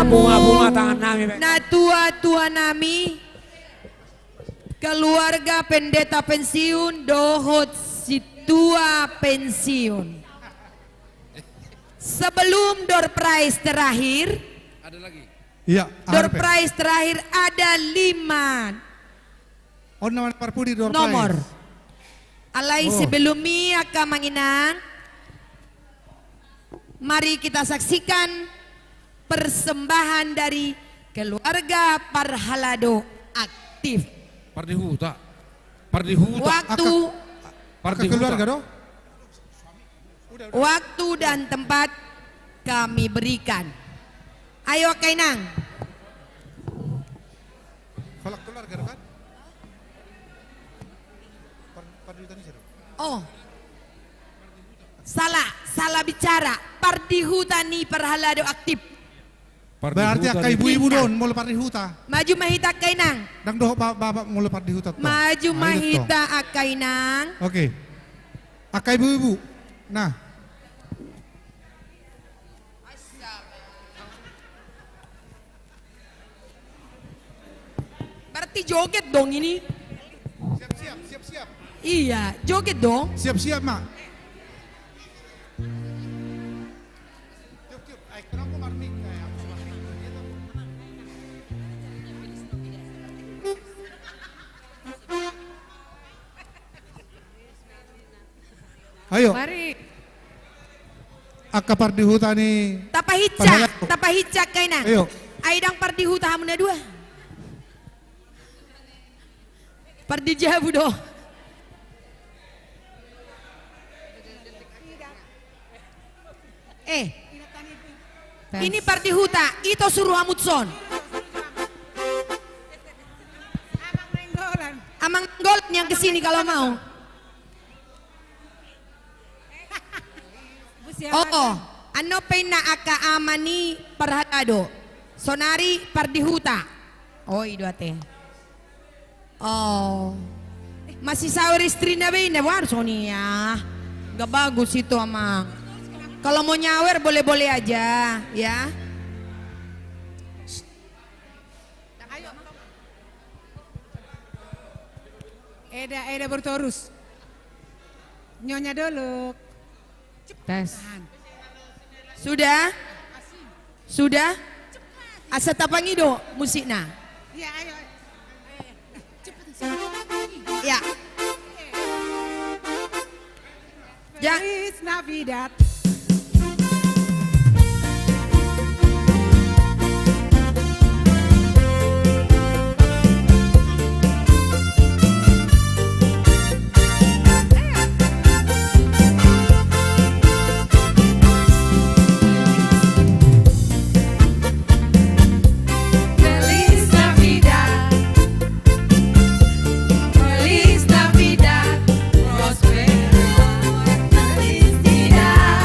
bunga-bunga tangan nami. Nah tua-tua nami, keluarga pendeta pensiun, dohot si tua pensiun. Sebelum door prize terakhir, Ada lagi. Iya. door prize terakhir ada 5 Oh, nomor parpudi door nomor. prize. Alai sebelum akan menginang, mari kita saksikan persembahan dari keluarga Parhalado aktif. Pardihuta. Waktu keluarga dong. Waktu dan tempat kami berikan. Ayo Kainang. Falak keluarga kan? Oh. Salah bicara. Pardihutani Parhalado aktif. Berarti akai ibu-ibu don mulu pardihuta. Maju mahita Kainang. Dang doh bapak mulu pardihuta. Maju mahita Akainang. Oke. Akai ibu-ibu. Nah. Berarti joget dong ini. Siap-siap. Iya, joget dong. Siap-siap, Mak. Ayo. Mari. Aka pardihutani. Tapahitca Kainang. Ayo. Aidang pardihuta hamuna dua. Pardijabu doh. Ini pardihuta, itu suruh hamutson. Amang Golan yang kesini kalau mau. Oh, ano pay na aka amani Parhalado. Sonari pardihuta. Oh, itu ate. Oh. Masih sahur istri na ba yun? Sonia. Gak bagus itu amang. Kalau mau nyawer boleh-boleh aja, ya. Eda bertorus. Nyonya dulu. Tes. Sudah? Asa tapangido musikna. Ya, ayo. Ya. Feliz Navidad. Feliz Navidad. Feliz Navidad. Prospero. Felicidad.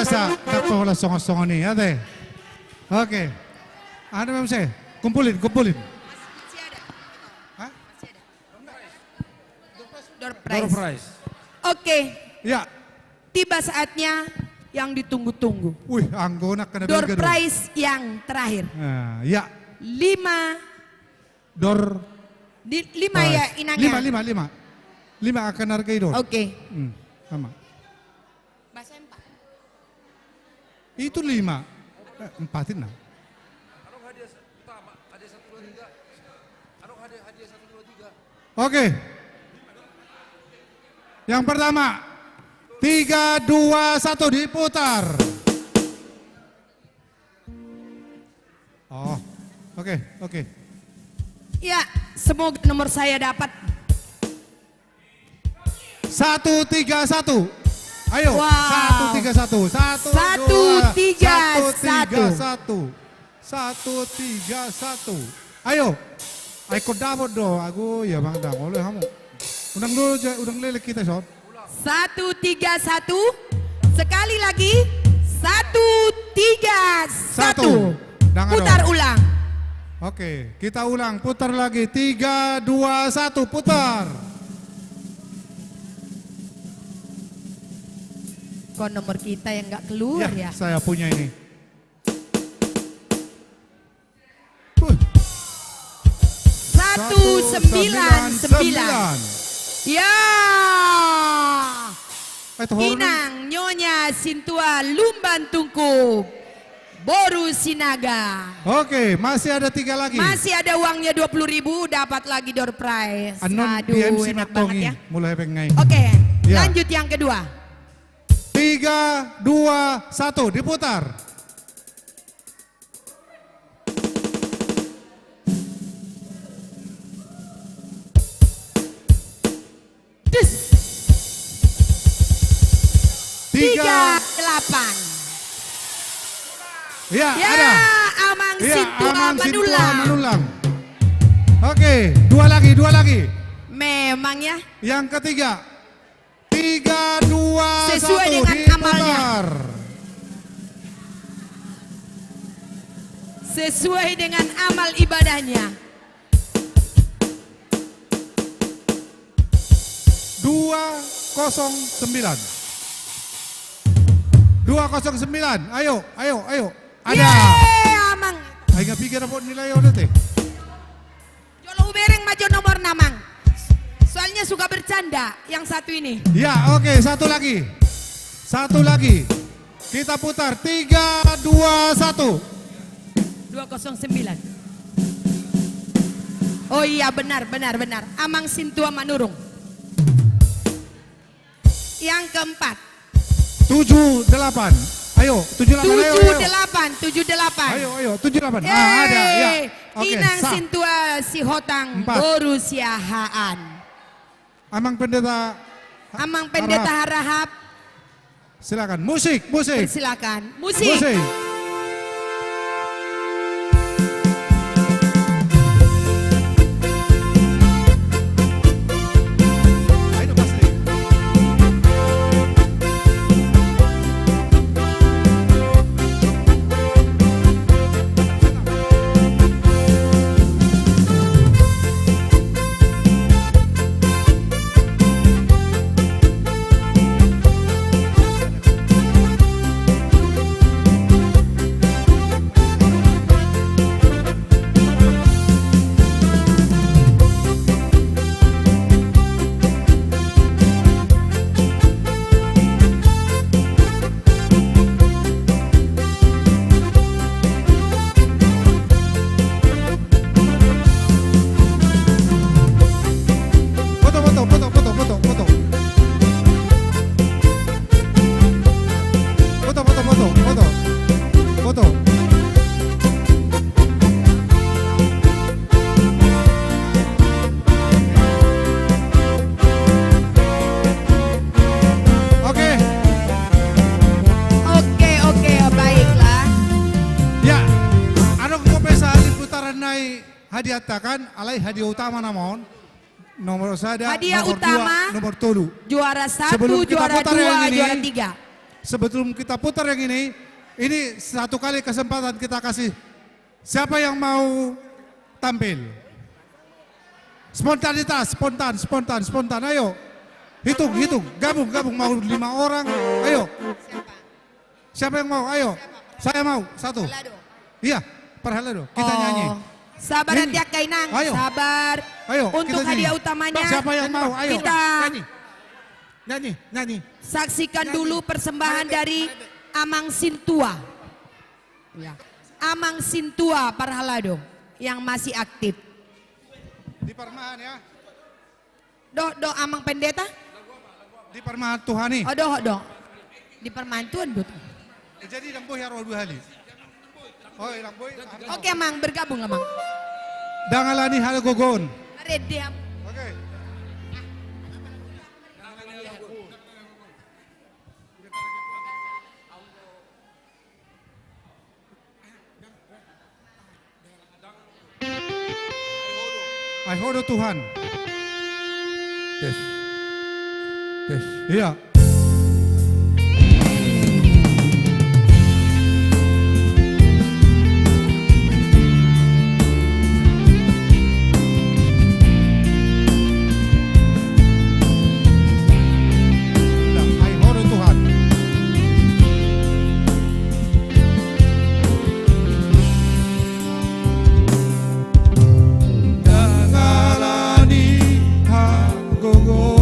biasa dapat olah songo-songo nih ya teh. Oke. Ada memang saya kumpulin. Door Door prize. prize. Oke. Ya. Tiba saatnya yang ditunggu-tunggu. Wih, anggona kena Door beli prize yang terakhir. Nah, ya. 5 Door. 5 ya inangnya. 5 akan hargai door. Oke. Sama. Bahasa 4. Itu 5. 4 nah. Oke. Yang pertama 3, 2, 1 diputar. Oh, oke. Ya, semoga nomor saya dapat. 1, 3, 1. Ayo, Wow. 1, 3, 1. 1, 3, 1. Ayo. Aku dapat do, aku ya Bang Dang, oleh kamu. Undang lelek kita sob. 1, 3, 1. Sekali lagi. 1, 3, 1. Putar ulang. Oke, kita ulang, putar lagi. 3, 2, 1, putar. Kok nomor kita yang nggak keluar ya? Saya punya ini. Satu, 9, 9. Ya. Inang Nyonya Sintua Lumban Tungku Boru Sinaga. Oke, masih ada 3 lagi. Masih ada uangnya 20.000, dapat lagi door prize. Anon Aduh, BMC enak Matongi, banget ya. mulai pengai. Oke, Ya. lanjut yang kedua. 3, 2, 1, diputar. Des. 38. Ya, ada. Amang Ya, Sintua Amang Sintua Manulang. Manulang. Oke, 2 lagi. Memang ya. Yang ketiga. 3, 2, 1, Sesuai dengan diputar. amalnya. Sesuai dengan amal ibadahnya. 209. 209. Ayo. Ada. Yeay, Amang. Ayo nggak pikir apa nilai udah teh. Jolo ubereng maju nomor namang. Soalnya suka bercanda yang satu ini. Ya, oke, satu lagi. Kita putar 3, 2, 1. 209. Oh iya benar. Amang Sintua Manurung. Yang keempat. 78. Ayo, 78. 78. Ayo, 78. Ada, ya. Oke, Inang sah. Sintua Sihotang 4. Boru Siahaan. Amang Pendeta Harahap. Silakan. Musik. Silakan. Musik. hadiah takan alai hadiah utama namon nomor sada Hadiah nomor utama, 2 nomor 3 juara 1, Sebelum kita juara putar 2, yang ini, juara 3. sebelum kita putar yang ini satu kali kesempatan kita kasih. Siapa yang mau tampil? Spontanitas, spontan. Ayo. Hitung. Gabung mau 5 orang. Ayo. Siapa yang mau? Ayo. Saya mau. 1. Iya, perhalado. Kita nyanyi. Sabar Tiak Kainang. Ayo. Sabar. Ayo. Untuk hadiah utamanya. Siapa yang mau? Ayo. Kita nyanyi. Saksikan dulu persembahan dari Amang Sintua. Ya. Amang Sintua Parhalado yang masih aktif. Di permahan ya. Do Amang Pendeta? Di permahan Tuhani. Oh do. Di permahan Tuhan betul. Jadi Lamboy harus 2 kali. Oh, Lamboy. Oke, Mang, bergabung lah, Mang. Dangalani hal gogon. Ready. Oke. Aihodo Tuhan. Tes. Iya. Aihodo Tuhan. Dangalani hanggogo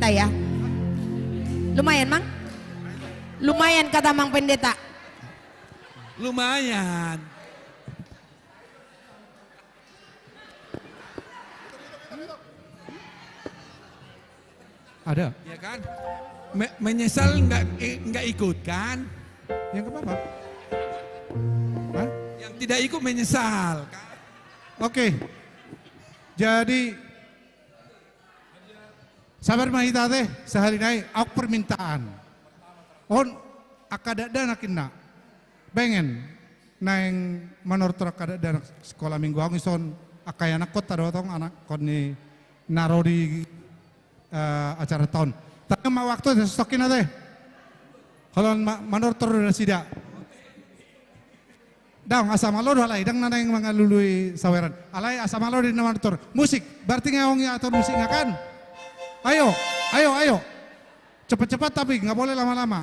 pendeta ya. Lumayan Mang? Lumayan kata Mang Pendeta. Lumayan. Ada. Ya kan? Menyesal nggak ikut kan? Yang apa? Yang tidak ikut menyesal. Kan? Oke. Jadi sabar mahita teh sehari naik aku permintaan. On akadada nakina. Pengen naeng manortor akadada sekolah minggu aku son akayana kota dotong anak koni naro di acara tahun. Tapi mau waktu stokin teh. Kalau manortor udah sida. Dang asamalo alay dang naneng mga luluy saweran. Alay asamalo di manortor. Musik berarti ngayong atur musiknya kan? Ayo, ayo, ayo. Cepat-cepat tapi nggak boleh lama-lama.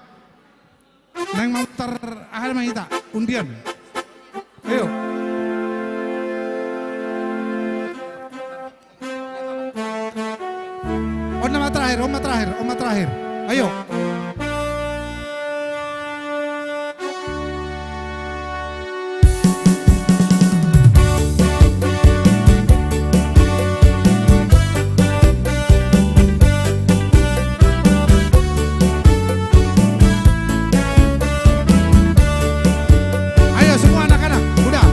Neng mau terakhir mahita undian. Ayo. Oma terakhir. Ayo. Ayo semua anak-anak, udah.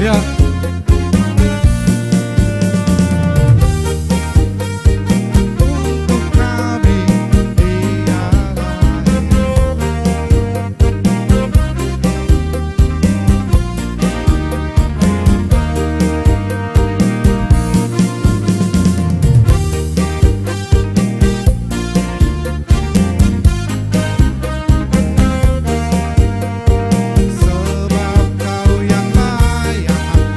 Ya. Untuk kami dia sebab kau yang layak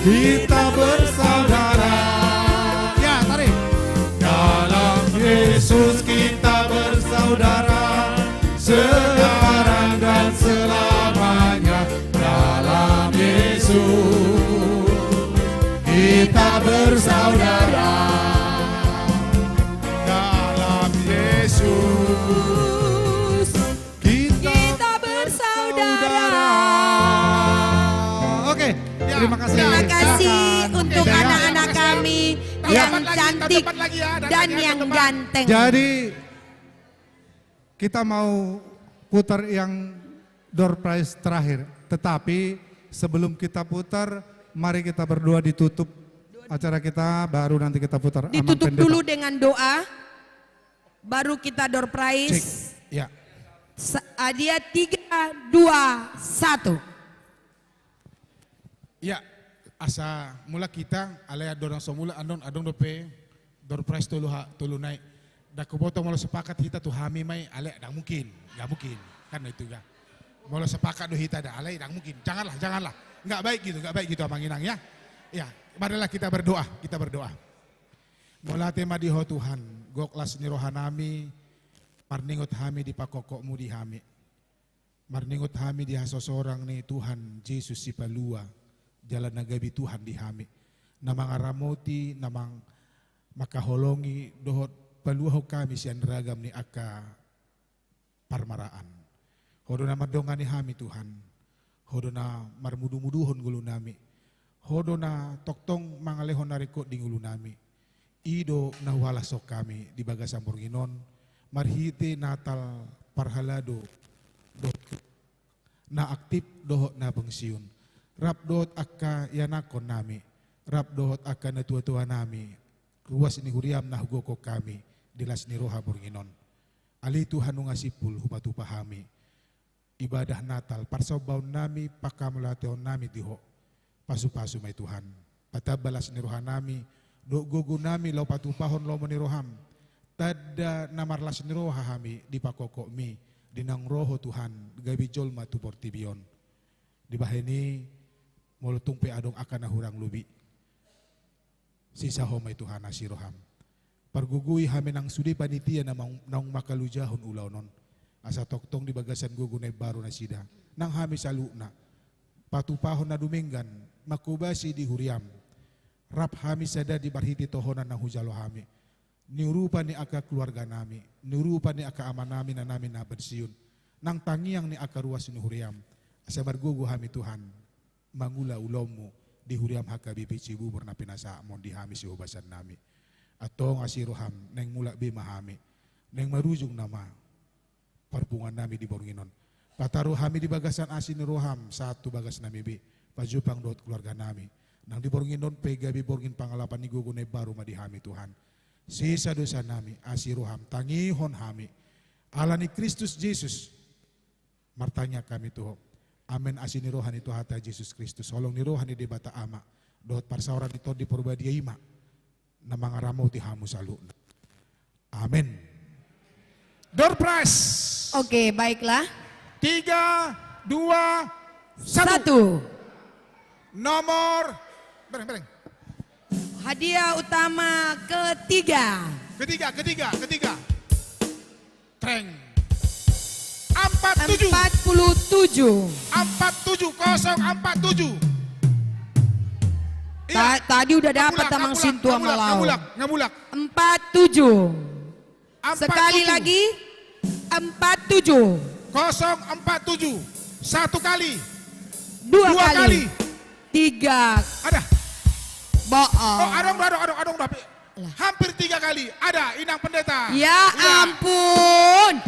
kita bersaudara. Ya, tarik. Dalam Yesus kita bersaudara, sekarang dan selamanya. Dalam Yesus kita bersaudara. Dalam Yesus kita bersaudara. Oke, terima kasih. Terima kasih untuk anak-anak kami yang cantik dan yang ganteng. Jadi kita mau putar yang door prize terakhir. Tetapi sebelum kita putar, mari kita berdoa ditutup acara kita, baru nanti kita putar. Ditutup dulu dengan doa, baru kita door prize. Ya. Hadiah 3, 2, 1. Ya, asa mula kita alaya dorang somula adong dope door prize tulu naik. Dak kuboto mau sepakat kita tuh hami mai alaya dak mungkin, nggak mungkin kan itu ya. Mau sepakat do hita dak alaya dak mungkin. Janganlah. Nggak baik gitu Abang Inang ya. Ya, marilah kita berdoa. Mula tema diho Tuhan, goklas ni rohanami, marningot hami di pakokokmu di hami. Marningot hami di hasosorang ni Tuhan Yesus si palua, jalan nagabi Tuhan di hami. Namang aramoti, namang makaholongi, dohot paluaho kami sian ragam ni aka parmaraan. Hodo na madongan ni hami Tuhan. Hodo na marmudu-muduhon gulu nami. Hodo na toktong mangalehon nariko di gulu nami. Ido na walasok kami di bagasang Borginon. Marhite natal parhalado dot na aktif dohot na pengsiun. Rap dohot akka yanakon nami. Rap dohot akka na tua-tua nami. Ruas ni huriam na hugoko kami dilas ni roha Borginon. Ali Tuhan ngasipul hubatu pahami. Ibadah Natal parsobaw nami pakamulateon nami diho. Pasu-pasu may Tuhan. Patabalas ni roha nami. Do gugu nami lau patupahon lomo ni roham. Tada namarlas ni roha hami di pakoko mi. Dinang roho Tuhan gabi jolma tu portibion. Di bahini mulutung pe adong akan nahurang lubi. Sisa ho may Tuhan asi roham. Pargugui hami nang sudi panitia na naung makalujahon ulaw non. Asa toktong di bagasan gugunay baro na sida. Nang hami saluna. Patupahon na duminggan. Makubasi di huriam. Rap hami sada di barhiti tohonan ng hujalo hami. Niurupa ni aka keluarga nami. Niurupa ni aka ama nami na namin nabadsiyun. Nang tangiang ni aka ruas ni huriam. Asa margugu hami Tuhan. Mangula ulommu. Di huriam hakabibi cibubur na pinasaamon di hami si hubasan nami. Atong asiroham neng mula bimahami. Neng marujung nama. Parpungan nami di Borginon. Pataruh hami di bagasan asin ni roham. Satu bagas nami bi. Pajupang dot keluarga nami. Nang di Borginon pegabi Borgin pangalapan ni gugunay baru madihami Tuhan. Sisa dosa nami asiroham tangihon hami. Ala ni Kristus Yesus. Martanya kami tuho. Amen asin ni rohan itu hata Yesus Kristus. Holong ni rohan ni debata ama. Dot parsauran itu di porbadia ima. Na mga ramo ti hamu saluna. Amen. Door prize. Oke, baiklah. 3, 2, 1. Nomor bereng. Hadiah utama ketiga. Ketiga. Treng. 47. 47. Tadi udah dapat tamang sintua melau. Ngamulak. 47. Sekali lagi. 47. 047. Satu kali. Dua kali. 3. Ada. Bohong. Oh, adong. Hampir 3 kali. Ada Inang Pendeta. Ya ampun.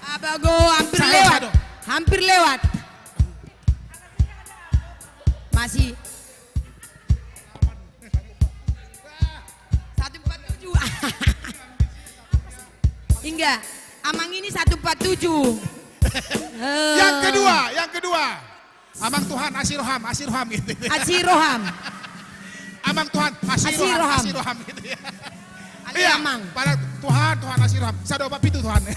Abago hampir lewat. Masih. 147. Enggak. Amang ini 147. Yang kedua. Amang Tuhan Asiroham gitu. Asiroham. Amang Tuhan Asiroham gitu ya. Iya, Amang. pada Tuhan Asiroham. Sado papitu Tuhan. 3,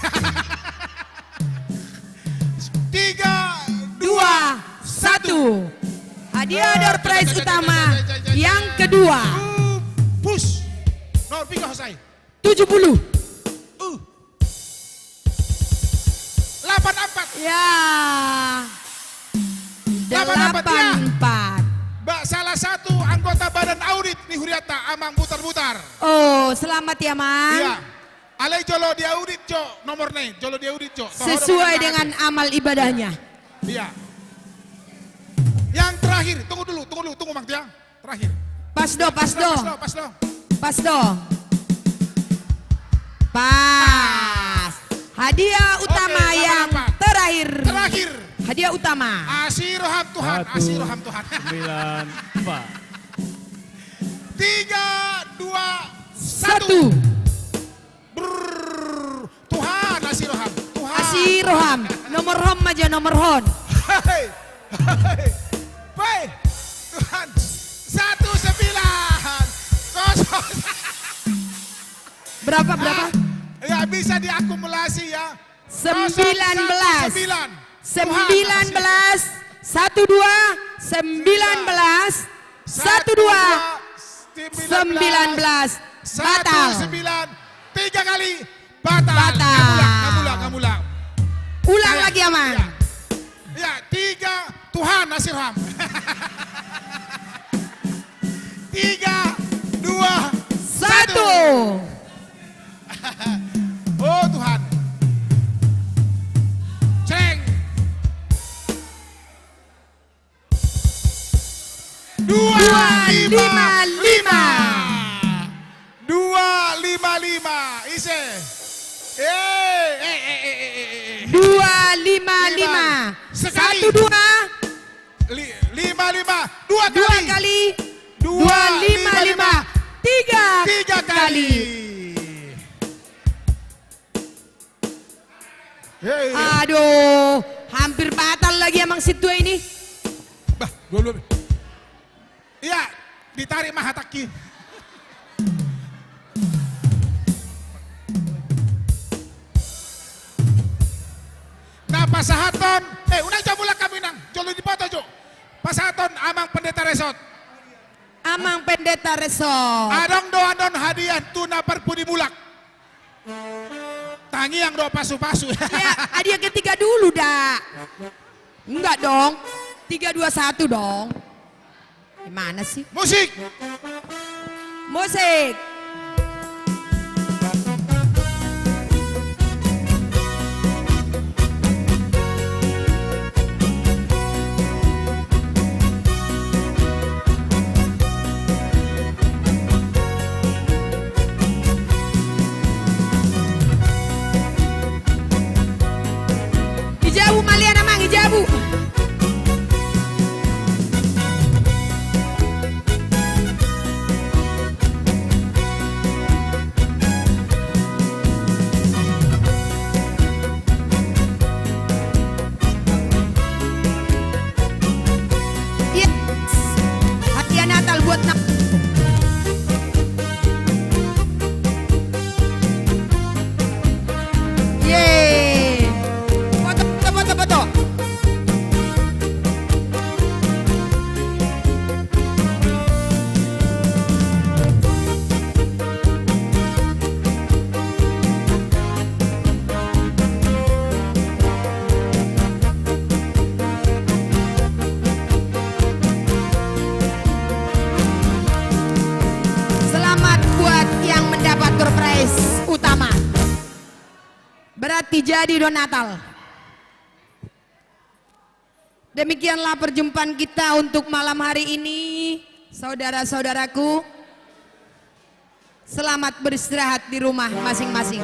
2, 1. Hadiah door prize utama yang kedua. Push. Nomor pinggah Hosai. 70. 84. Ya. 84. Mbak salah satu anggota badan audit nih Huriata Amang putar-putar. Oh, selamat ya, Mang. Iya. Alai jolo dia audit, Jo. Nomor nih, jolo dia audit, Jo. Sesuai dengan amal ibadahnya. Iya. Yang terakhir, tunggu Mang Tiang. Terakhir. Pasdo. Pasdo. Pas. Hadiah utama yang terakhir. Hadiah utama. Asiroham Tuhan. 9, 4. 3, 2, 1. Tuhan Asiroham. Asiroham. Nomor hom aja, nomor hon. Baik. Tuhan. 19. Berapa? Ya bisa diakumulasi ya. 19. 19. 19. Batal. 3 kali batal. Ngamula. Ulang lagi, Aman. Ya, 3 Tuhan Asiroham. 3, 2, 1. Oh Tuhan. Ceng. 255. Ise. 255. Sekali. 1, 2. 55. 2 kali. 255. 3 kali. Aduh, hampir batal lagi emang situ ini. Belum. Iya, ditarik Mahataki. Nah, pasahaton, unang jamula kami nang, jolo di foto jo. Pasahaton Amang Pendeta Resort. Amang Pendeta Resort. Adong doan hadiah tuna perpudi bulak. Tangi yang doa pasu-pasu. Ya, hadiah ketiga dulu dah. Enggak dong. 3, 2, 1 dong. Gimana sih? Musik. Ijabu Maliana Mang, ijabu. Hadiah Natal buat Yeay. Foto. Selamat buat yang mendapat door prize utama. Berarti jadi don Natal. Demikianlah perjumpaan kita untuk malam hari ini, saudara-saudaraku. Selamat beristirahat di rumah masing-masing.